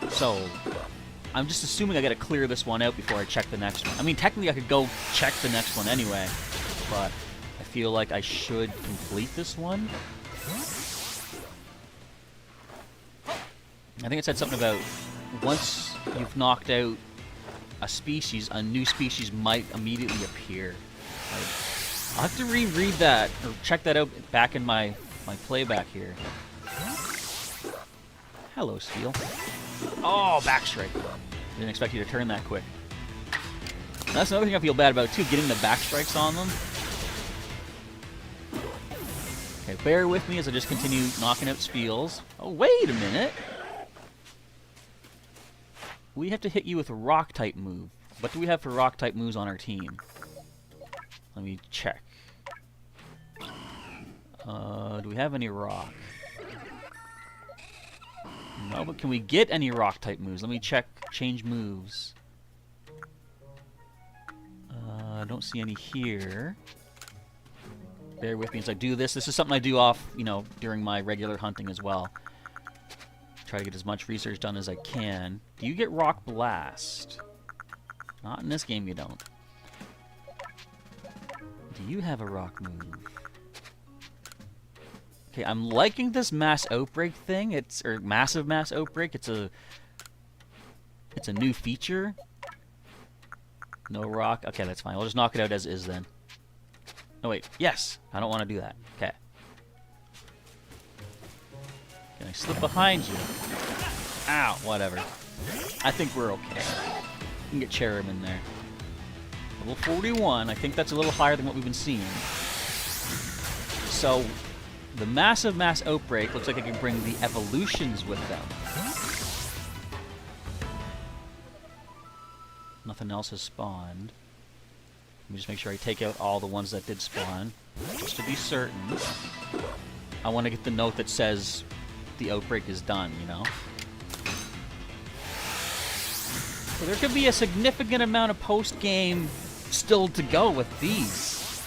So, I'm just assuming I gotta clear this one out before I check the next one. I mean, technically I could go check the next one anyway, but I feel like I should complete this one. I think it said something about once you've knocked out a species, a new species might immediately appear. I'll have to reread that, or check that out back in my playback here. Hello, Steel. Oh, backstrike. Didn't expect you to turn that quick. That's another thing I feel bad about, too, getting the backstrikes on them. Okay, bear with me as I just continue knocking out Spiels. Oh, wait a minute! We have to hit you with a Rock-type move. What do we have for Rock-type moves on our team? Let me check. Do we have any Rock? No, but can we get any Rock-type moves? Let me check. Change moves. I don't see any here. Bear with me as I do this. This is something I do off, during my regular hunting as well. Try to get as much research done as I can. Do you get Rock Blast? Not in this game, you don't. Do you have a Rock move? Okay, I'm liking this mass outbreak thing. Or massive mass outbreak. It's a new feature. No Rock. Okay, that's fine. We'll just knock it out as is then. Oh wait, yes. I don't want to do that. Okay. Can I slip behind you? Ow, whatever. I think we're okay. We can get Cherub in there. Level 41. I think that's a little higher than what we've been seeing. So, the massive mass outbreak looks like I can bring the evolutions with them. Nothing else has spawned. Let me just make sure I take out all the ones that did spawn, just to be certain. I want to get the note that says the outbreak is done, So there could be a significant amount of post-game still to go with these.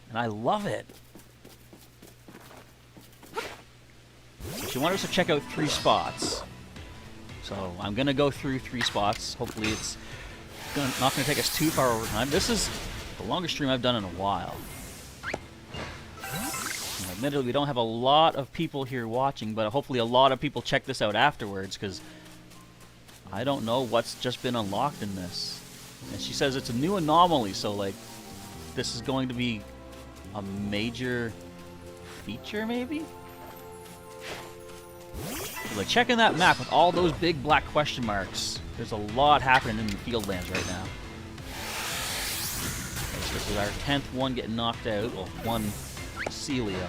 And I love it. So she wanted us to check out 3 spots. So I'm going to go through 3 spots. Hopefully it's not going to take us too far over time. This is the longest stream I've done in a while. And admittedly, we don't have a lot of people here watching, but hopefully a lot of people check this out afterwards, because I don't know what's just been unlocked in this. And she says it's a new anomaly, so like this is going to be a major feature, maybe? So, like, checking that map with all those big black question marks, there's a lot happening in the Fieldlands right now. Okay, so this is our 10th one getting knocked out. Well, one Celio.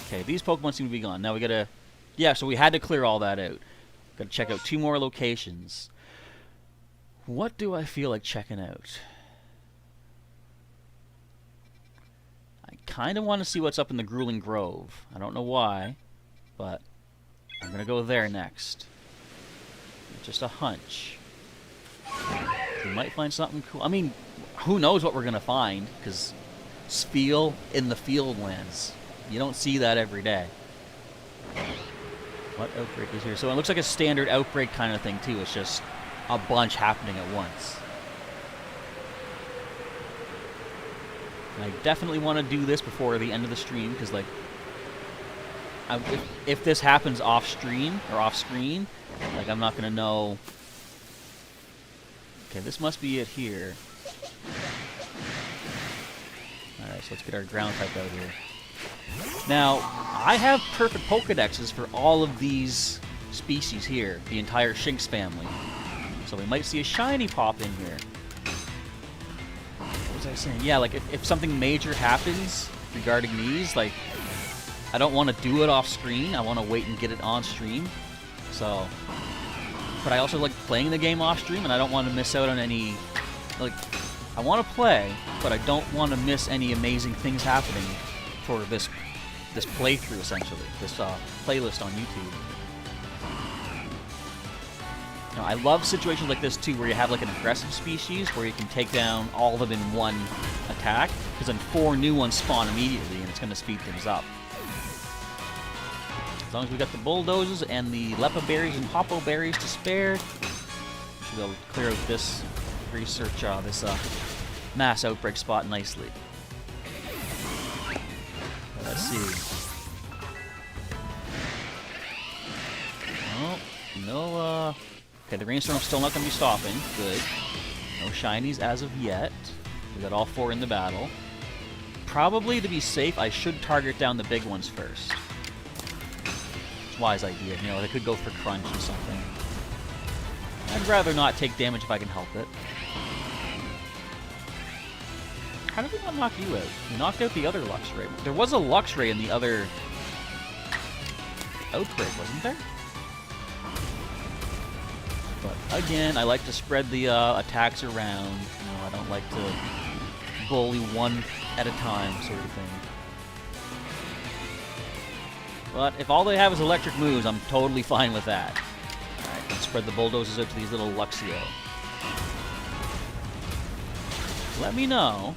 Okay, these Pokemon seem to be gone. Now we gotta... Yeah, so we had to clear all that out. Gotta check out 2 more locations. What do I feel like checking out? I kind of want to see what's up in the Grueling Grove. I don't know why, but I'm gonna go there next. Just a hunch. We might find something cool. I mean, who knows what we're gonna find, because Spiel in the Fieldlands. You don't see that every day. What outbreak is here? So it looks like a standard outbreak kind of thing too. It's just a bunch happening at once. And I definitely want to do this before the end of the stream, because like, if this happens off stream or off screen, like I'm not gonna know. Okay, this must be it here. All right, so let's get our ground type out here. Now, I have perfect Pokedexes for all of these species here, the entire Shinx family. So we might see a shiny pop in here. What was I was saying, yeah, like if something major happens regarding these, like I don't want to do it off screen. I want to wait and get it on stream. So, but I also like playing the game off stream, and I don't want to miss out on any, like, I want to play, but I don't want to miss any amazing things happening for this playthrough, essentially, this playlist on YouTube. You know, I love situations like this too, where you have like an aggressive species where you can take down all of them in one attack, because then 4 new ones spawn immediately, and it's going to speed things up. As long as we got the bulldozers and the lepa berries and hoppo berries to spare, we should be able to clear out this research, this mass outbreak spot nicely. Let's see. Oh, no, okay, the rainstorm's still not going to be stopping. Good. No shinies as of yet. We got all 4 in the battle. Probably, to be safe, I should target down the big ones first. It's a wise idea. You know, they could go for crunch or something. I'd rather not take damage if I can help it. How did we not knock you out? We knocked out the other Luxray. There was a Luxray in the other outbreak, wasn't there? But again, I like to spread the attacks around. You know, I don't like to bully one at a time, sort of thing. But if all they have is electric moves, I'm totally fine with that. Alright, let's spread the bulldozers out to these little Luxio. Let me know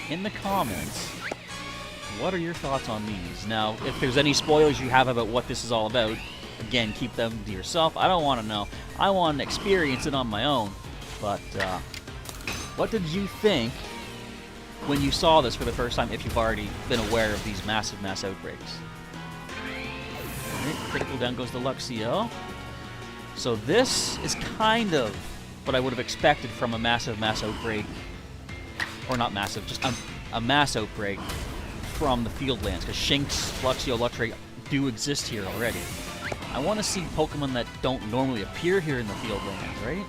in the comments, what are your thoughts on these? Now, if there's any spoilers you have about what this is all about, again, keep them to yourself. I don't want to know. I want to experience it on my own. But, what did you think when you saw this for the first time, if you've already been aware of these massive mass outbreaks? Alright, critical down goes the Luxio. So this is kind of what I would have expected from a massive mass outbreak. Or not massive, just a mass outbreak from the field lands, because Shinx, Luxio, Luxray do exist here already. I want to see Pokemon that don't normally appear here in the field lands, right?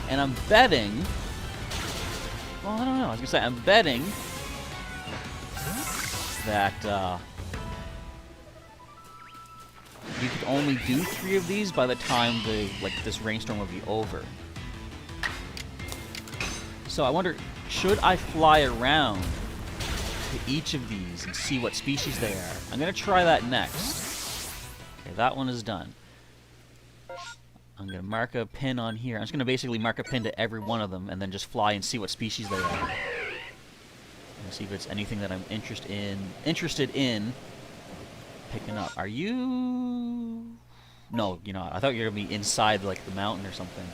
And I'm betting... Well, I don't know. I was going to say, I'm betting that you could only do 3 of these by the time this rainstorm will be over. So I wonder, should I fly around to each of these and see what species they are? I'm going to try that next. Okay, that one is done. I'm going to mark a pin on here. I'm just going to basically mark a pin to every one of them and then just fly and see what species they are. And see if it's anything that I'm interested in picking up. Are you... No, you're not. I thought you were going to be inside like the mountain or something.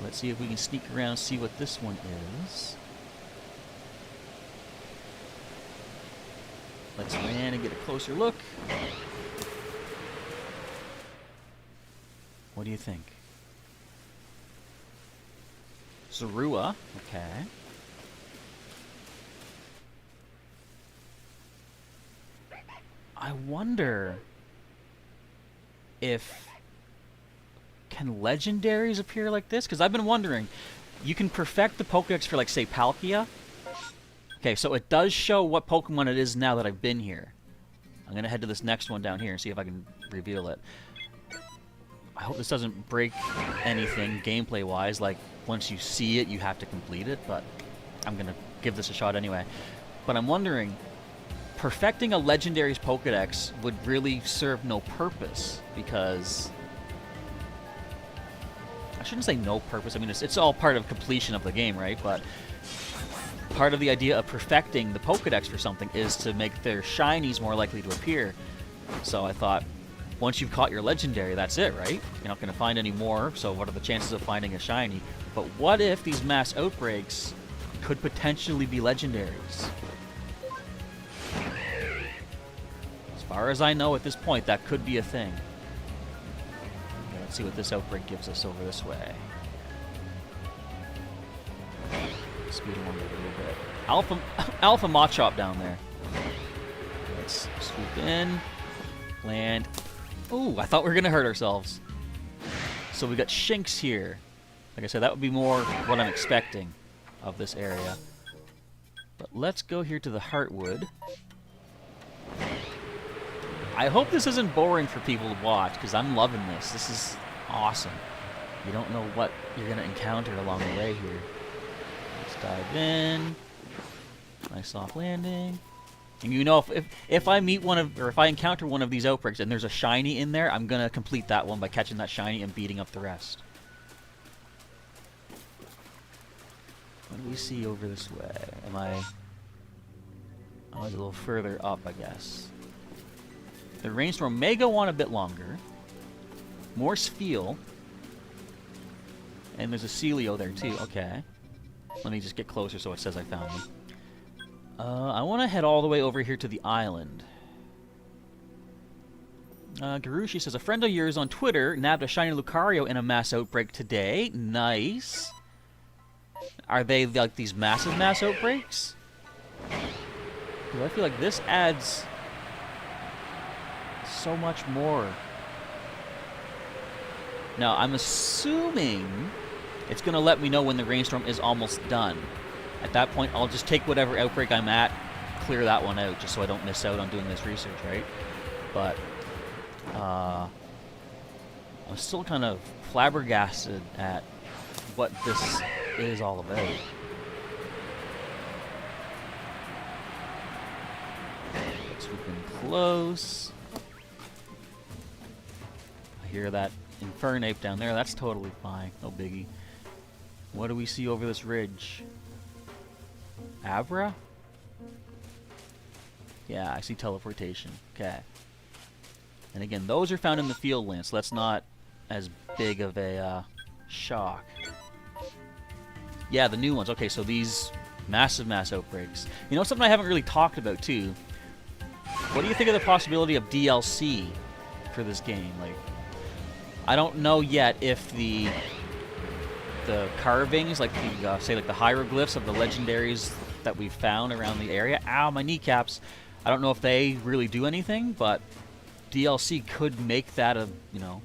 Let's see if we can sneak around and see what this one is. Let's land and get a closer look. What do you think? Zorua, okay. I wonder if... Can legendaries appear like this? Because I've been wondering. You can perfect the Pokédex for, like, say, Palkia. Okay, so it does show what Pokemon it is now that I've been here. I'm going to head to this next one down here and see if I can reveal it. I hope this doesn't break anything gameplay-wise. Like, once you see it, you have to complete it. But I'm going to give this a shot anyway. But I'm wondering, perfecting a legendary's Pokédex would really serve no purpose. Because... I shouldn't say no purpose. I mean, it's all part of completion of the game, right? But part of the idea of perfecting the Pokédex for something is to make their shinies more likely to appear. So I thought, once you've caught your legendary, that's it, right? You're not going to find any more, so what are the chances of finding a shiny? But what if these mass outbreaks could potentially be legendaries? As far as I know at this point, that could be a thing. See what this outbreak gives us over this way. Speed along a little bit. Alpha Machop down there. Let's swoop in. Land. Ooh, I thought we were going to hurt ourselves. So we got Shinx here. Like I said, that would be more what I'm expecting of this area. But let's go here to the Heartwood. I hope this isn't boring for people to watch, because I'm loving this. This is awesome. You don't know what you're going to encounter along the way here. Let's dive in. Nice soft landing. And you know, if I meet one of, or if I encounter one of these outbreaks and there's a shiny in there, I'm going to complete that one by catching that shiny and beating up the rest. What do we see over this way? Am I... Oh, it's a little further up, I guess. The rainstorm may go on a bit longer. More Spheal. And there's a Celio there, too. Okay. Let me just get closer so it says I found them. I want to head all the way over here to the island. Garushi says, a friend of yours on Twitter nabbed a shiny Lucario in a mass outbreak today. Nice. Are they like these massive mass outbreaks? Because I feel like this adds so much more. Now, I'm assuming it's going to let me know when the rainstorm is almost done. At that point, I'll just take whatever outbreak I'm at, clear that one out, just so I don't miss out on doing this research, right? But, I'm still kind of flabbergasted at what this is all about. Let's swoop in close. I hear that Infernape down there. That's totally fine. No biggie. What do we see over this ridge? Abra? Yeah, I see teleportation. Okay. And again, those are found in the field land, so that's not as big of a shock. Yeah, the new ones. Okay, so these massive mass outbreaks. You know, something I haven't really talked about, too. What do you think of the possibility of DLC for this game? Like, I don't know yet if the carvings, like the, say, like the hieroglyphs of the legendaries that we've found around the area. Ow, my kneecaps. I don't know if they really do anything, but DLC could make that a, you know,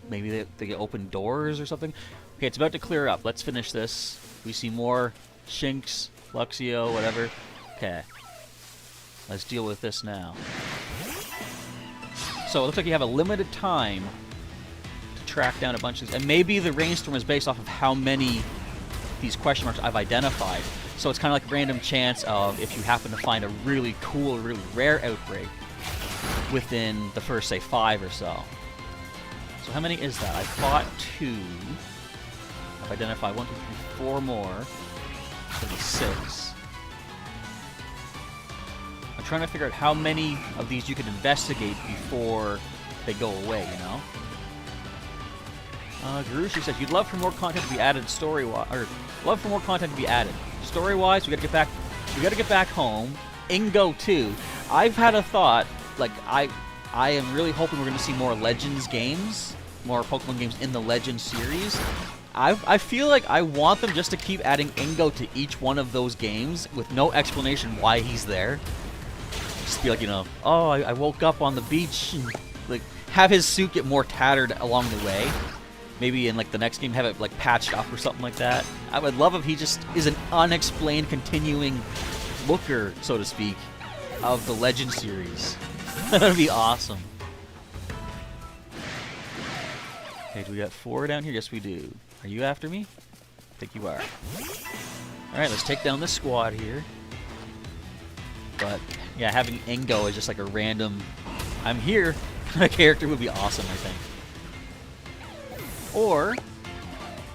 maybe they get open doors or something. Okay, it's about to clear up. Let's finish this. We see more Shinx, Luxio, whatever. Okay. Let's deal with this now. So it looks like you have a limited time to track down a bunch of these. And maybe the rainstorm is based off of how many these question marks I've identified. So it's kind of like a random chance of if you happen to find a really cool, really rare outbreak within the first, say, 5 or so. So how many is that? I fought 2. I've identified 1, 2, 3, 4 more. So it'll be 6. I'm trying to figure out how many of these you can investigate before they go away, you know? Garushi says, you'd love for more content to be added story-wise, or love for more content to be added. Story-wise, we gotta get back home. Ingo too. I've had a thought, like I am really hoping we're gonna see more Legends games, more Pokemon games in the Legends series. I feel like I want them just to keep adding Ingo to each one of those games with no explanation why he's there. Just be like, you know, oh, I woke up on the beach, and like have his suit get more tattered along the way. Maybe in like the next game have it like patched up or something like that. I would love if he just is an unexplained continuing looker, so to speak, of the Legend series. That would be awesome. Okay, do we got 4 down here? Yes, we do. Are you after me? I think you are. Alright, let's take down this squad here. But, yeah, having Ingo as just like a random I'm here kind of character would be awesome, I think. Or,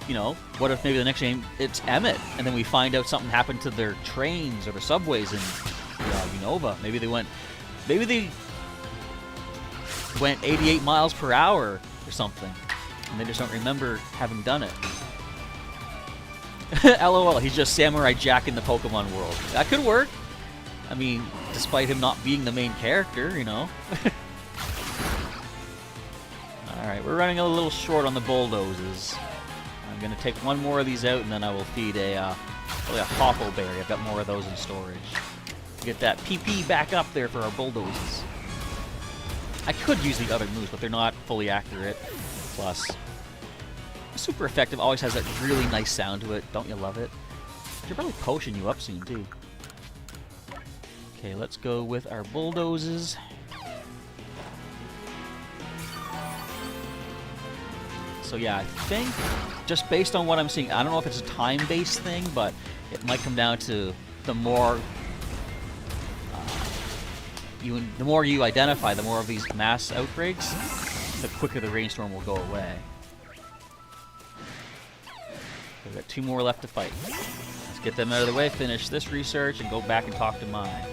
you know, what if maybe the next game it's Emmett, and then we find out something happened to their trains or their subways in Unova. Maybe they went 88 miles per hour or something, and they just don't remember having done it. LOL, he's just Samurai Jack in the Pokemon world. That could work. I mean, despite him not being the main character, you know. Alright, we're running a little short on the bulldozers. I'm going to take one more of these out, and then I will feed probably a Hoppo Berry. I've got more of those in storage. Get that PP back up there for our bulldozers. I could use the other moves, but they're not fully accurate. Plus, Super effective always has that really nice sound to it. Don't you love it? Should probably potion you up soon, too. Okay, let's go with our bulldozes. So yeah, I think, just based on what I'm seeing, I don't know if it's a time-based thing, but it might come down to the more you identify, the more of these mass outbreaks, the quicker the rainstorm will go away. We've got 2 more left to fight. Let's get them out of the way, finish this research, and go back and talk to mine.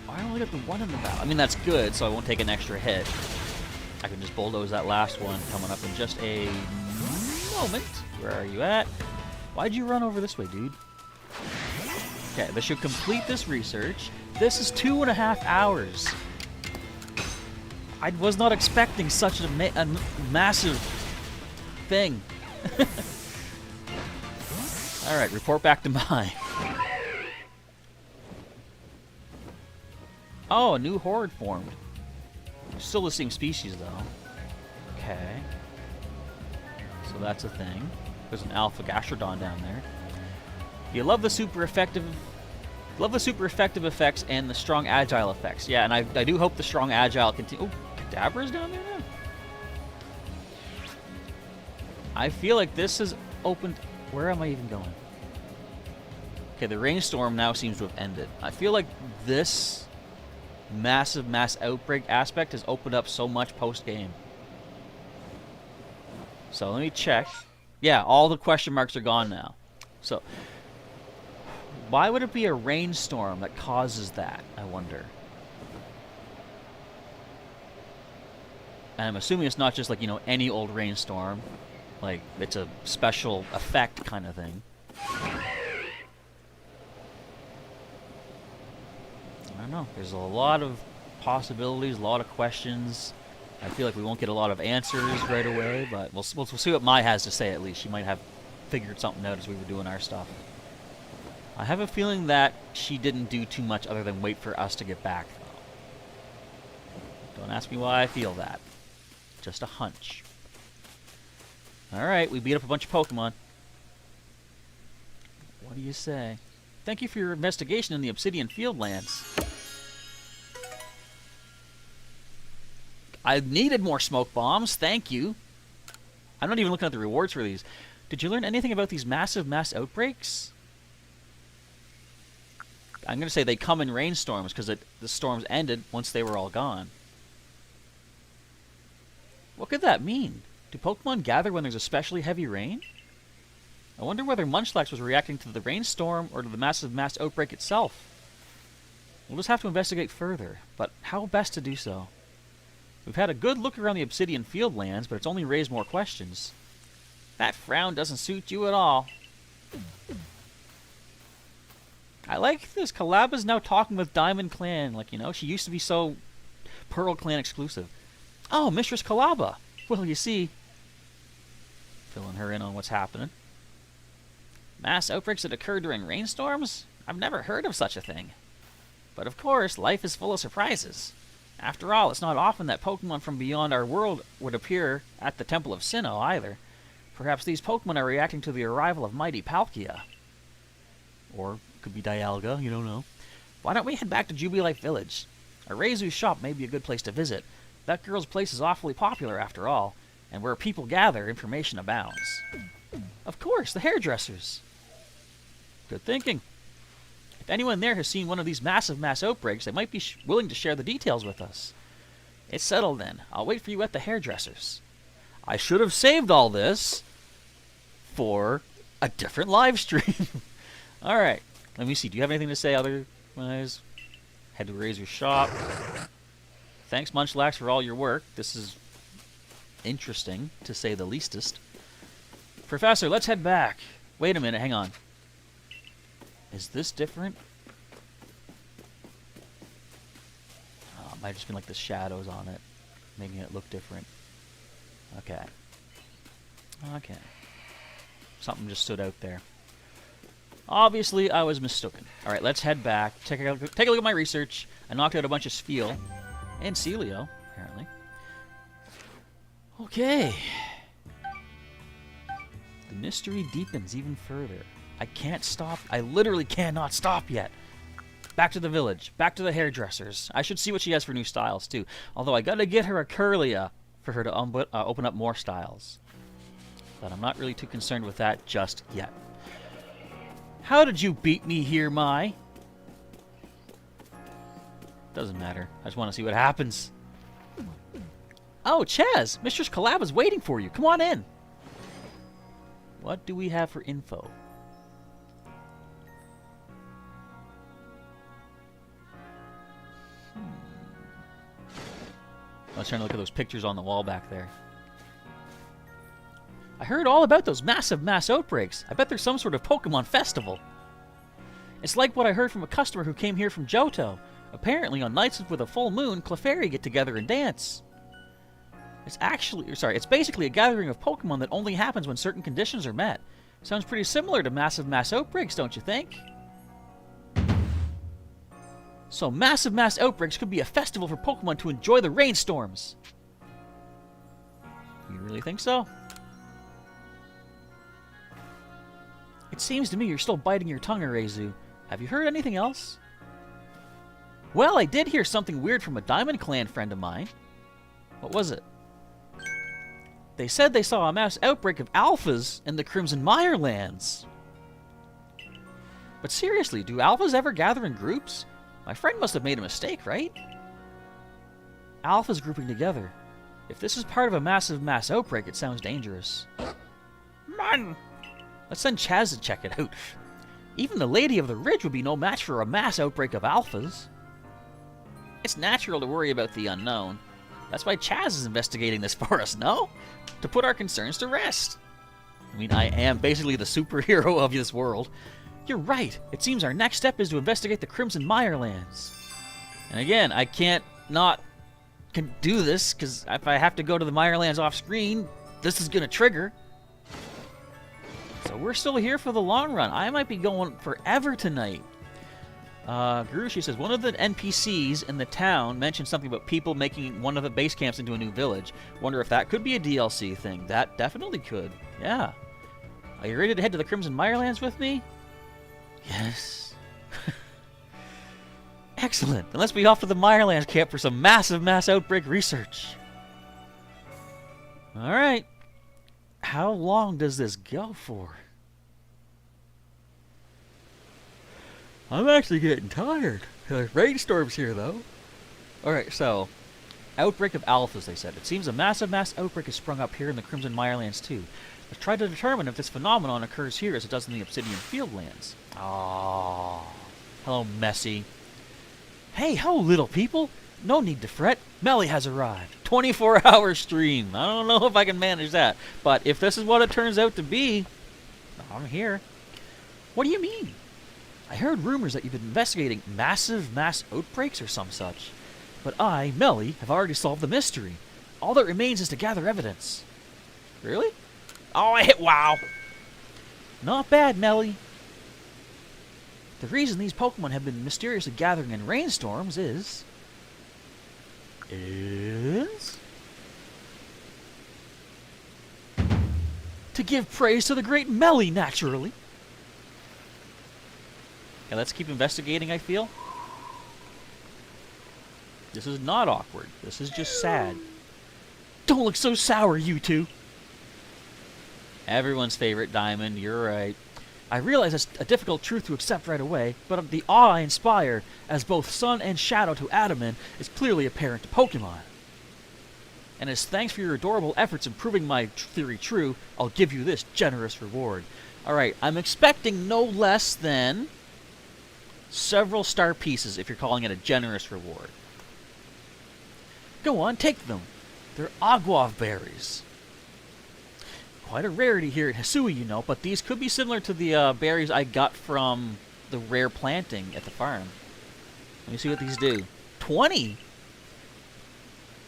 Oh, I only got the 1 in the battle. I mean, that's good, so I won't take an extra hit. I can just bulldoze that last one coming up in just a moment. Where are you at? Why'd you run over this way, dude? Okay, this should complete this research. This is 2.5 hours. I was not expecting such a massive thing. Alright, report back to mine. Oh, a new horde formed. Still the same species, though. Okay. So that's a thing. There's an alpha gastrodon down there. You love the super effective effects and the strong agile effects. Yeah, and I do hope the strong agile continue. Oh, Kadabra's down there now? I feel like this has opened... Where am I even going? Okay, the rainstorm now seems to have ended. I feel like this massive mass outbreak aspect has opened up so much post-game. So let me check. Yeah, all the question marks are gone now. So, why would it be a rainstorm that causes that, I wonder? And I'm assuming it's not just like, you know, any old rainstorm. Like, it's a special effect kind of thing. I don't know. There's a lot of possibilities, a lot of questions. I feel like we won't get a lot of answers right away, but we'll see what Mai has to say at least. She might have figured something out as we were doing our stuff. I have a feeling that she didn't do too much other than wait for us to get back, though. Don't ask me why I feel that. Just a hunch. Alright, we beat up a bunch of Pokemon. What do you say? Thank you for your investigation in the Obsidian Fieldlands. I needed more smoke bombs, thank you. I'm not even looking at the rewards for these. Did you learn anything about these massive mass outbreaks? I'm going to say they come in rainstorms because the storms ended once they were all gone. What could that mean? Do Pokemon gather when there's especially heavy rain? I wonder whether Munchlax was reacting to the rainstorm or to the massive mass outbreak itself. We'll just have to investigate further, but how best to do so? We've had a good look around the Obsidian Fieldlands, but it's only raised more questions. That frown doesn't suit you at all. I like this. Calaba's now talking with Diamond Clan. Like, you know, she used to be so Pearl Clan exclusive. Oh, Mistress Calaba. Well, you see. Filling her in on what's happening. Mass outbreaks that occur during rainstorms? I've never heard of such a thing. But of course, life is full of surprises. After all, it's not often that Pokemon from beyond our world would appear at the Temple of Sinnoh, either. Perhaps these Pokemon are reacting to the arrival of mighty Palkia. Or could be Dialga, you don't know. Why don't we head back to Jubilife Village? Arezu's shop may be a good place to visit. That girl's place is awfully popular, after all, and where people gather, information abounds. Of course, the hairdressers. Good thinking. If anyone there has seen one of these massive mass outbreaks, they might be willing to share the details with us. It's settled then. I'll wait for you at the hairdressers. I should have saved all this for a different live stream. Alright, let me see. Do you have anything to say otherwise? Head to Razor's shop. Thanks, Munchlax, for all your work. This is interesting, to say the leastest. Professor, let's head back. Wait a minute, hang on. Is this different? Oh, it might have just been like the shadows on it, making it look different. Okay. Okay. Something just stood out there. Obviously, I was mistaken. Alright, let's head back. Take a look at my research. I knocked out a bunch of Spiel. And Celio, apparently. Okay. mystery deepens even further. I can't stop. I literally cannot stop yet. Back to the village. Back to the hairdressers. I should see what she has for new styles, too. Although I gotta get her a Curlia for her to open up more styles. But I'm not really too concerned with that just yet. How did you beat me here, Mai? Doesn't matter. I just want to see what happens. Oh, Chaz! Mistress Collab is waiting for you. Come on in. What do we have for info? I was trying to look at those pictures on the wall back there. I heard all about those massive mass outbreaks. I bet there's some sort of Pokemon festival. It's like what I heard from a customer who came here from Johto. Apparently, on nights with a full moon, Clefairy get together and dance. It's basically a gathering of Pokemon that only happens when certain conditions are met. Sounds pretty similar to massive mass outbreaks, don't you think? So massive mass outbreaks could be a festival for Pokemon to enjoy the rainstorms. You really think so? It seems to me you're still biting your tongue, Arezu. Have you heard anything else? Well, I did hear something weird from a Diamond Clan friend of mine. What was it? They said they saw a mass outbreak of alphas in the Crimson Mire lands. But seriously, do alphas ever gather in groups? My friend must have made a mistake, right? Alphas grouping together. If this is part of a massive mass outbreak, it sounds dangerous. Man! Let's send Chaz to check it out. Even the Lady of the Ridge would be no match for a mass outbreak of alphas. It's natural to worry about the unknown. That's why Chaz is investigating this for us, no? To put our concerns to rest. I mean, I am basically the superhero of this world. You're right. It seems our next step is to investigate the Crimson Mire lands. And again, I can't not do this, because if I have to go to the Mire lands off screen, this is going to trigger. So we're still here for the long run. I might be going forever tonight. Gurushi says, one of the NPCs in the town mentioned something about people making one of the base camps into a new village. Wonder if that could be a DLC thing. That definitely could. Yeah. Are you ready to head to the Crimson Mirelands with me? Yes. Excellent. Then let's be off to the Mirelands camp for some massive mass outbreak research. Alright. How long does this go for? I'm actually getting tired. There's rainstorms here, though. Alright, so... Outbreak of alphas, they said. It seems a massive mass outbreak has sprung up here in the Crimson Mirelands, too. Let's try to determine if this phenomenon occurs here as it does in the Obsidian Fieldlands. Aww. Hello, Messy. Hey, ho, little people! No need to fret. Melly has arrived. 24-hour stream. I don't know if I can manage that. But if this is what it turns out to be, I'm here. What do you mean? I heard rumors that you've been investigating massive mass outbreaks or some such. But I, Melly, have already solved the mystery. All that remains is to gather evidence. Really? Oh, I hit wow! Not bad, Melly. The reason these Pokemon have been mysteriously gathering in rainstorms is... to give praise to the great Melly, naturally. Okay, let's keep investigating, I feel. This is not awkward. This is just sad. Don't look so sour, you two. Everyone's favorite Diamond, you're right. I realize it's a difficult truth to accept right away, but the awe I inspire as both sun and shadow to Adaman is clearly apparent to Pokemon. And as thanks for your adorable efforts in proving my theory true, I'll give you this generous reward. Alright, I'm expecting no less than... several star pieces if you're calling it a generous reward. Go on, take them. They're Aguav berries. Quite a rarity here at Hisui, you know, but these could be similar to the berries I got from the rare planting at the farm. Let me see what these do. 20!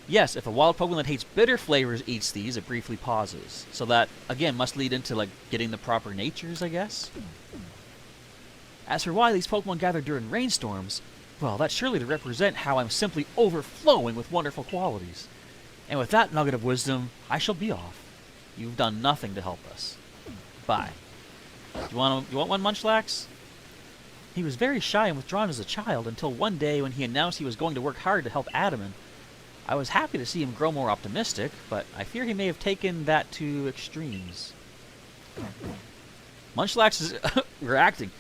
Yes, if a wild Pokemon that hates bitter flavors eats these, it briefly pauses. So that, again, must lead into, like, getting the proper natures, I guess? As for why these Pokemon gather during rainstorms, well, that's surely to represent how I'm simply overflowing with wonderful qualities. And with that nugget of wisdom, I shall be off. You've done nothing to help us. Bye. You want one, Munchlax? He was very shy and withdrawn as a child until one day when he announced he was going to work hard to help Adaman. I was happy to see him grow more optimistic, but I fear he may have taken that to extremes. Munchlax is reacting.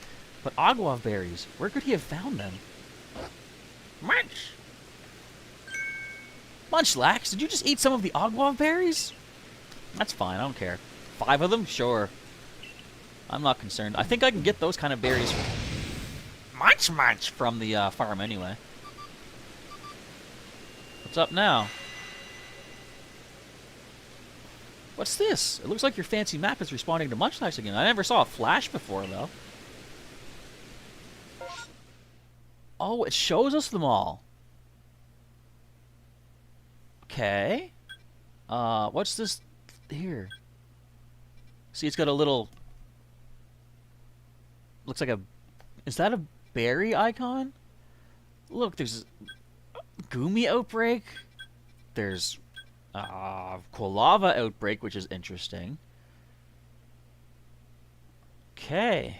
But Agua berries, where could he have found them? Munch! Munchlax, did you just eat some of the Agua berries? That's fine, I don't care. 5 of them? Sure. I'm not concerned. I think I can get those kind of berries munch from the farm anyway. What's up now? What's this? It looks like your fancy map is responding to Munchlax again. I never saw a flash before, though. Oh, it shows us them all. Okay. What's this here? See, it's got a little... Looks like a... Is that a berry icon? Look, there's... Gumi Outbreak. There's... Quilava Outbreak, which is interesting. Okay.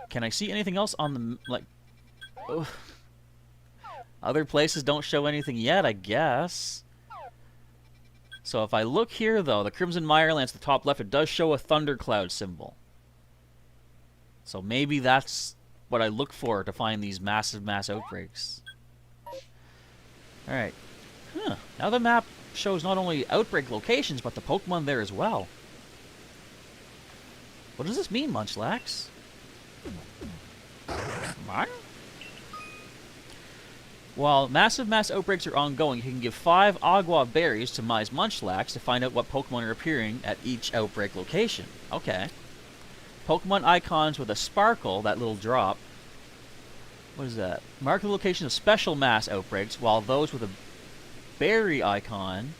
Can I see anything else on the... Like... Ugh. Other places don't show anything yet, I guess. So if I look here, though, the Crimson Mirelands, the top left, it does show a thundercloud symbol. So maybe that's what I look for to find these massive mass outbreaks. Alright. Huh. Now the map shows not only outbreak locations, but the Pokemon there as well. What does this mean, Munchlax? What? While massive mass outbreaks are ongoing, you can give 5 Agua berries to Mai's Munchlax to find out what Pokemon are appearing at each outbreak location. Okay. Pokemon icons with a sparkle, that little drop. What is that? Mark the location of special mass outbreaks, while those with a berry icon...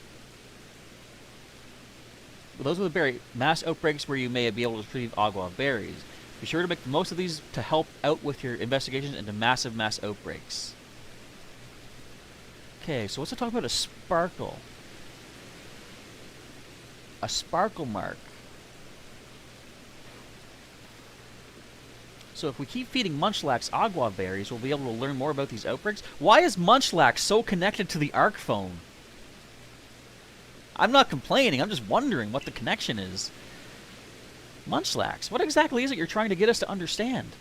Those with a berry, mass outbreaks where you may be able to retrieve Agua berries. Be sure to make the most of these to help out with your investigations into massive mass outbreaks. Okay, so what's it talk about a sparkle? A sparkle mark. So if we keep feeding Munchlax Agua berries, we'll be able to learn more about these outbreaks. Why is Munchlax so connected to the Arc phone? I'm not complaining, I'm just wondering what the connection is. Munchlax, what exactly is it you're trying to get us to understand?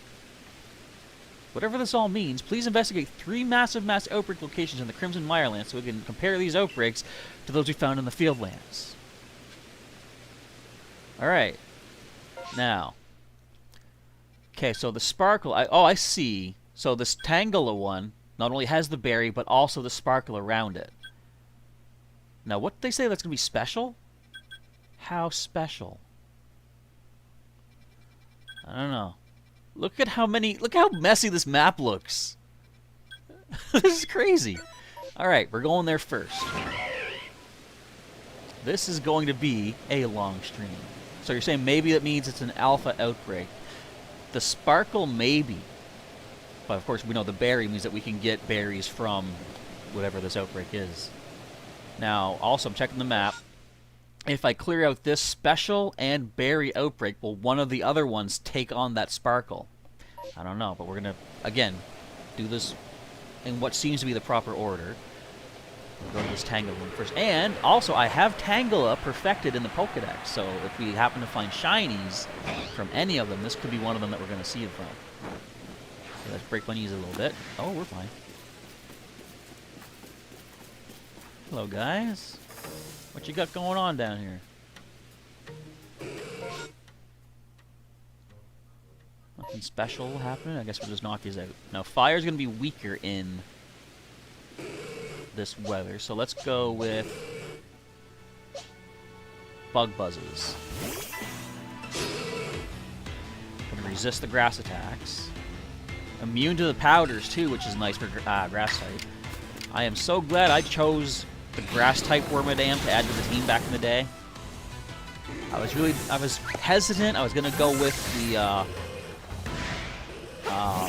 Whatever this all means, please investigate 3 massive mass outbreak locations in the Crimson Mirelands so we can compare these outbreaks to those we found in the Fieldlands. Alright. Now. Okay, so the Sparkle... I see. So this Tangela one not only has the berry, but also the sparkle around it. Now, what did they say that's going to be special? How special? I don't know. Look at how many... Look how messy this map looks. This is crazy. Alright, we're going there first. This is going to be a long stream. So you're saying maybe that means it's an alpha outbreak. The sparkle, maybe. But of course, we know the berry means that we can get berries from whatever this outbreak is. Now, also, I'm checking the map. If I clear out this special and berry outbreak, will one of the other ones take on that sparkle? I don't know, but we're going to, again, do this in what seems to be the proper order. We'll go to this Tangela one first. And, also, I have Tangela perfected in the Pokedex, so if we happen to find shinies from any of them, this could be one of them that we're going to see it from. Okay, let's break my knees a little bit. Oh, we're fine. Hello, guys. What you got going on down here? Nothing special happening? I guess we'll just knock these out. Now, fire's going to be weaker in this weather, so let's go with Bug Buzzes. Going to resist the grass attacks. Immune to the powders, too, which is nice for grass type. I am so glad I chose the grass-type Wormadam to add to the team back in the day. I was hesitant. I was gonna go with the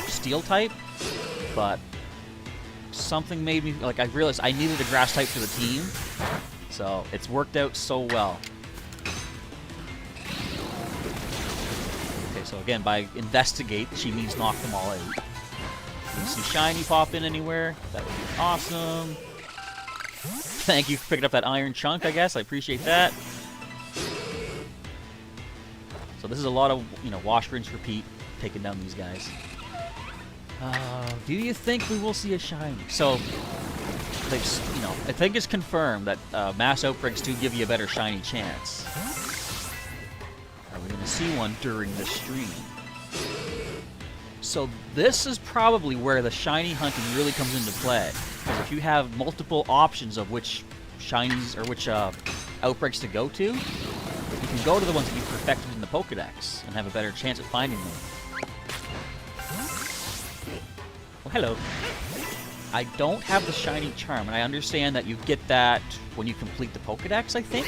steel type, but something made me I realized I needed a grass type for the team, so it's worked out so well. So again, by investigate, she means knock them all out. If you see shiny pop in anywhere, that would be awesome. Thank you for picking up that iron chunk, I guess. I appreciate that. So this is a lot of, you know, wash, rinse, repeat, taking down these guys. Do you think we will see a shiny? So, they've, you know, I think it's confirmed that mass outbreaks do give you a better shiny chance. Are we going to see one during the stream? So this is probably where the shiny hunting really comes into play. Because if you have multiple options of which shinies or which outbreaks to go to, you can go to the ones that you perfected in the Pokedex and have a better chance at finding them. Well, hello. I don't have the shiny charm, and I understand that you get that when you complete the Pokedex, I think.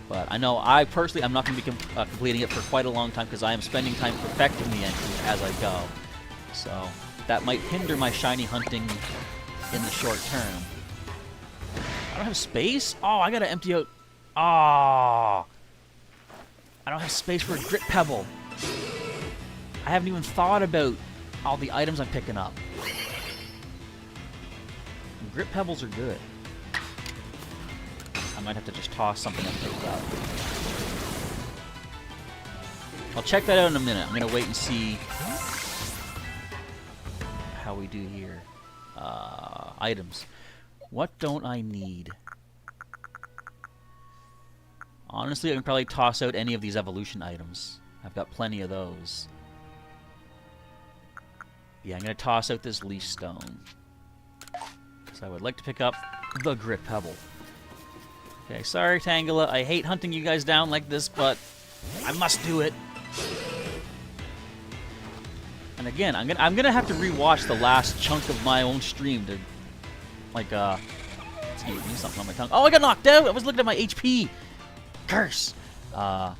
But I know I personally, I'm not going to be completing it for quite a long time because I am spending time perfecting the entries as I go. So that might hinder my shiny hunting in the short term. I don't have space? Oh, I got to empty out. Oh. I don't have space for a Grit Pebble. I haven't even thought about all the items I'm picking up. And Grit Pebbles are good. I might have to just toss something I picked up. I'll check that out in a minute. I'm going to wait and see how we do here. Items. What don't I need? Honestly, I can probably toss out any of these evolution items. I've got plenty of those. Yeah, I'm going to toss out this leaf stone. Because I would like to pick up the Grit Pebble. Okay, sorry, Tangela. I hate hunting you guys down like this, but I must do it. And again, I'm gonna have to rewatch the last chunk of my own stream to, like, excuse me, something on my tongue. Oh, I got knocked out! I was looking at my HP! Curse! Let's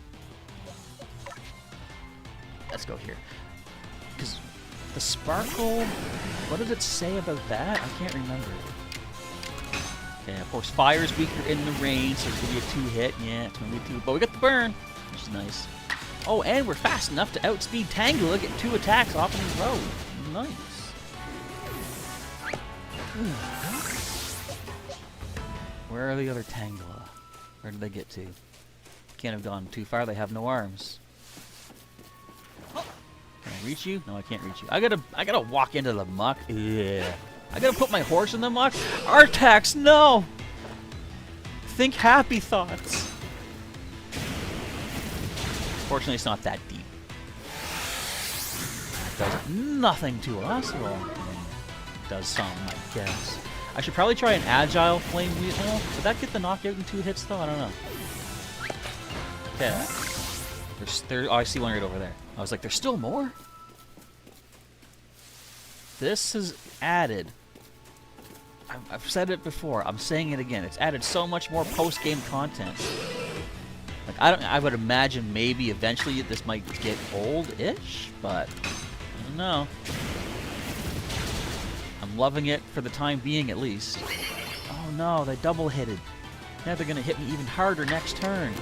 go here. Because the sparkle, what did it say about that? I can't remember. Okay, of course, fire is weaker in the rain, so it's going to be a 2-hit. Yeah, it's going to be 2. But we got the burn, which is nice. Oh, and we're fast enough to outspeed Tangela, get 2 attacks off in his road. Nice. Where are the other Tangela? Where did they get to? Can't have gone too far. They have no arms. Can I reach you? No, I can't reach you. I gotta walk into the muck. Yeah. I gotta put my horse in the muck. Artax, no! Think happy thoughts. Fortunately, it's not that deep. It does nothing to us. Well, it does some, I guess. I should probably try an agile flame wheel. Would that get the knockout in 2 hits, though? I don't know. Okay. Oh, I see one right over there. I was like, there's still more? This has added... I've said it before. I'm saying it again. It's added so much more post-game content. Like I would imagine maybe eventually this might get old-ish, but I don't know. I'm loving it for the time being, at least. Oh no, they double-hitted. Now they're gonna hit me even harder next turn.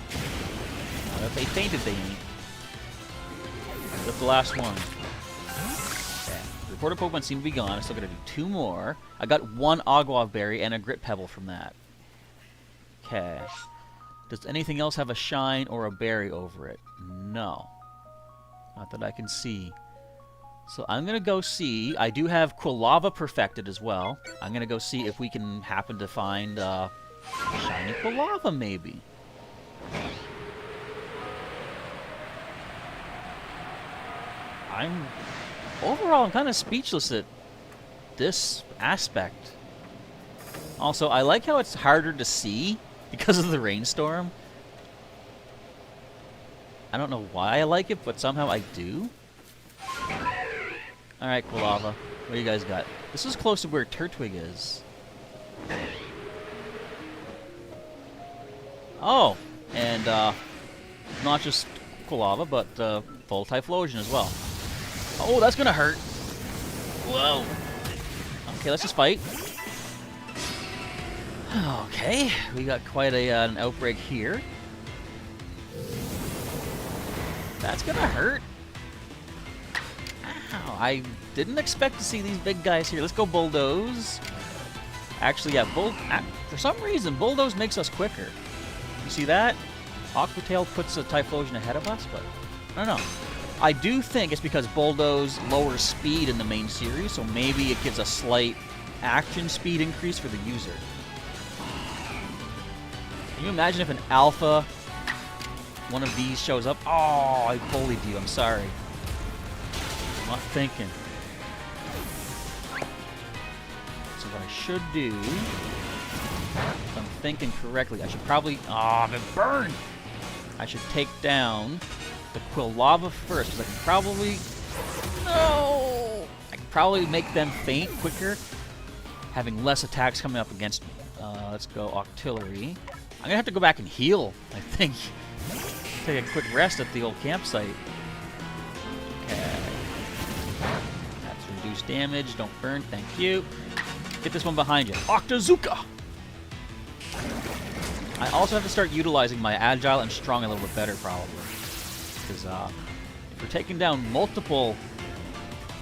If they fainted, they ain't. That's the last one. Reported Pokemon seem to be gone. I still gotta do 2 more. I got 1 Agua Berry and a Grit Pebble from that. Okay. Does anything else have a shine or a berry over it? No. Not that I can see. So I'm gonna go see. I do have Quilava perfected as well. I'm gonna go see if we can happen to find shiny Quilava, maybe. Overall, I'm kind of speechless at this aspect. Also, I like how it's harder to see because of the rainstorm. I don't know why I like it, but somehow I do. Alright, Quilava. What do you guys got? This is close to where Turtwig is. Oh! And, not just Quilava, but, full Typhlosion as well. Oh, that's gonna hurt. Whoa. Okay, let's just fight. Okay, we got quite an outbreak here. That's gonna hurt. Ow, I didn't expect to see these big guys here. Let's go Bulldoze. Actually, yeah, for some reason, Bulldoze makes us quicker. You see that? Aqua Tail puts a Typhlosion ahead of us, but I don't know. I do think it's because Bulldoze lowers speed in the main series, so maybe it gives a slight action speed increase for the user. Can you imagine if an alpha, one of these shows up? Oh, I bullied you. I'm sorry. I'm not thinking. So what I should do, if I'm thinking correctly, I should probably... Oh, I've been burned! I should take down the Quilava first, because I can probably... No! I can probably make them faint quicker, having less attacks coming up against me. Let's go Octillery. I'm gonna have to go back and heal, I think. Take a quick rest at the old campsite. Okay. That's reduced damage. Don't burn. Thank you. Get this one behind you. Octazooka! I also have to start utilizing my Agile and Strong a little bit better, probably. Because if we're taking down multiple,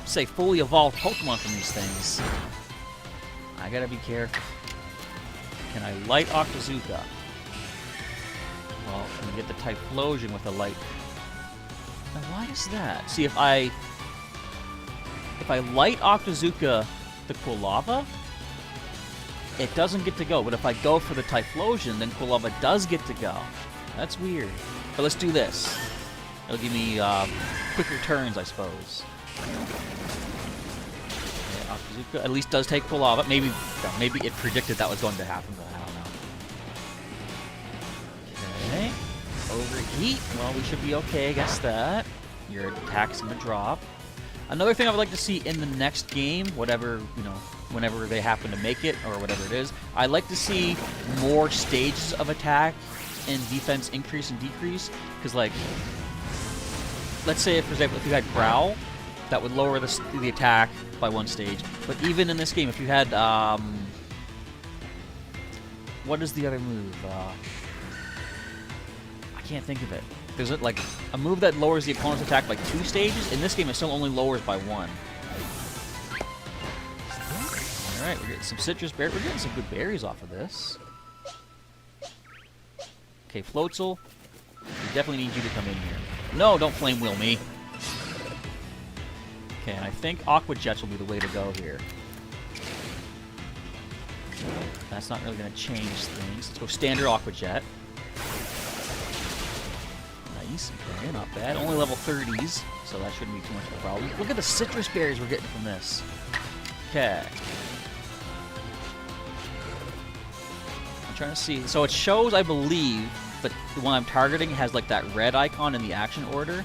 say, fully evolved Pokemon from these things, I gotta be careful. Can I light Octazooka? Well, can we get the Typhlosion with a light? Now, why is that? See, if I light Octazooka the Quilava, it doesn't get to go. But if I go for the Typhlosion, then Quilava does get to go. That's weird. But let's do this. It'll give me quicker turns, I suppose. Yeah, Octazooka at least does take Quilava. Maybe it predicted that was going to happen, but I don't know. Okay. Overheat. Well, we should be okay against that. Your attack's gonna drop. Another thing I would like to see in the next game, whatever, you know, whenever they happen to make it, or whatever it is, I'd like to see more stages of attack and defense increase and decrease. Because, like, let's say, for example, if you had Growl, that would lower the attack by one stage. But even in this game, if you had, what is the other move? I can't think of it. There's like a move that lowers the opponent's attack by 2 stages. In this game, it still only lowers by 1. Alright, we're getting some citrus berries. We're getting some good berries off of this. Okay, Floatzel, we definitely need you to come in here. No, don't Flame Wheel me. Okay, and I think Aqua Jets will be the way to go here. That's not really going to change things. Let's go Standard Aqua Jet. Nice, okay, not bad. Only level 30s, so that shouldn't be too much of a problem. Look at the citrus berries we're getting from this. Okay. I'm trying to see. So it shows, I believe, that the one I'm targeting has like that red icon in the action order.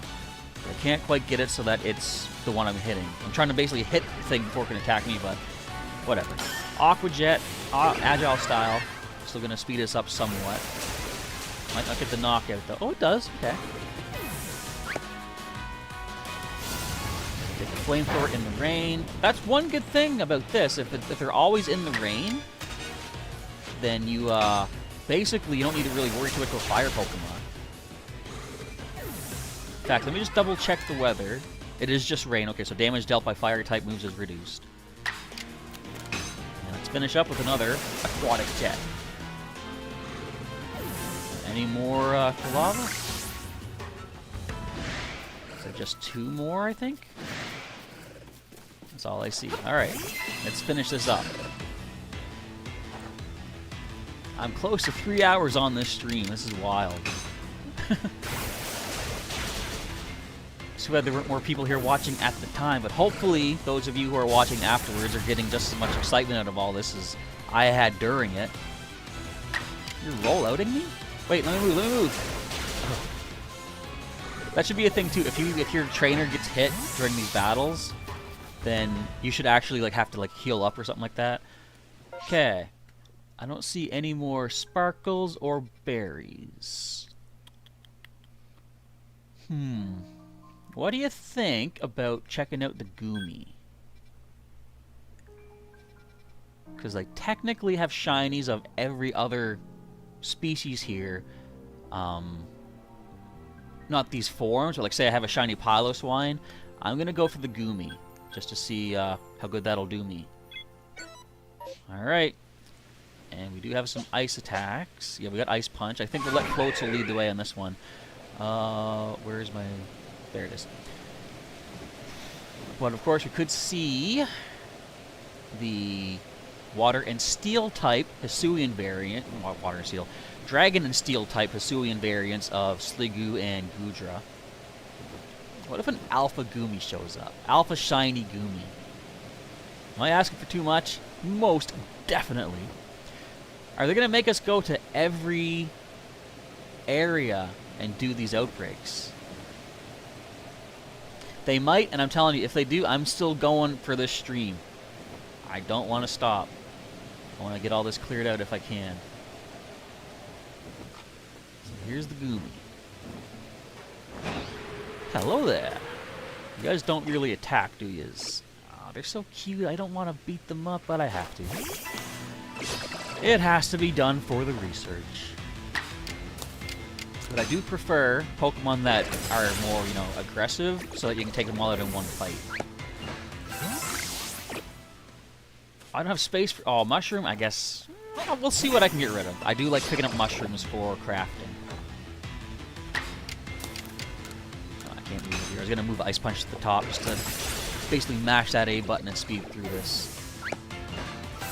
But I can't quite get it so that it's the one I'm hitting. I'm trying to basically hit the thing before it can attack me, but whatever. Aqua Jet, Agile style. Still going to speed us up somewhat. Might not get the knockout though. Oh, it does. Okay. Get the Flamethrower in the rain. That's one good thing about this. If they're always in the rain, then you basically you don't need to really worry too much about fire Pokemon. In fact, let me just double check the weather. It is just rain. Okay, so damage dealt by fire type moves is reduced. And let's finish up with another Aquatic Jet. Any more Quilava? Is it just 2 more, I think? That's all I see. Alright, let's finish this up. I'm close to 3 hours on this stream. This is wild. Too bad there weren't more people here watching at the time, but hopefully those of you who are watching afterwards are getting just as much excitement out of all this as I had during it. You're rollouting me? Wait, let me move. Oh. That should be a thing too. If your trainer gets hit during these battles, then you should actually like have to like heal up or something like that. Okay. I don't see any more sparkles or berries. What do you think about checking out the Goomy? Because I technically have shinies of every other species here. not these forms, but like say I have a shiny Piloswine, I'm going to go for the Goomy, just to see how good that'll do me. Alright. And we do have some ice attacks. Yeah, we got Ice Punch. I think we'll let Floatzel lead the way on this one. Where's my... There it is. But of course we could see the Water and Steel type Hisuian variant. Water and Steel. Dragon and Steel type Hisuian variants of Sliggoo and Goodra. What if an Alpha Goomy shows up? Alpha Shiny Goomy. Am I asking for too much? Most definitely. Are they going to make us go to every area and do these outbreaks? They might, and I'm telling you, if they do, I'm still going for this stream. I don't want to stop. I want to get all this cleared out if I can. So here's the Goomy. Hello there. You guys don't really attack, do yous? Oh, they're so cute. I don't want to beat them up, but I have to. It has to be done for the research. But I do prefer Pokemon that are more, you know, aggressive, so that you can take them all out in one fight. I don't have space for... Oh, Mushroom, I guess... Well, we'll see what I can get rid of. I do like picking up mushrooms for crafting. Oh, I can't move it here. I was going to move Ice Punch to the top just to basically mash that A button and speed through this.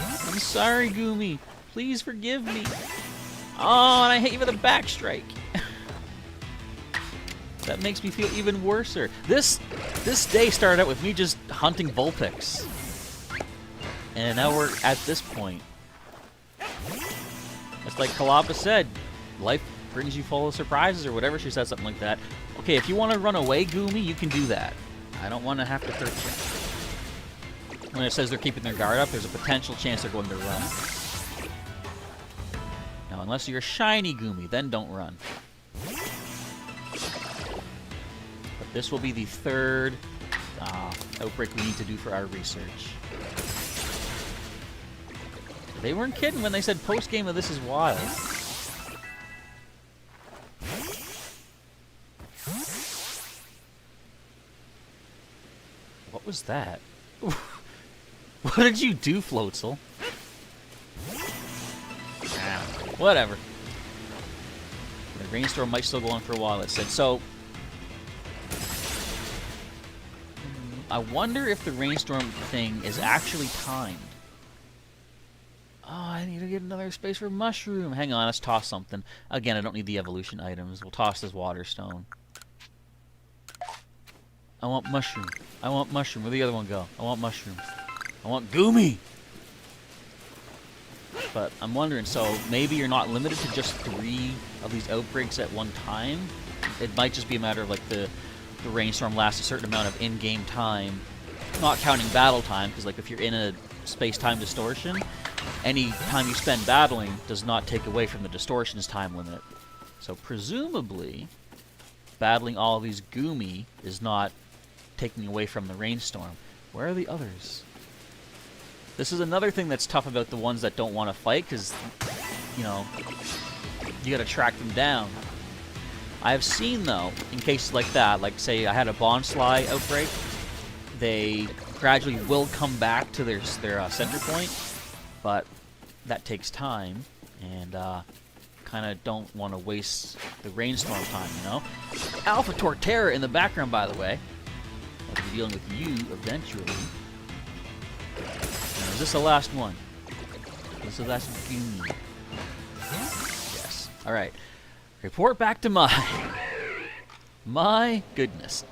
I'm sorry, Goomy. Please forgive me. Oh, and I hit you with a back strike. That makes me feel even worser. This day started out with me just hunting Vulpix. And now we're at this point. It's like Kalapa said, life brings you full of surprises or whatever. She said something like that. Okay, if you want to run away, Goomy, you can do that. I don't want to have to hurt you. When it says they're keeping their guard up, there's a potential chance they're going to run. Now, unless you're a shiny Goomy, then don't run. But this will be the third outbreak we need to do for our research. They weren't kidding when they said post-game of This Is Wild. What was that? What did you do, Floatzel? Whatever. The rainstorm might still go on for a while, it said. So, I wonder if the rainstorm thing is actually timed. Oh, I need to get another space for Mushroom. Hang on, let's toss something. Again, I don't need the evolution items. We'll toss this Water Stone. I want Mushroom. I want Mushroom. Where'd the other one go? I want Mushroom. I want Goomy! But I'm wondering, so maybe you're not limited to just 3 of these outbreaks at one time? It might just be a matter of, like, the rainstorm lasts a certain amount of in-game time, not counting battle time, because, like, if you're in a space-time distortion, any time you spend battling does not take away from the distortion's time limit. So presumably, battling all of these Goomy is not taking away from the rainstorm. Where are the others? This is another thing that's tough about the ones that don't want to fight, because, you know, you gotta track them down. I have seen, though, in cases like that, like, say I had a Bonsly outbreak, they gradually will come back to their center point, but that takes time, and kind of don't want to waste the rainstorm time, you know? Alpha Torterra in the background, by the way. I'll be dealing with you eventually. Now, is this the last one? This is the last Goomy. Yes. Alright. Report back to my goodness.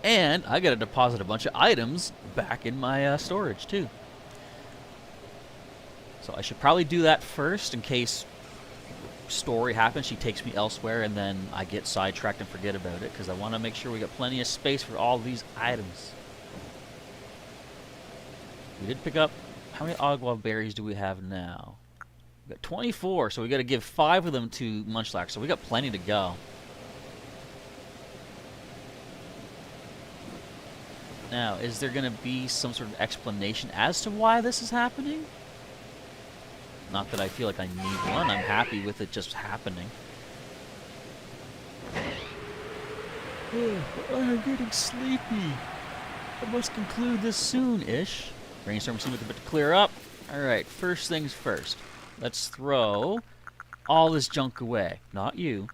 And I gotta deposit a bunch of items back in my storage, too. So I should probably do that first in case story happens, she takes me elsewhere, and then I get sidetracked and forget about it, because I want to make sure we got plenty of space for all these items. We did pick up... How many Agua berries do we have now? We got 24, so we got to give 5 of them to Munchlax, so we got plenty to go. Now, is there going to be some sort of explanation as to why this is happening? Not that I feel like I need one. I'm happy with it just happening. I'm getting sleepy. I must conclude this soon-ish. Brainstorm seems a bit to clear up. Alright, first things first. Let's throw all this junk away. Not you.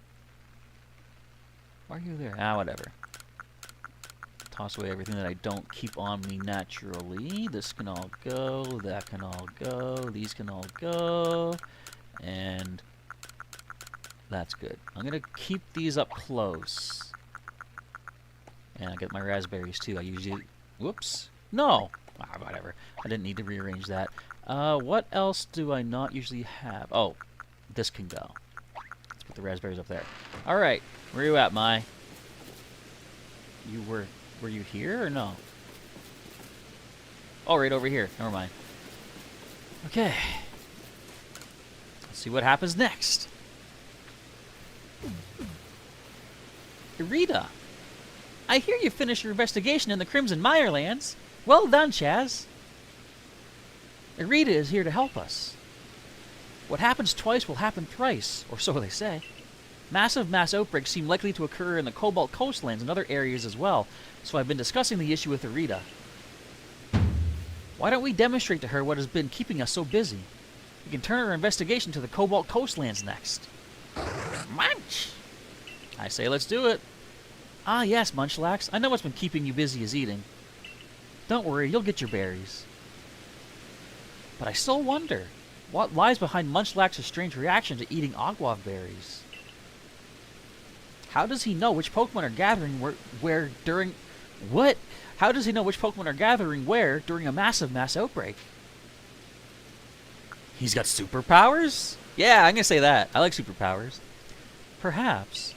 Why are you there? Ah, whatever. Toss away everything that I don't keep on me naturally. This can all go. That can all go. These can all go. And that's good. I'm going to keep these up close. And I get my raspberries too. I usually... Whoops. No! Ah, whatever. I didn't need to rearrange that. What else do I not usually have? Oh, this can go. Let's put the raspberries up there. Alright. Where are you at, Mai? You were you here or no? Oh, right over here. Never mind. Okay. Let's see what happens next. Irida, I hear you finished your investigation in the Crimson Mirelands. Well done, Chaz. Irida is here to help us. What happens twice will happen thrice, or so they say. Massive mass outbreaks seem likely to occur in the Cobalt Coastlands and other areas as well, so I've been discussing the issue with Irida. Why don't we demonstrate to her what has been keeping us so busy? We can turn our investigation to the Cobalt Coastlands next. Munch! I say let's do it. Ah yes, Munchlax, I know what's been keeping you busy is eating. Don't worry, you'll get your berries. But I still wonder, what lies behind Munchlax's strange reaction to eating Agua berries? How does he know which Pokemon are gathering where during... What? How does he know which Pokemon are gathering where during a massive mass outbreak? He's got superpowers? Yeah, I'm gonna say that. I like superpowers. Perhaps.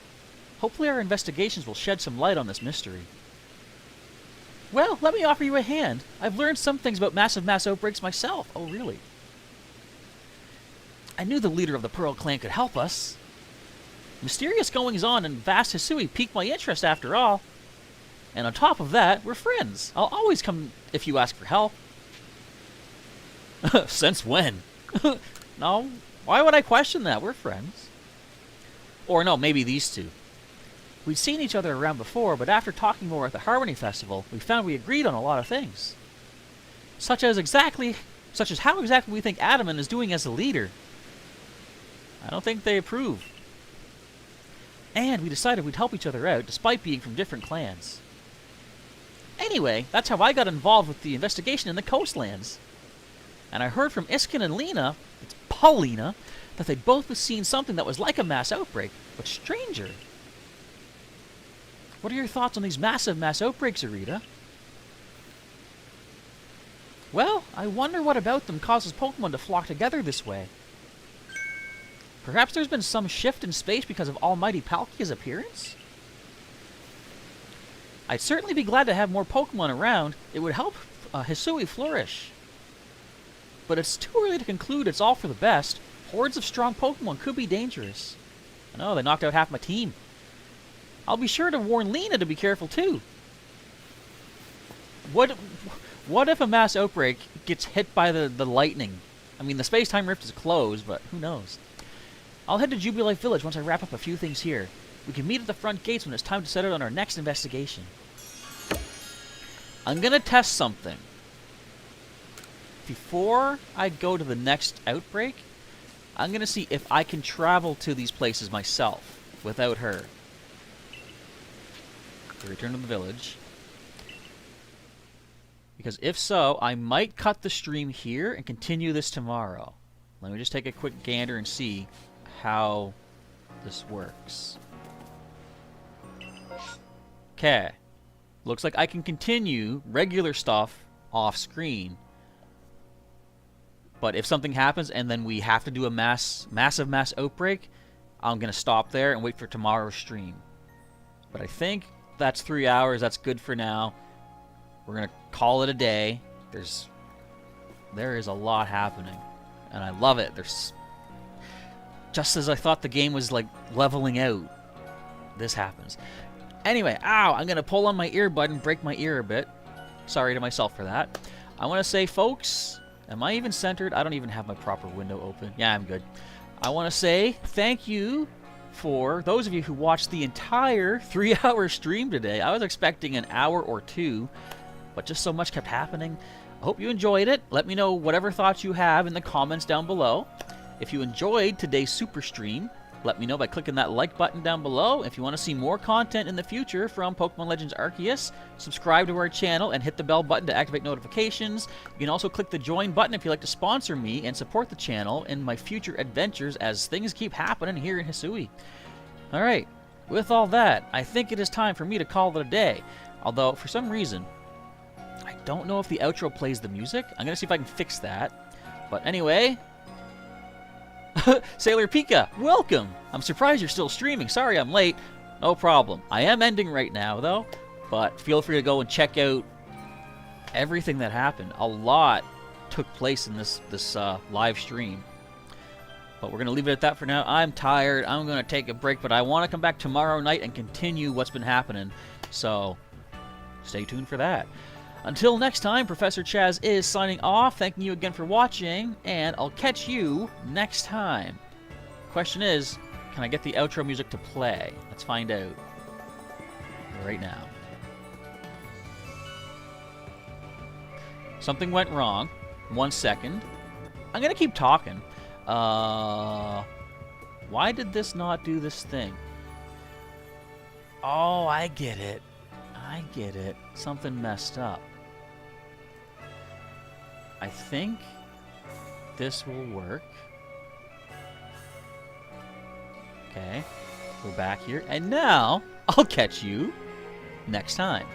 Hopefully our investigations will shed some light on this mystery. Well, let me offer you a hand. I've learned some things about massive mass outbreaks myself. Oh, really? I knew the leader of the Pearl Clan could help us. Mysterious goings-on in vast Hisui piqued my interest after all. And on top of that, we're friends. I'll always come if you ask for help. Since when? No, why would I question that? We're friends. Or no, maybe these two. We'd seen each other around before, but after talking more at the Harmony Festival, we found we agreed on a lot of things. Such as how exactly we think Adaman is doing as the leader. I don't think they approve. And we decided we'd help each other out, despite being from different clans. Anyway, that's how I got involved with the investigation in the coastlands. And I heard from Iskin and Lena, it's Paulina, that they'd both seen something that was like a mass outbreak, but stranger. What are your thoughts on these massive mass outbreaks, Irida? Well, I wonder what about them causes Pokemon to flock together this way. Perhaps there's been some shift in space because of Almighty Palkia's appearance? I'd certainly be glad to have more Pokemon around. It would help Hisui flourish. But it's too early to conclude it's all for the best. Hordes of strong Pokemon could be dangerous. I know, they knocked out half my team. I'll be sure to warn Lena to be careful too. What if a mass outbreak gets hit by the lightning? I mean, the space-time rift is closed, but who knows? I'll head to Jubilife Village once I wrap up a few things here. We can meet at the front gates when it's time to set out on our next investigation. I'm gonna test something. Before I go to the next outbreak, I'm gonna see if I can travel to these places myself without her. To return to the village. Because if so, I might cut the stream here and continue this tomorrow. Let me just take a quick gander and see how this works. Okay. Looks like I can continue regular stuff off screen. But if something happens and then we have to do a massive mass outbreak, I'm going to stop there and wait for tomorrow's stream. But I think that's 3 hours. That's good for now. We're going to call it a day. There is a lot happening. And I love it. There's just as I thought the game was like leveling out, this happens. Anyway, ow, I'm going to pull on my earbud and break my ear a bit. Sorry to myself for that. I want to say, folks, am I even centered? I don't even have my proper window open. Yeah, I'm good. I want to say thank you for those of you who watched the entire 3-hour stream today. I was expecting an hour or two, but just so much kept happening. I hope you enjoyed it. Let me know whatever thoughts you have in the comments down below. If you enjoyed today's super stream, let me know by clicking that like button down below. If you want to see more content in the future from Pokemon Legends Arceus, subscribe to our channel and hit the bell button to activate notifications. You can also click the join button if you'd like to sponsor me and support the channel in my future adventures as things keep happening here in Hisui. Alright, with all that, I think it is time for me to call it a day. Although, for some reason, I don't know if the outro plays the music. I'm going to see if I can fix that. But anyway, Sailor Pika, welcome! I'm surprised you're still streaming. Sorry I'm late. No problem. I am ending right now, though. But feel free to go and check out everything that happened. A lot took place in this live stream. But we're going to leave it at that for now. I'm tired. I'm going to take a break, but I want to come back tomorrow night and continue what's been happening. So, stay tuned for that. Until next time, Professor Chaz is signing off. Thanking you again for watching, and I'll catch you next time. Question is, can I get the outro music to play? Let's find out right now. Something went wrong. 1 second. I'm going to keep talking. Why did this not do this thing? Oh, I get it. I get it. Something messed up. I think this will work. Okay. Go back here. And now, I'll catch you next time.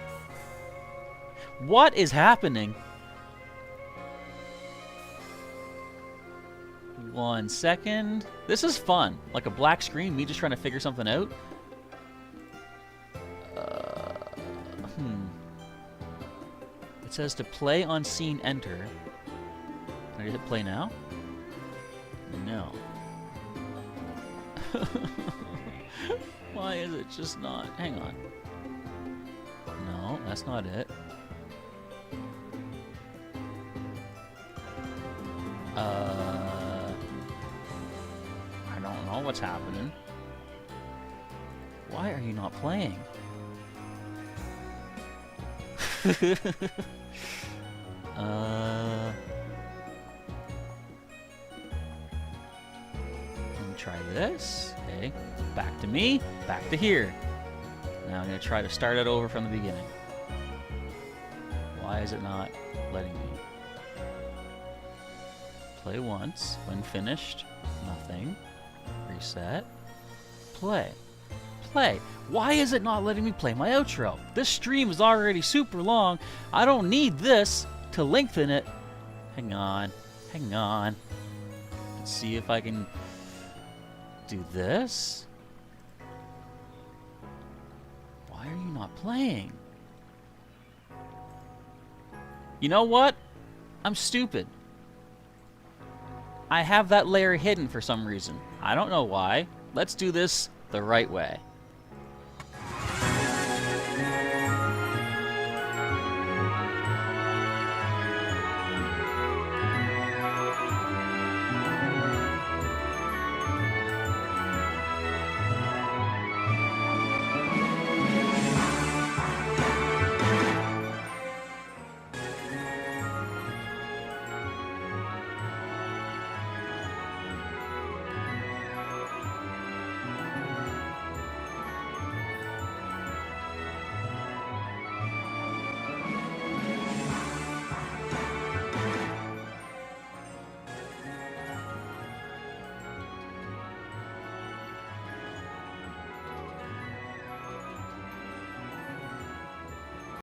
What is happening? 1 second. This is fun. Like a black screen, me just trying to figure something out. It says to play on scene, enter. Can I hit play now? No. Why is it just not? Hang on. No, that's not it. I don't know what's happening. Why are you not playing? Let me try this. Okay, back to me, back to here. Now I'm going to try to start it over from the beginning. Why is it not letting me? Play once. When finished, nothing. Reset. Play. Play. Why is it not letting me play my outro? This stream is already super long. I don't need this to lengthen it. Hang on. Hang on. Let's see if I can do this. Why are you not playing? You know what? I'm stupid. I have that layer hidden for some reason. I don't know why. Let's do this the right way.